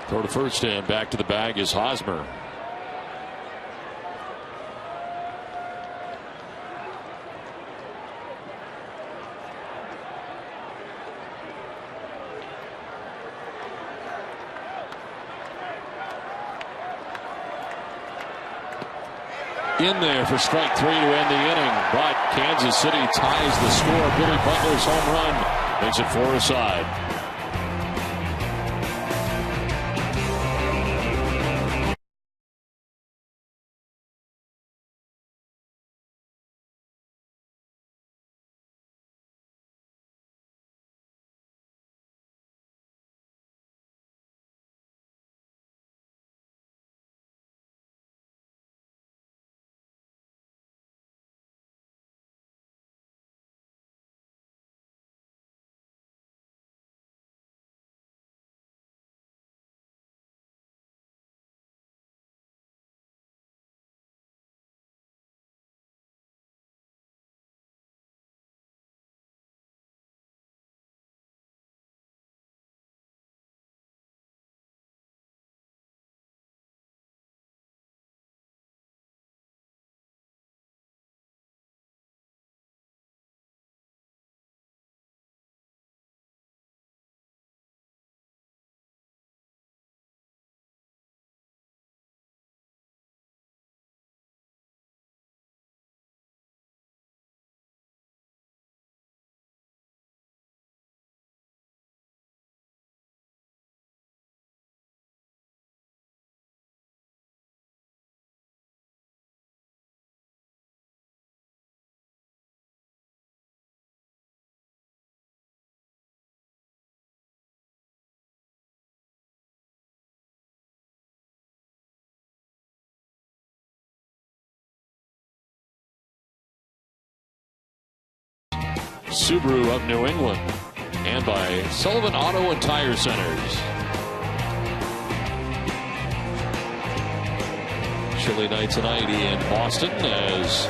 Speaker 1: Throw to first and back to the bag is Hosmer. In there for strike 3 to end the inning, but Kansas City ties the score. Billy Butler's home run makes it 4 aside. Subaru of New England, and by Sullivan Auto and Tire Centers. Chilly night tonight in Boston as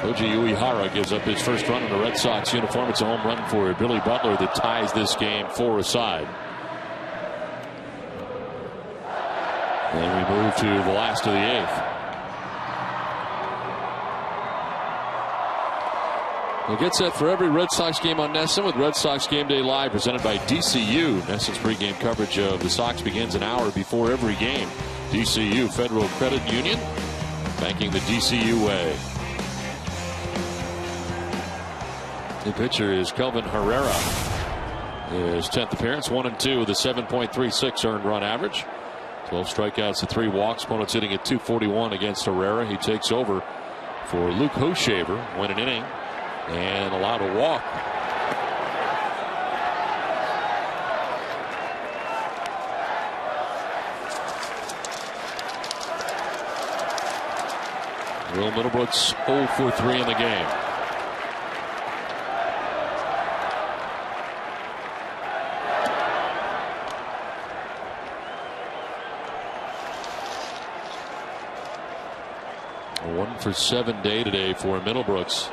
Speaker 1: Koji Uehara gives up his first run in the Red Sox uniform. It's a home run for Billy Butler that ties this game 4-aside. And we move to the last of the 8th. We'll get set for every Red Sox game on NESN with Red Sox Game Day Live presented by DCU. NESN's pregame coverage of the Sox begins an hour before every game. DCU, Federal Credit Union, banking the DCU way. The pitcher is Kelvin Herrera. His 10th appearance, 1-2 with a 7.36 earned run average. 12 strikeouts and 3 walks. Opponents hitting at .241 against Herrera. He takes over for Luke Hoshaver, win an inning and allowed a walk. Will Middlebrooks 0 for 3 in the game. A 1 for 7 day today for Middlebrooks.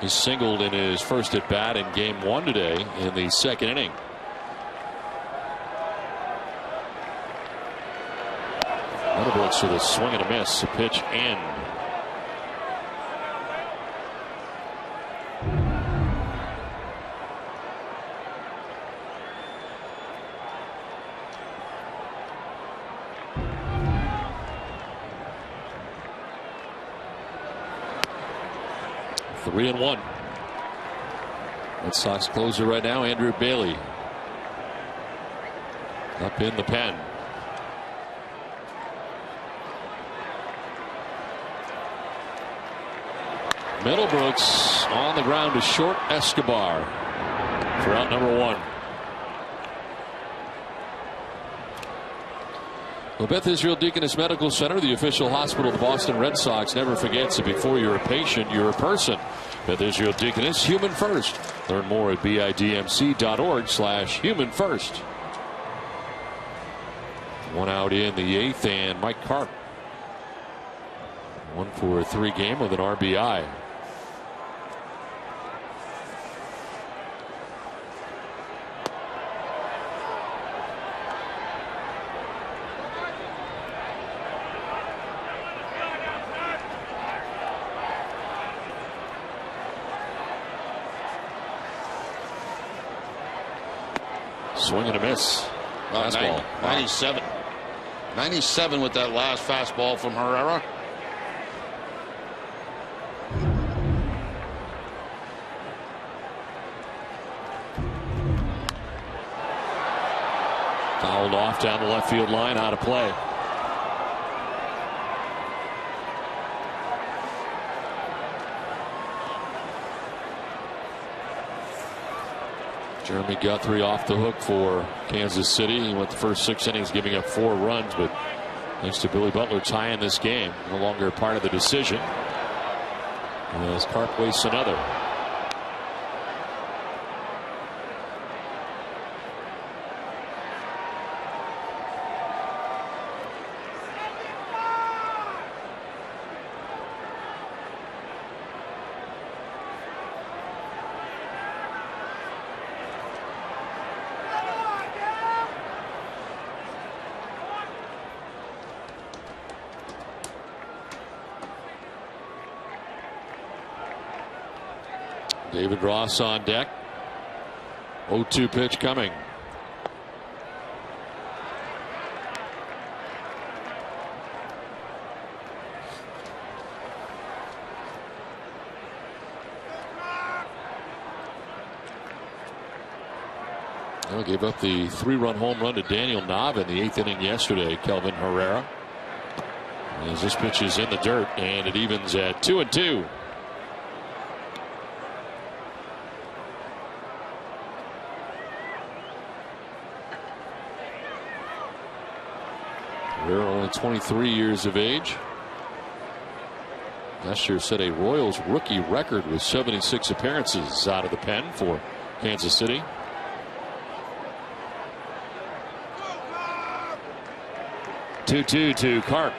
Speaker 1: He singled in his first at bat in game 1 today in the 2nd inning. Middlebrooks with a swing and a miss. A pitch in. Three and 1. Red Sox closer right now, Andrew Bailey. Up in the pen. Middlebrooks on the ground to short Escobar for out number 1. Well, Beth Israel Deaconess Medical Center, the official hospital of the Boston Red Sox, never forgets that before you're a patient, you're a person. Beth Israel Deaconess, human first. Learn more at bidmc.org/human first. 1 out in the 8th, and Mike Karp 1 for 3 game with an RBI. Swing and a miss. Fastball.
Speaker 2: 97. 97 with that last fastball from Herrera.
Speaker 1: Fouled off down the left field line, out of play. Jeremy Guthrie off the hook for Kansas City. He went the first 6 innings giving up 4 runs, but thanks to Billy Butler tying this game, no longer a part of the decision. As Karp wastes another. David Ross on deck. 0-2 pitch coming. Well, gave up the 3-run home run to Daniel Knob in the 8th inning yesterday, Kelvin Herrera. As this pitch is in the dirt, and it evens at 2-2. Herrera only 23 years of age. Last year set a Royals rookie record with 76 appearances out of the pen for Kansas City. Two to Carp,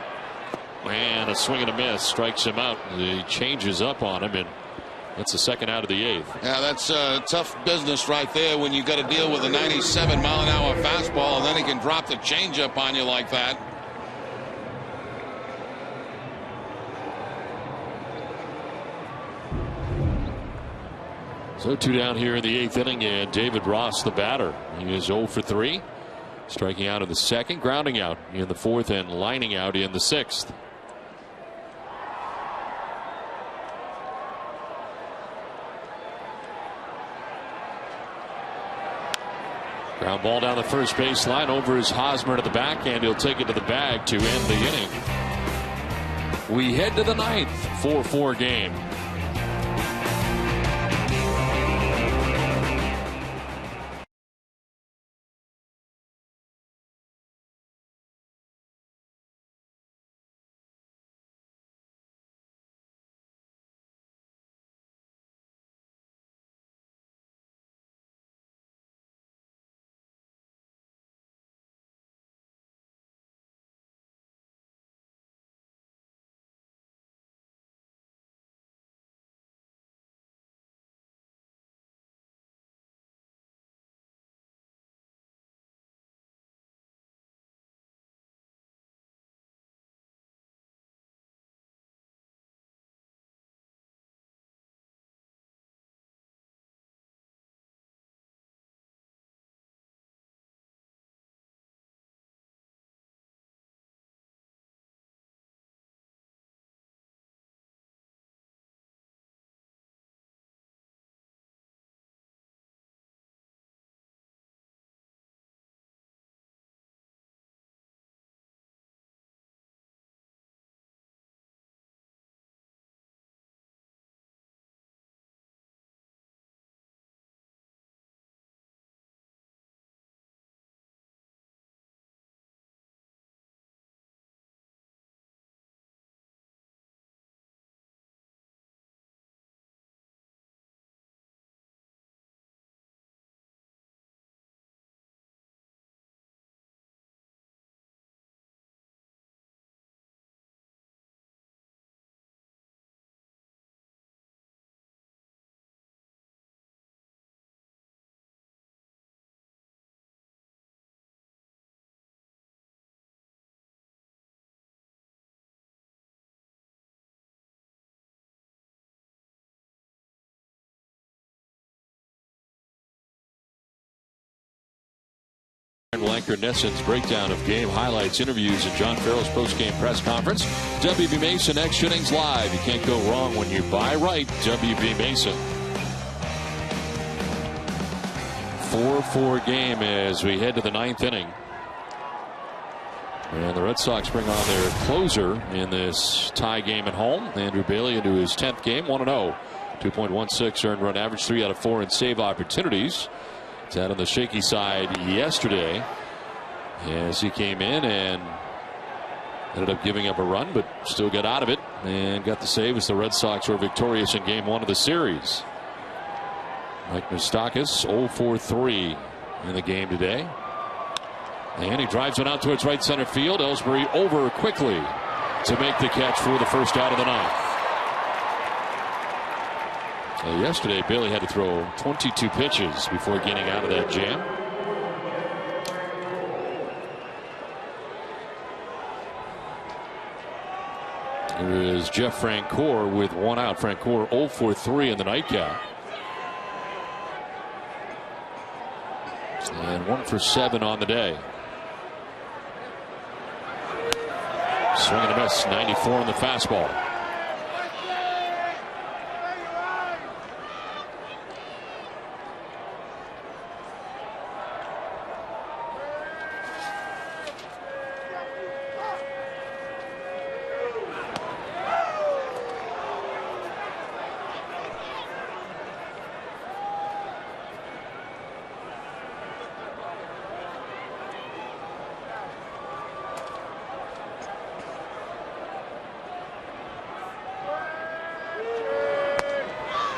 Speaker 1: and a swing and a miss strikes him out. He changes up on him, and that's the second out of the 8th.
Speaker 2: Yeah, that's tough business right there when you got to deal with a 97-mile-an-hour fastball, and then he can drop the changeup on you like that.
Speaker 1: So 2 down here in the 8th inning, and David Ross, the batter. He is 0 for 3. Striking out in the 2nd, grounding out in the 4th, and lining out in the 6th. Ground ball down the first baseline, over his Hosmer to the back, and he'll take it to the bag to end the inning. We head to the 9th, 4-4 game. Blanker Nesson's breakdown of game highlights, interviews, and John Farrell's post-game press conference. WB Mason extra innings live. You can't go wrong when you buy right. WB Mason. 4-4 game as we head to the 9th inning. And the Red Sox bring on their closer in this tie game at home. Andrew Bailey into his 10th game, 1-0. 2.16 earned run average, 3 out of 4 in save opportunities. It's out on the shaky side yesterday as he came in and ended up giving up a run, but still got out of it and got the save as the Red Sox were victorious in game 1 of the series. Mike Moustakas 0 for 3 in the game today. And he drives one out towards right center field. Ellsbury over quickly to make the catch for the first out of the 9th. Yesterday, Bailey had to throw 22 pitches before getting out of that jam. Here is Jeff Francoeur with 1 out. Francoeur 0 for 3 in the nightcap. And 1 for 7 on the day. Swing and a miss, 94 on the fastball.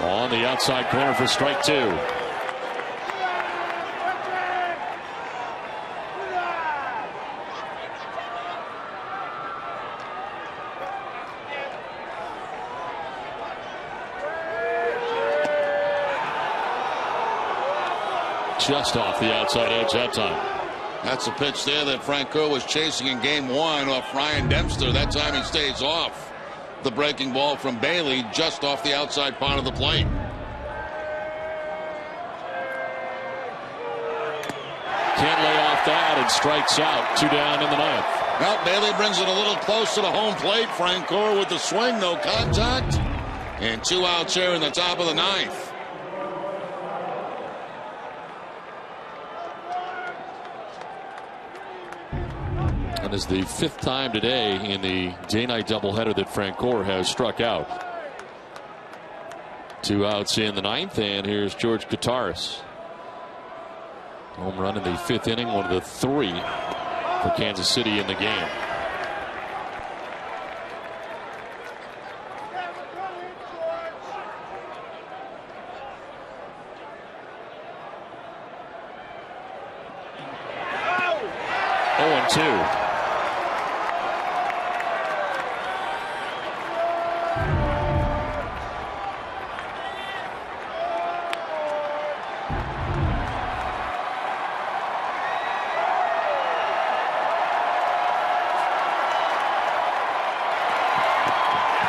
Speaker 1: On the outside corner for strike 2. Just off the outside edge that time.
Speaker 2: That's a pitch there that Francoeur was chasing in game 1 off Ryan Dempster. That time he stays off. The breaking ball from Bailey just off the outside part of the plate.
Speaker 1: Can't lay off that and strikes out. 2 down in the 9th.
Speaker 2: Well, Bailey brings it a little close to the home plate. Francoeur with the swing, no contact. And 2 outs here in the top of the 9th.
Speaker 1: That is the 5th time today in the day-night doubleheader that Francoeur has struck out. 2 outs in the 9th, and here's George Kottaras. Home run in the 5th inning, one of the 3 for Kansas City in the game. Oh, 0-2.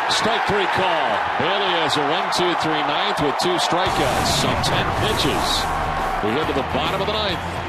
Speaker 1: Strike 3 call. Bailey has a 1-2-3 ninth with 2 strikeouts. Some 10 pitches. We head to the bottom of the 9th.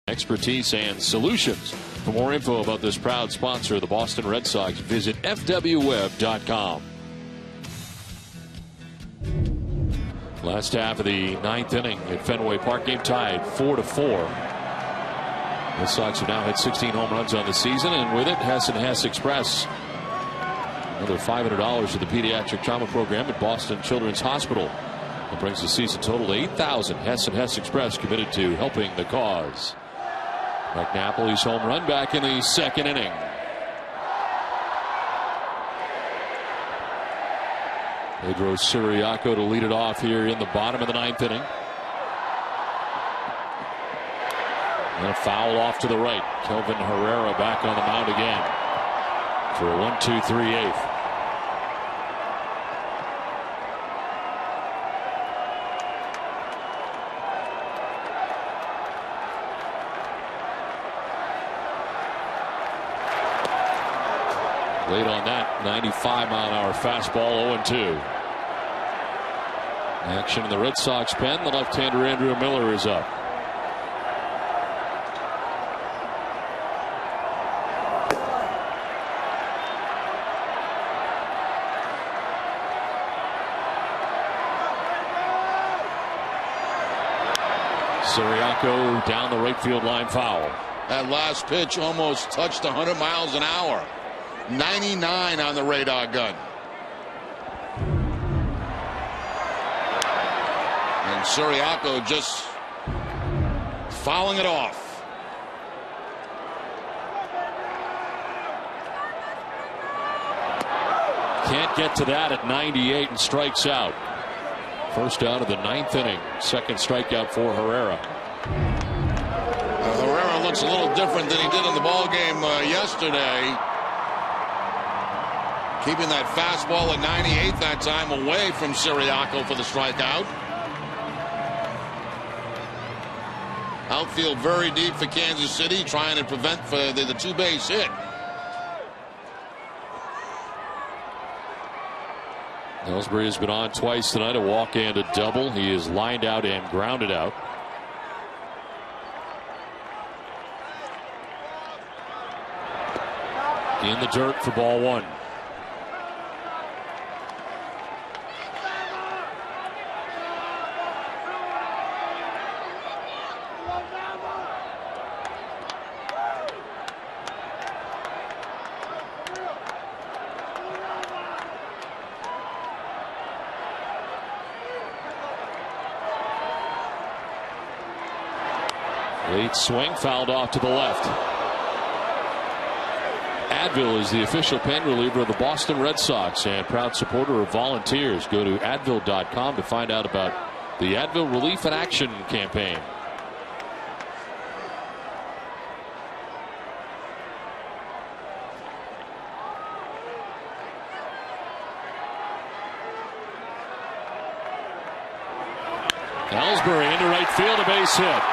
Speaker 1: Expertise and solutions. For more info about this proud sponsor of the Boston Red Sox, visit fwweb.com. Last half of the 9th inning at Fenway Park, game tied 4-4. The Sox have now hit 16 home runs on the season, and with it, Hess and Hess Express. Another $500 to the pediatric trauma program at Boston Children's Hospital. That brings the season total to $8,000. Hess and Hess Express committed to helping the cause. McNapoli's home run back in the 2nd inning. Pedro Siriaco to lead it off here in the bottom of the 9th inning. And a foul off to the right. Kelvin Herrera back on the mound again for a 1-2-3 8th. Late on that 95-mile-an-hour fastball, 0-2. Action in the Red Sox pen. The left-hander Andrew Miller is up. Siriaco down the right field line, foul.
Speaker 2: That last pitch almost touched 100 miles an hour. 99 on the radar gun. And Siriaco just fouling it off.
Speaker 1: Can't get to that at 98 and strikes out. First out of the 9th inning. Second strikeout for Herrera.
Speaker 2: Herrera looks a little different than he did in the ball game yesterday. Keeping that fastball at 98 that time away from Siriaco for the strikeout. Outfield very deep for Kansas City, trying to prevent for the two-base hit.
Speaker 1: Ellsbury has been on twice tonight, a walk and a double. He is lined out and grounded out. In the dirt for ball one. Late swing, fouled off to the left. Advil is the official pain reliever of the Boston Red Sox and proud supporter of volunteers. Go to Advil.com to find out about the Advil Relief and Action campaign. Ellsbury into right field, a base hit.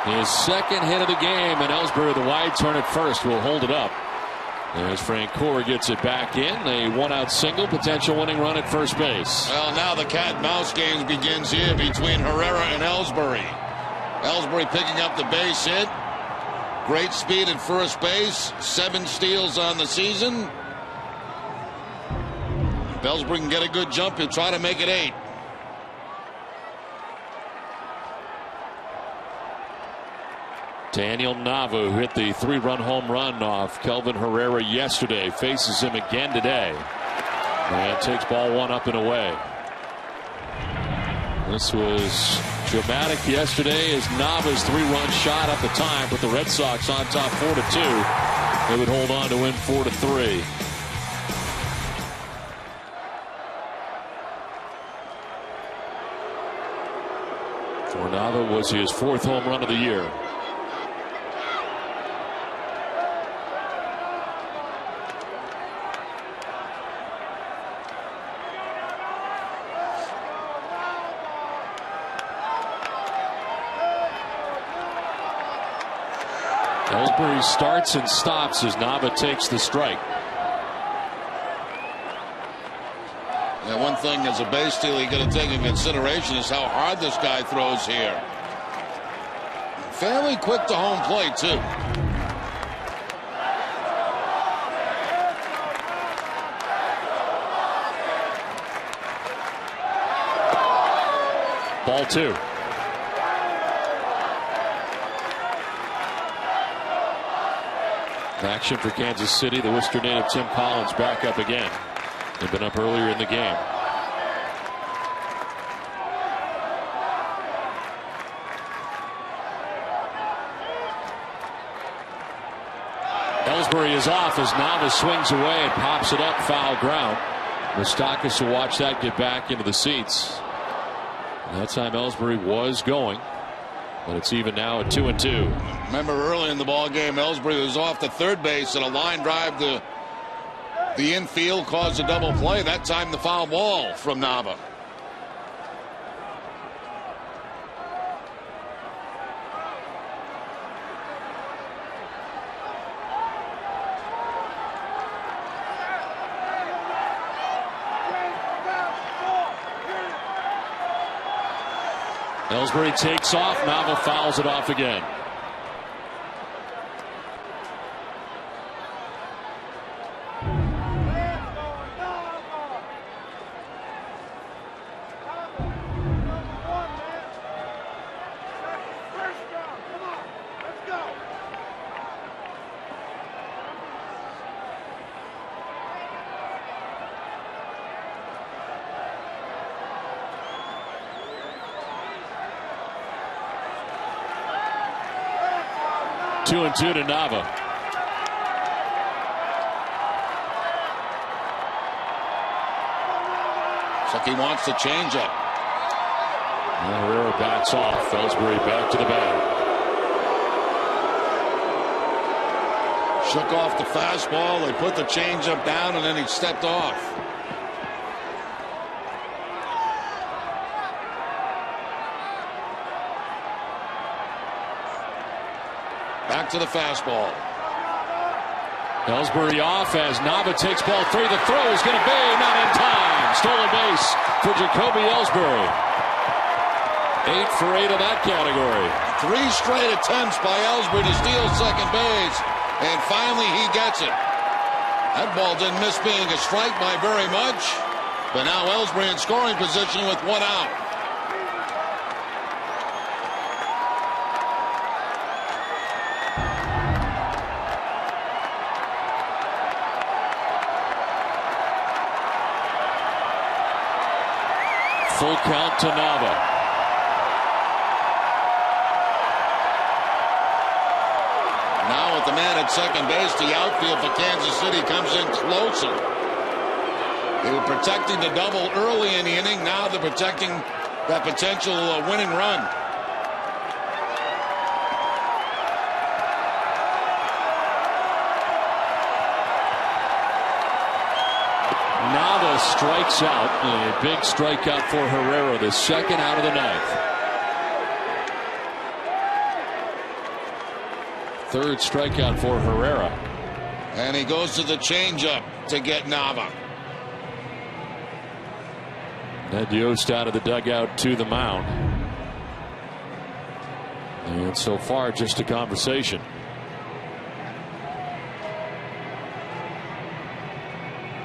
Speaker 1: His second hit of the game, and Ellsbury, the wide turn at first, will hold it up. As Francoeur gets it back in, a one-out single, potential winning run at first base.
Speaker 2: Well, now the cat and mouse game begins here between Herrera and Ellsbury. Ellsbury picking up the base hit. Great speed at first base. 7 steals on the season. If Ellsbury can get a good jump, he'll try to make it 8.
Speaker 1: Daniel Nava, who hit the 3-run home run off Kelvin Herrera yesterday, faces him again today. And takes ball one up and away. This was dramatic yesterday as Nava's 3-run shot at the time put the Red Sox on top 4-2. They would hold on to win 4-3. For Nava was his 4th home run of the year. Ellsbury starts and stops as Nava takes the strike.
Speaker 2: And one thing as a base stealer you got to take into consideration is how hard this guy throws here. Fairly quick to home plate too.
Speaker 1: Ball 2. Action for Kansas City. The Worcester native Tim Collins back up again. They've been up earlier in the game. Ellsbury is off as Nava swings away and pops it up, foul ground. Moustakas will watch that get back into the seats. And that time Ellsbury was going. But it's even now at 2-2.
Speaker 2: Remember early in the ball game, Ellsbury was off to third base and a line drive to the infield caused a double play. That time the foul ball from Nava.
Speaker 1: Ellsbury takes off. Nava fouls it off again. 2-2 to Nava.
Speaker 2: Looks like he wants to change up.
Speaker 1: Herrera bats off. Ellsbury back to the bag.
Speaker 2: Shook off the fastball. They put the changeup down, and then he stepped off. Back to the fastball.
Speaker 1: Ellsbury off as Nava takes ball 3. The throw is going to be not in time. Stolen base for Jacoby Ellsbury. 8 for 8 in that category.
Speaker 2: 3 straight attempts by Ellsbury to steal second base. And finally he gets it. That ball didn't miss being a strike by very much. But now Ellsbury in scoring position with 1 out.
Speaker 1: Full count to Nava.
Speaker 2: Now with the man at second base, the outfield for Kansas City comes in closer. They were protecting the double early in the inning. Now they're protecting that potential winning run.
Speaker 1: Nava strikes out. A big strikeout for Herrera, the second out of the 9th. Third strikeout for Herrera.
Speaker 2: And he goes to the changeup to get Nava.
Speaker 1: Ned Yost out of the dugout to the mound. And so far, just a conversation.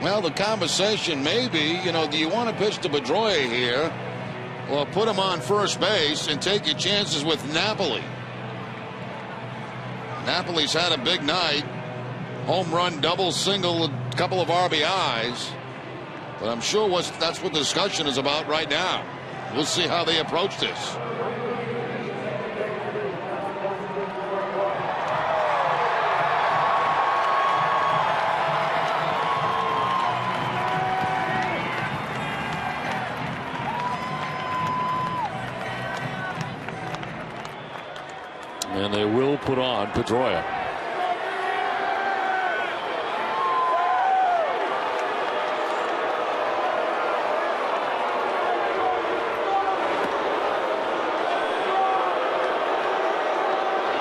Speaker 2: Well, the conversation may be, do you want to pitch to Pedroia here or put him on first base and take your chances with Napoli? Napoli's had a big night. Home run, double, single, a couple of RBIs. But I'm sure that's what the discussion is about right now. We'll see how they approach this.
Speaker 1: And they will put on Pedroia.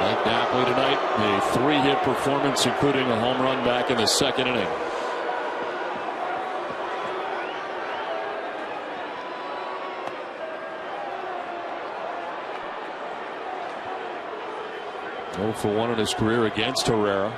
Speaker 1: Like Napoli tonight, a 3-hit performance, including a home run back in the second inning. For 1 in his career against Herrera.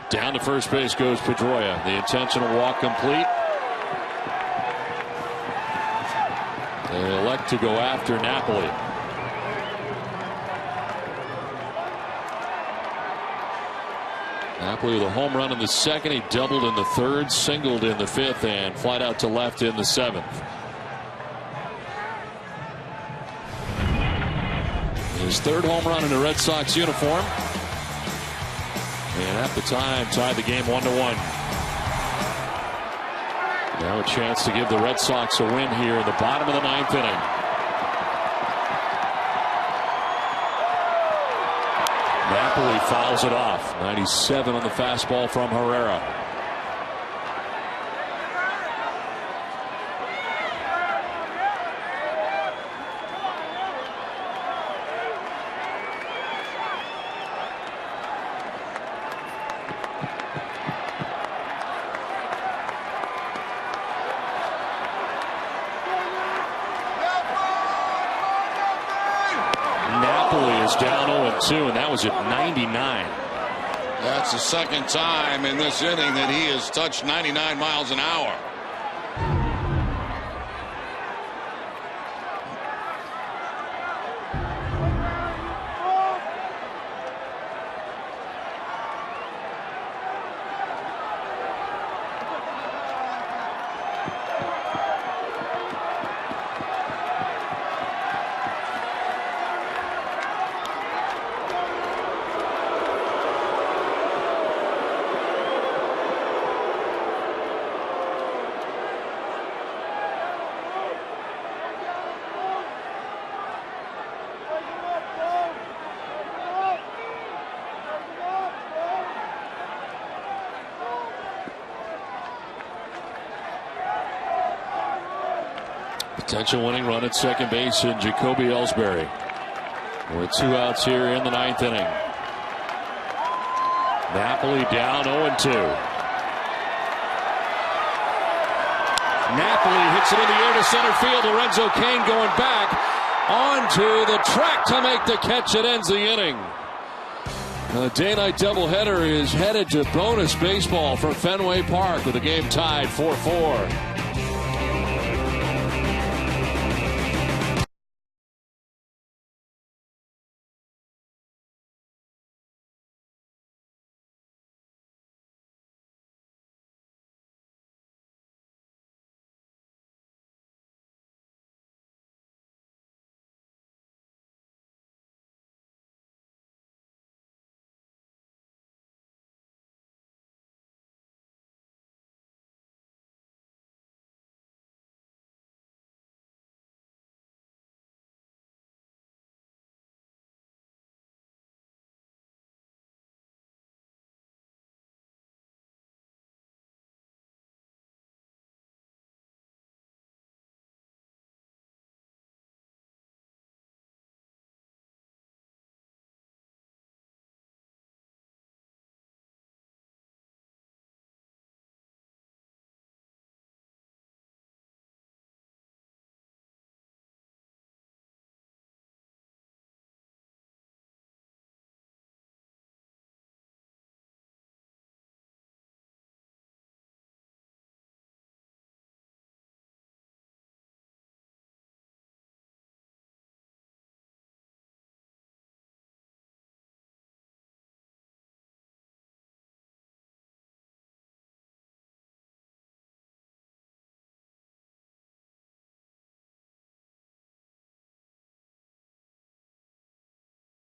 Speaker 1: Down to first base goes Pedroia. The intentional walk complete. They elect to go after Napoli. Napoli with a home run in the second. He doubled in the third, singled in the fifth, and flied out to left in the seventh. His third home run in a Red Sox uniform. And at the time, tied the game 1-1. Now a chance to give the Red Sox a win here in the bottom of the 9th inning. Napoli fouls it off. 97 on the fastball from Herrera. Down 0-2, and that was at 99.
Speaker 2: That's the second time in this inning that he has touched 99 miles an hour.
Speaker 1: Potential winning run at second base in Jacoby Ellsbury. With 2 outs here in the 9th inning. Napoli down 0-2. Napoli hits it in the air to center field. Lorenzo Cain going back onto the track to make the catch. It ends the inning. The day-night doubleheader is headed to bonus baseball from Fenway Park with the game tied 4-4.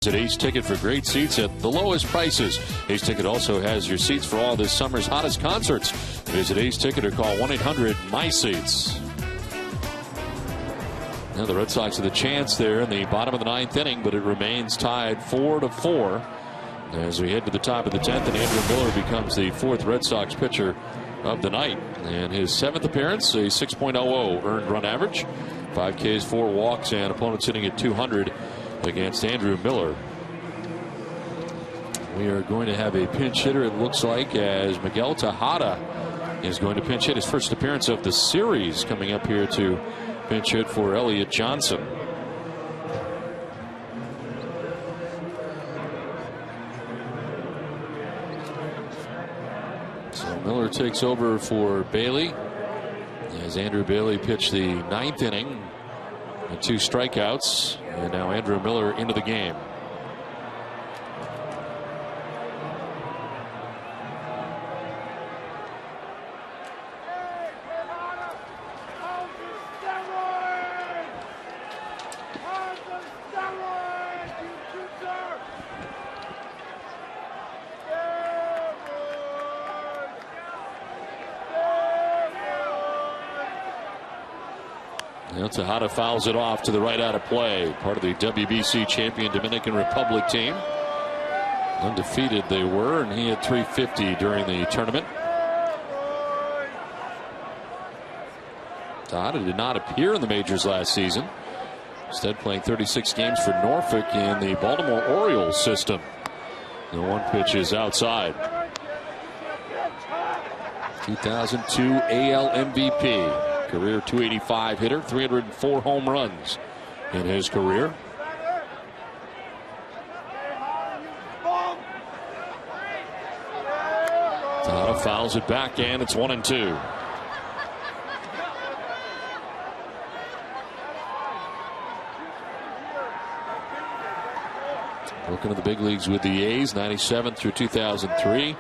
Speaker 1: Today's ticket for great seats at the lowest prices. Ace Ticket also has your seats for all this summer's hottest concerts. Visit Ace Ticket or call 1-800-MY-SEATS. Now the Red Sox have the chance there in the bottom of the 9th inning, but it remains tied 4-4 as we head to the top of the 10th, and Andrew Miller becomes the 4th Red Sox pitcher of the night. And his 7th appearance, a 6.00 earned run average, 5 Ks, 4 walks, and opponents hitting at 200 against Andrew Miller. We are going to have a pinch hitter, it looks like, as Miguel Tejada is going to pinch hit his first appearance of the series, coming up here to pinch hit for Elliott Johnson. So Miller takes over for Bailey as Andrew Bailey pitched the 9th inning and 2 strikeouts. And now Andrew Miller into the game. Tejada fouls it off to the right out of play. Part of the WBC champion Dominican Republic team. Undefeated they were, and he had 350 during the tournament. Tejada did not appear in the majors last season. Instead playing 36 games for Norfolk in the Baltimore Orioles system. The 1 pitch is outside. 2002 AL MVP. Career 285 hitter, 304 home runs in his career. Tejada fouls it back, and it's 1-2. Working in the big leagues with the A's, 97 through 2003.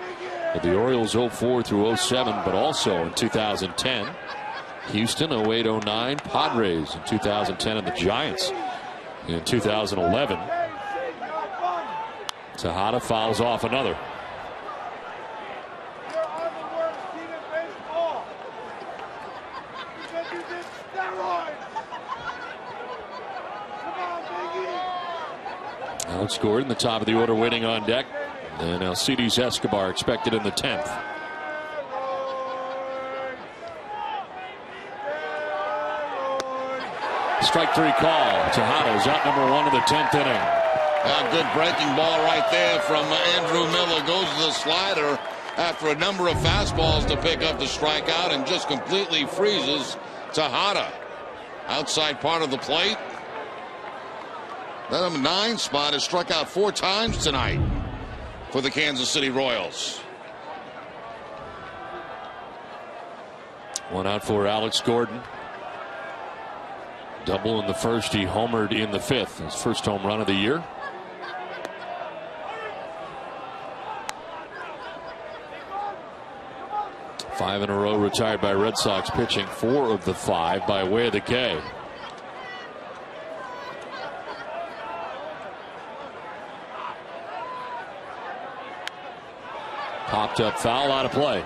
Speaker 1: With the Orioles, 04 through 07, but also in 2010. Houston 08-09, Padres in 2010, and the Giants in 2011. Tejada fouls off another. Outscored in the top of the order, waiting on deck. And Alcides Escobar expected in the 10th. Strike 3 call. Tejada's out number 1 in the 10th inning.
Speaker 2: A good breaking ball right there from Andrew Miller. Goes to the slider after a number of fastballs to pick up the strikeout and just completely freezes Tejada. Outside part of the plate. That number 9 spot has struck out 4 times tonight for the Kansas City Royals.
Speaker 1: 1 out for Alex Gordon. Double in the first. He homered in the 5th. His first home run of the year. Five in a row retired by Red Sox pitching. 4 of the 5 by way of the K. Popped up foul, out of play.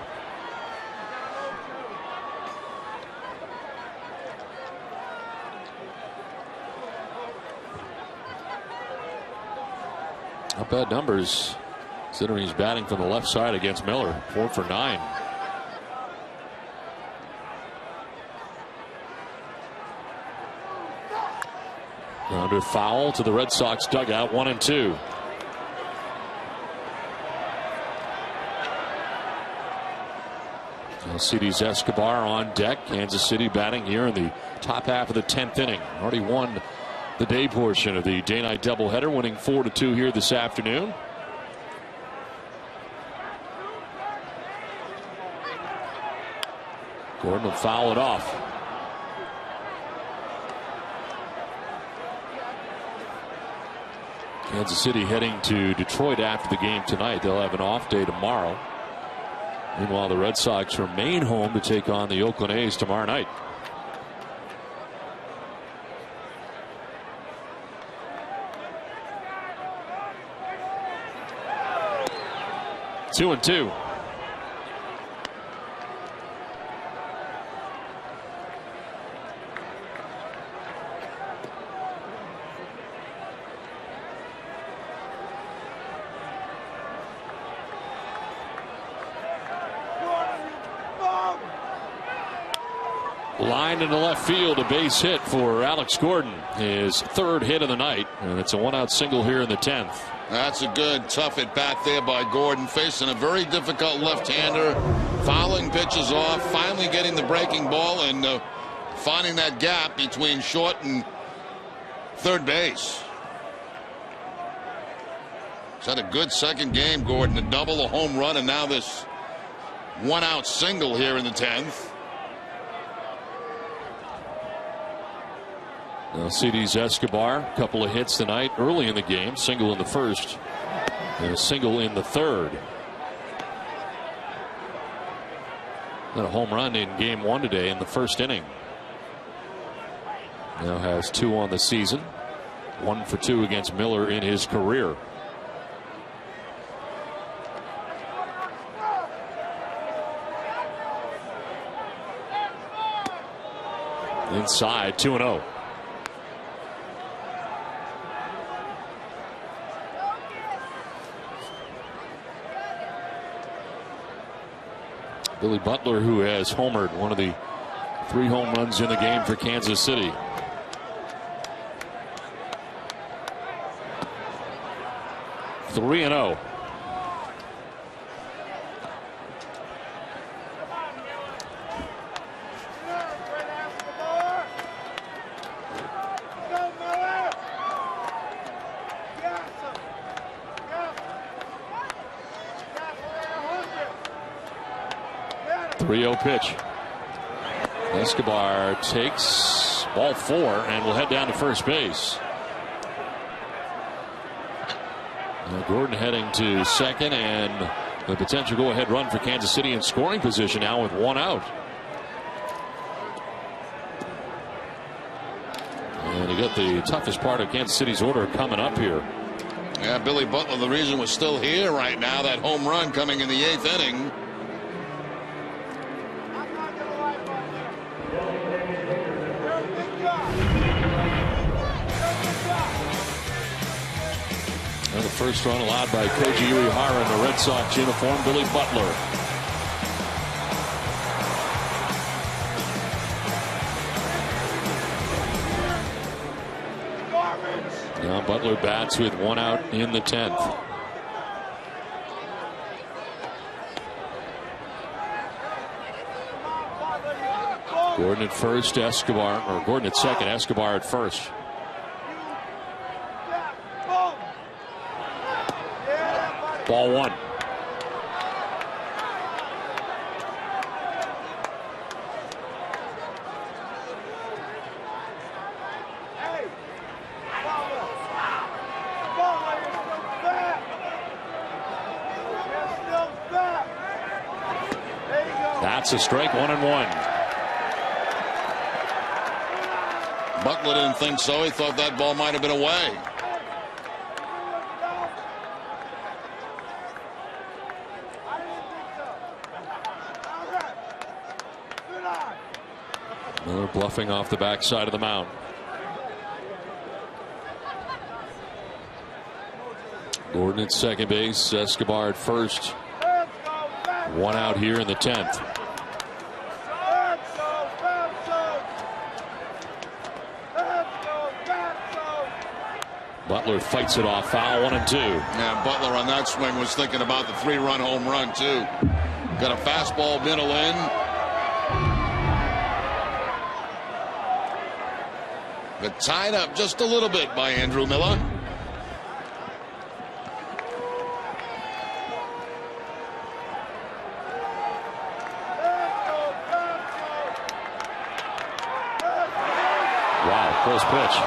Speaker 1: Not bad numbers, considering he's batting from the left side against Miller. 4 for 9. Under foul to the Red Sox dugout. 1-2. Alcides Escobar on deck. Kansas City batting here in the top half of the 10th inning. Already won the day portion of the day-night doubleheader, winning 4-2 here this afternoon. Gordon will foul it off. Kansas City heading to Detroit after the game tonight. They'll have an off day tomorrow. Meanwhile, the Red Sox remain home to take on the Oakland A's tomorrow night. Two and two. Line into left field, a base hit for Alex Gordon, his 3rd hit of the night, and it's a 1-out single here in the 10th.
Speaker 2: That's a good tough at bat there by Gordon, facing a very difficult left-hander, fouling pitches off, finally getting the breaking ball and finding that gap between short and third base. He's had a good second game, Gordon, a double, a home run, and now this 1-out single here in the 10th.
Speaker 1: Alcides Escobar, a couple of hits tonight early in the game. Single in the first and a single in the third. Got a home run in game 1 today in the first inning. Now has 2 on the season. 1 for 2 against Miller in his career. Inside, 2-0. Billy Butler, who has homered, one of the 3 home runs in the game for Kansas City. Three and 0. Pitch. Escobar takes ball 4 and will head down to first base. Now Gordon heading to second, and the potential go-ahead run for Kansas City in scoring position now with 1 out. And you got the toughest part of Kansas City's order coming up here.
Speaker 2: Yeah, Billy Butler, the reason we're still here right now, that home run coming in the 8th inning.
Speaker 1: And the first run allowed by Koji Uehara in the Red Sox uniform, Billy Butler. Now Butler bats with 1 out in the 10th. Gordon at first, Escobar, or Gordon at second, Escobar at first. Ball 1. That's a strike, 1-1.
Speaker 2: Butler didn't think so. He thought that ball might have been away.
Speaker 1: Miller bluffing off the backside of the mound. Gordon at second base, Escobar at first. 1 out here in the 10th. Butler fights it off, foul, 1-2.
Speaker 2: Yeah, Butler on that swing was thinking about the 3-run home run too. Got a fastball middle in. But tied up just a little bit by Andrew Miller.
Speaker 1: Wow, close pitch.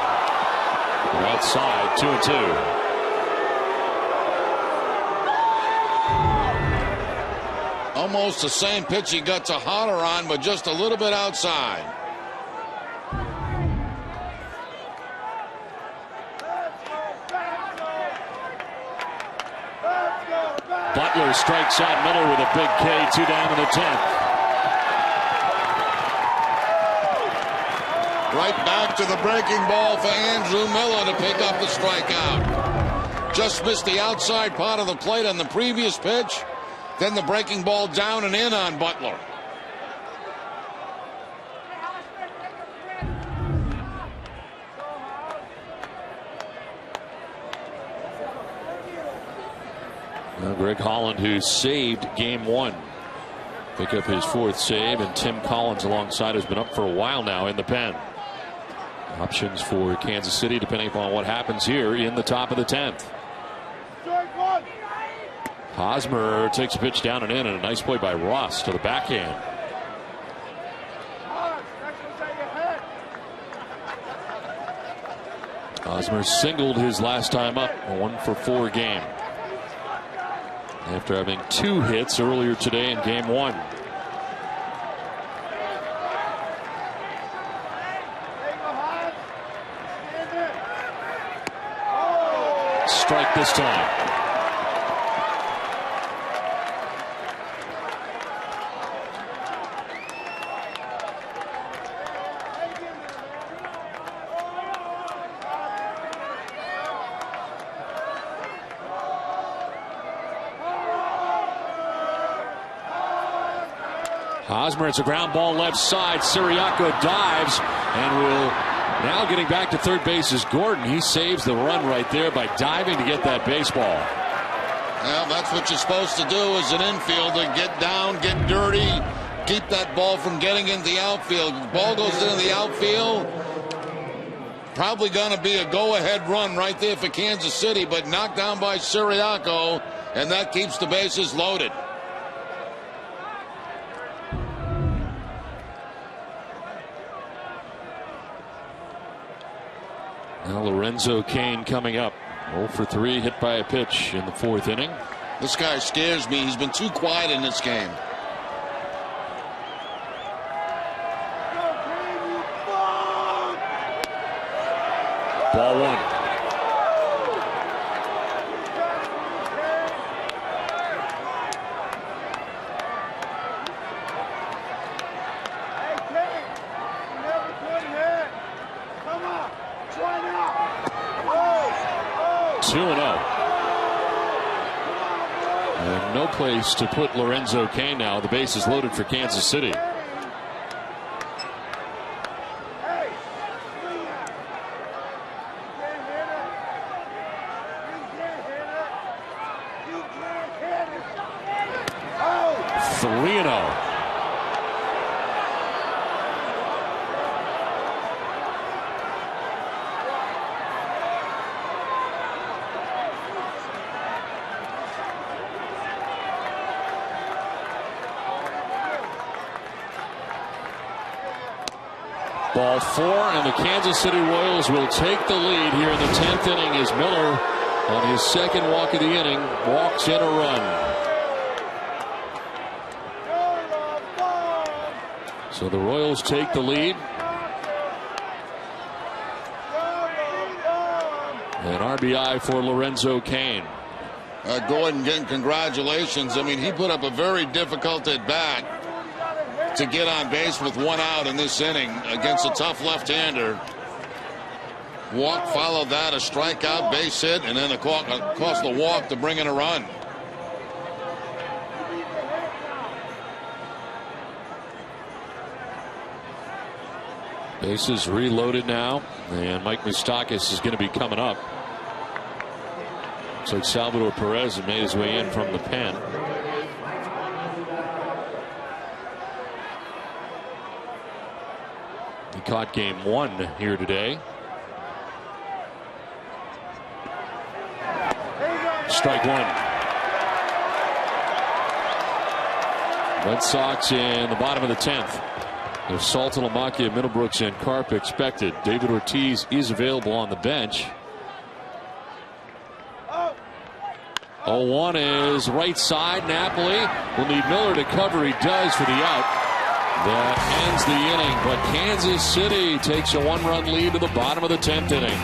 Speaker 1: Outside, 2-2.
Speaker 2: Almost the same pitch he got to Holler on, but just a little bit outside.
Speaker 1: Butler strikes out Miller with a big K, 2 down in the 10th.
Speaker 2: Right back to the breaking ball for Andrew Miller to pick up the strikeout. Just missed the outside part of the plate on the previous pitch. Then the breaking ball down and in on Butler.
Speaker 1: Now Greg Holland, who saved game 1, pick up his 4th save, and Tim Collins alongside has been up for a while now in the pen. Options for Kansas City depending upon what happens here in the top of the 10th. Hosmer takes a pitch down and in, and a nice play by Ross to the backhand. Hosmer singled his last time up, a 1-for-4 game, after having 2 hits earlier today in game 1. Strike this time. Hosmer, it's a ground ball left side. Siriaco dives and will now getting back to third base is Gordon. He saves the run right there by diving to get that baseball.
Speaker 2: Well, that's what you're supposed to do as an infielder. Get down, get dirty, keep that ball from getting into the outfield. Ball goes into the outfield. Probably going to be a go-ahead run right there for Kansas City, but knocked down by Siriaco, and that keeps the bases loaded.
Speaker 1: Now Lorenzo Cain coming up. 0-for-3, hit by a pitch in the 4th inning.
Speaker 2: This guy scares me. He's been too quiet in this game.
Speaker 1: Ball 1. And no place to put Lorenzo Cain now. The base is loaded for Kansas City. Ball 4, and the Kansas City Royals will take the lead here in the 10th inning as Miller, on his second walk of the inning, walks in a run. So the Royals take the lead. An RBI for Lorenzo Cain.
Speaker 2: Gordon, again, congratulations. I mean, he put up a very difficult at bat to get on base with 1 out in this inning against a tough left-hander. Walk followed that, a strikeout, base hit, and then of course the walk to bring in a run.
Speaker 1: Bases reloaded now, and Mike Moustakas is going to be coming up. Looks like Salvador Perez has made his way in from the pen. He caught game 1 here today. Strike 1. Red Sox in the bottom of the 10th. There's Salton, Lamakia, Middlebrooks, and Karp expected. David Ortiz is available on the bench. 0-1 is right side. Napoli will need Miller to cover. He does for the out. That ends the inning, but Kansas City takes a 1-run lead to the bottom of the 10th inning.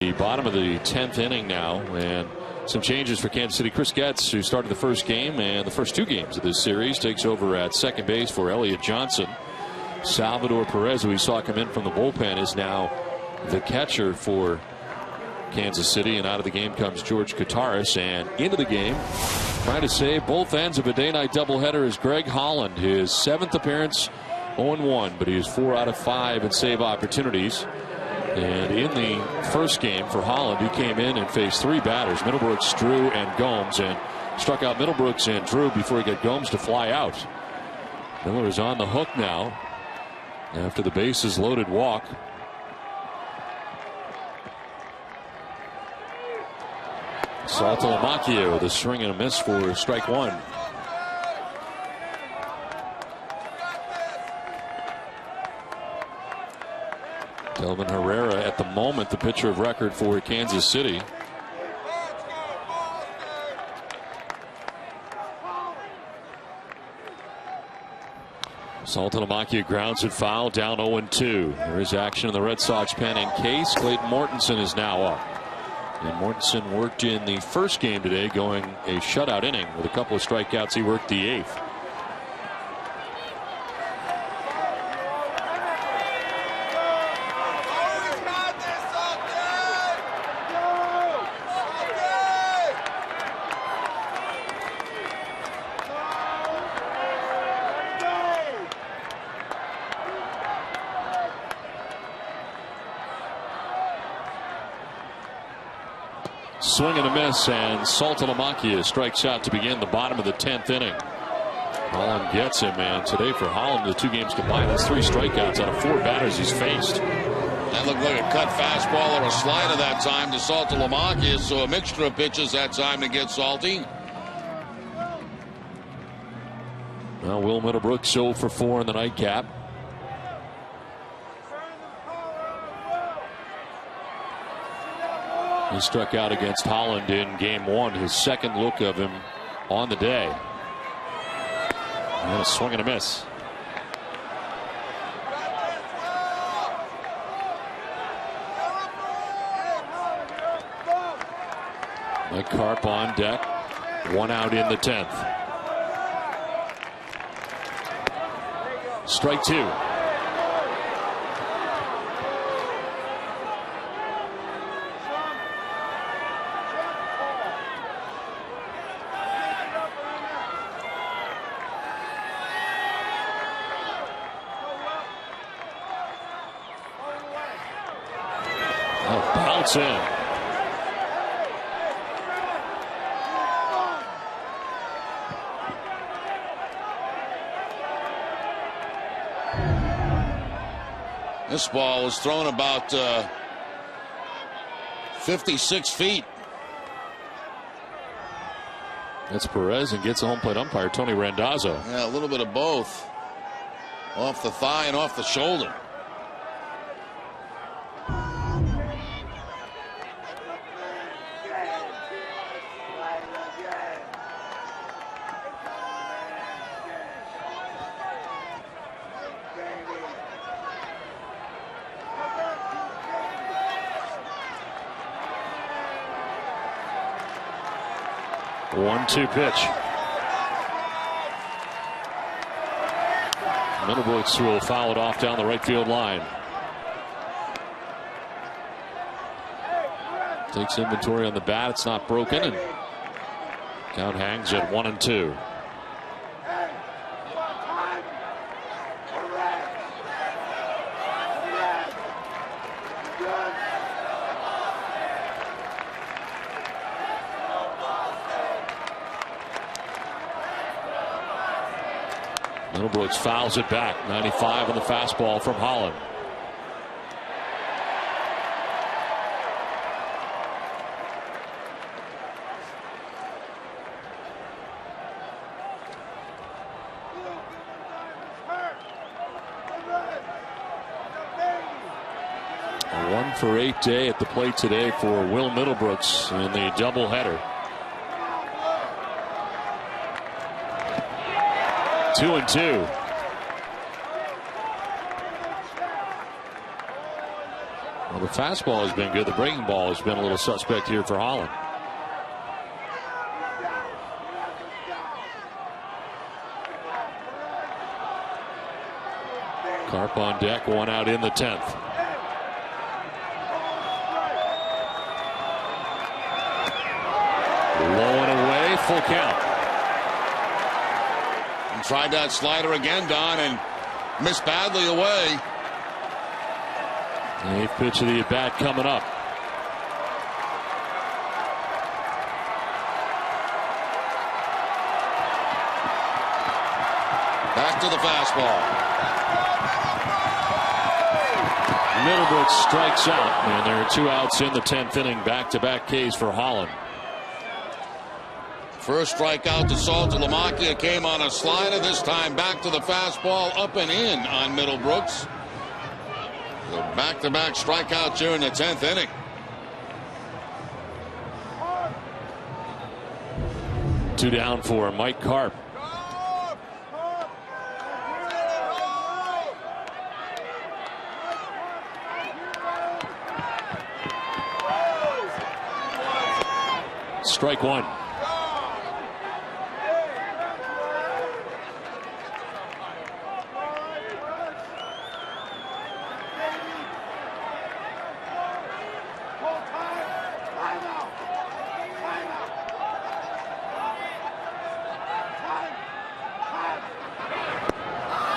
Speaker 1: The bottom of the 10th inning now, and some changes for Kansas City. Chris Getz, who started the first game and the first 2 games of this series, takes over at second base for Elliott Johnson. Salvador Perez, who we saw come in from the bullpen, is now the catcher for Kansas City, and out of the game comes George Kataris. And into the game, trying to save both ends of a day-night doubleheader, is Greg Holland. His 7th appearance, 0-1, but he is 4 out of 5 in save opportunities. And in the first game for Holland, he came in and faced 3 batters, Middlebrooks, Drew, and Gomes, and struck out Middlebrooks and Drew before he got Gomes to fly out. Miller is on the hook now after the bases loaded walk. Saltalamacchio, the swing and a miss for strike 1. Kelvin Herrera, at the moment, the pitcher of record for Kansas City. Saltalamacchio grounds it foul, down 0-2. There is action in the Red Sox pen in case. Clayton Mortensen is now up. And Mortensen worked in the first game today, going a shutout inning with a couple of strikeouts. He worked the 8th. Swing and a miss, and Saltalamacchia strikes out to begin the bottom of the 10th inning. Holland gets him, man. Today for Holland, the 2 games combined, that's 3 strikeouts out of 4 batters he's faced.
Speaker 2: That looked like a cut fastball or a slider that time to Saltalamacchia, so a mixture of pitches that time to get Salty.
Speaker 1: Well, Will Middlebrooks 0 for 4 in the nightcap. He struck out against Holland in game 1, his second look of him on the day. And a swing and a miss. Mike Carp on deck. 1 out in the 10th. Strike 2. Bounce in.
Speaker 2: This ball was thrown about 56 feet.
Speaker 1: That's Perez, and gets a home plate umpire, Tony Randazzo.
Speaker 2: Yeah, a little bit of both. Off the thigh and off the shoulder.
Speaker 1: One-two pitch. Middlebrooks will foul it off down the right field line. Takes inventory on the bat. It's not broken, and count hangs at 1-2. Middlebrooks fouls it back. 95 on the fastball from Holland. A 1-for-8 day at the plate today for Will Middlebrooks in the doubleheader. 2-2. Well, the fastball has been good. The breaking ball has been a little suspect here for Holland. Carp on deck, 1 out in the 10th. Low and away, full count.
Speaker 2: Tried that slider again, Don, and missed badly away.
Speaker 1: The 8th pitch of the at-bat coming up.
Speaker 2: Back to the fastball.
Speaker 1: Middlebrooks strikes out, and there are 2 outs in the 10th inning. Back-to-back Ks for Holland.
Speaker 2: First strikeout to Saltalamacchia came on a slider. This time back to the fastball, up and in on Middlebrooks. So back-to-back strikeouts here in the 10th inning.
Speaker 1: Two down for Mike Carp. Strike 1.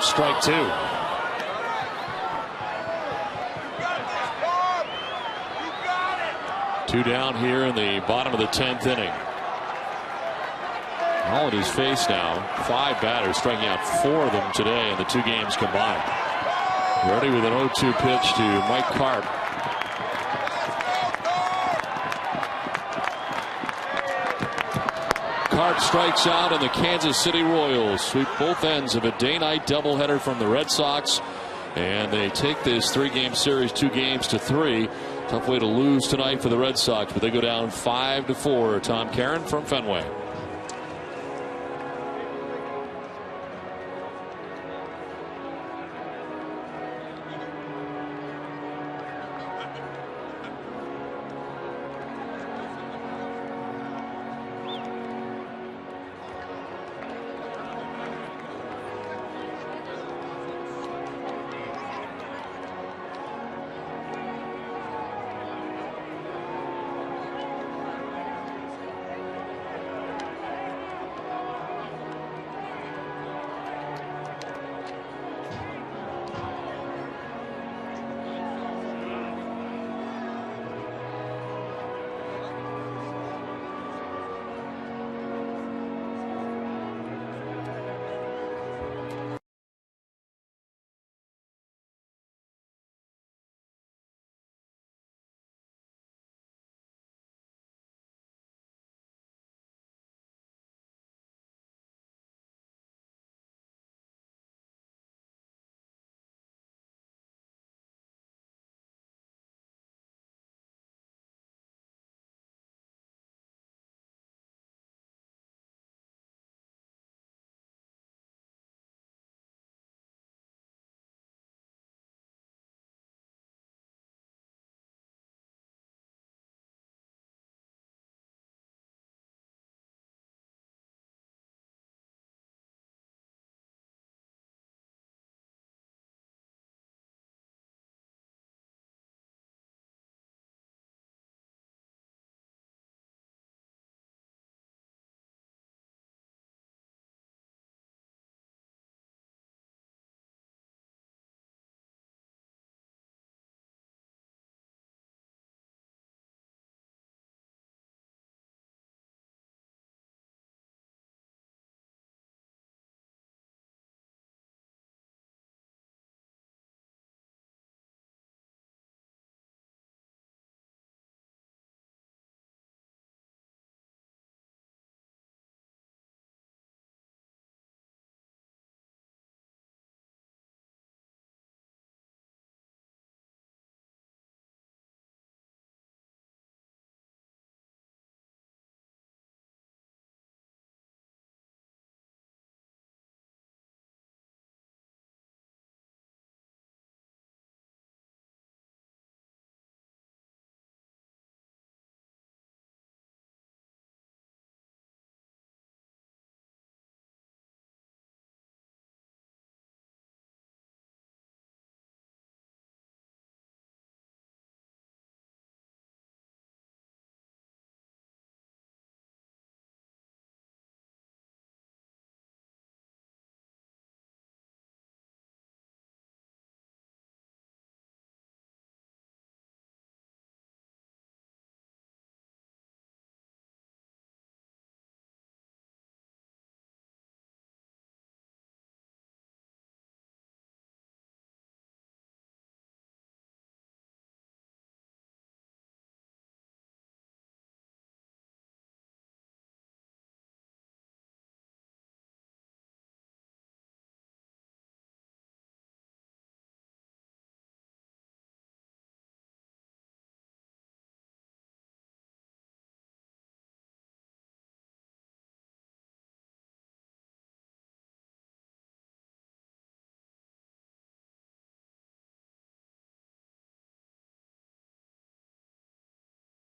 Speaker 1: Strike 2. Two down here in the bottom of the 10th inning. All in his face now. 5 batters, striking out 4 of them today in the 2 games combined. Ready with an 0-2 pitch to Mike Karp. Karp strikes out, and the Kansas City Royals sweep both ends of a day-night doubleheader from the Red Sox, and they take this 3-game series 2 games to 3. Tough way to lose tonight for the Red Sox, but they go down 5-4. Tom Caron from Fenway.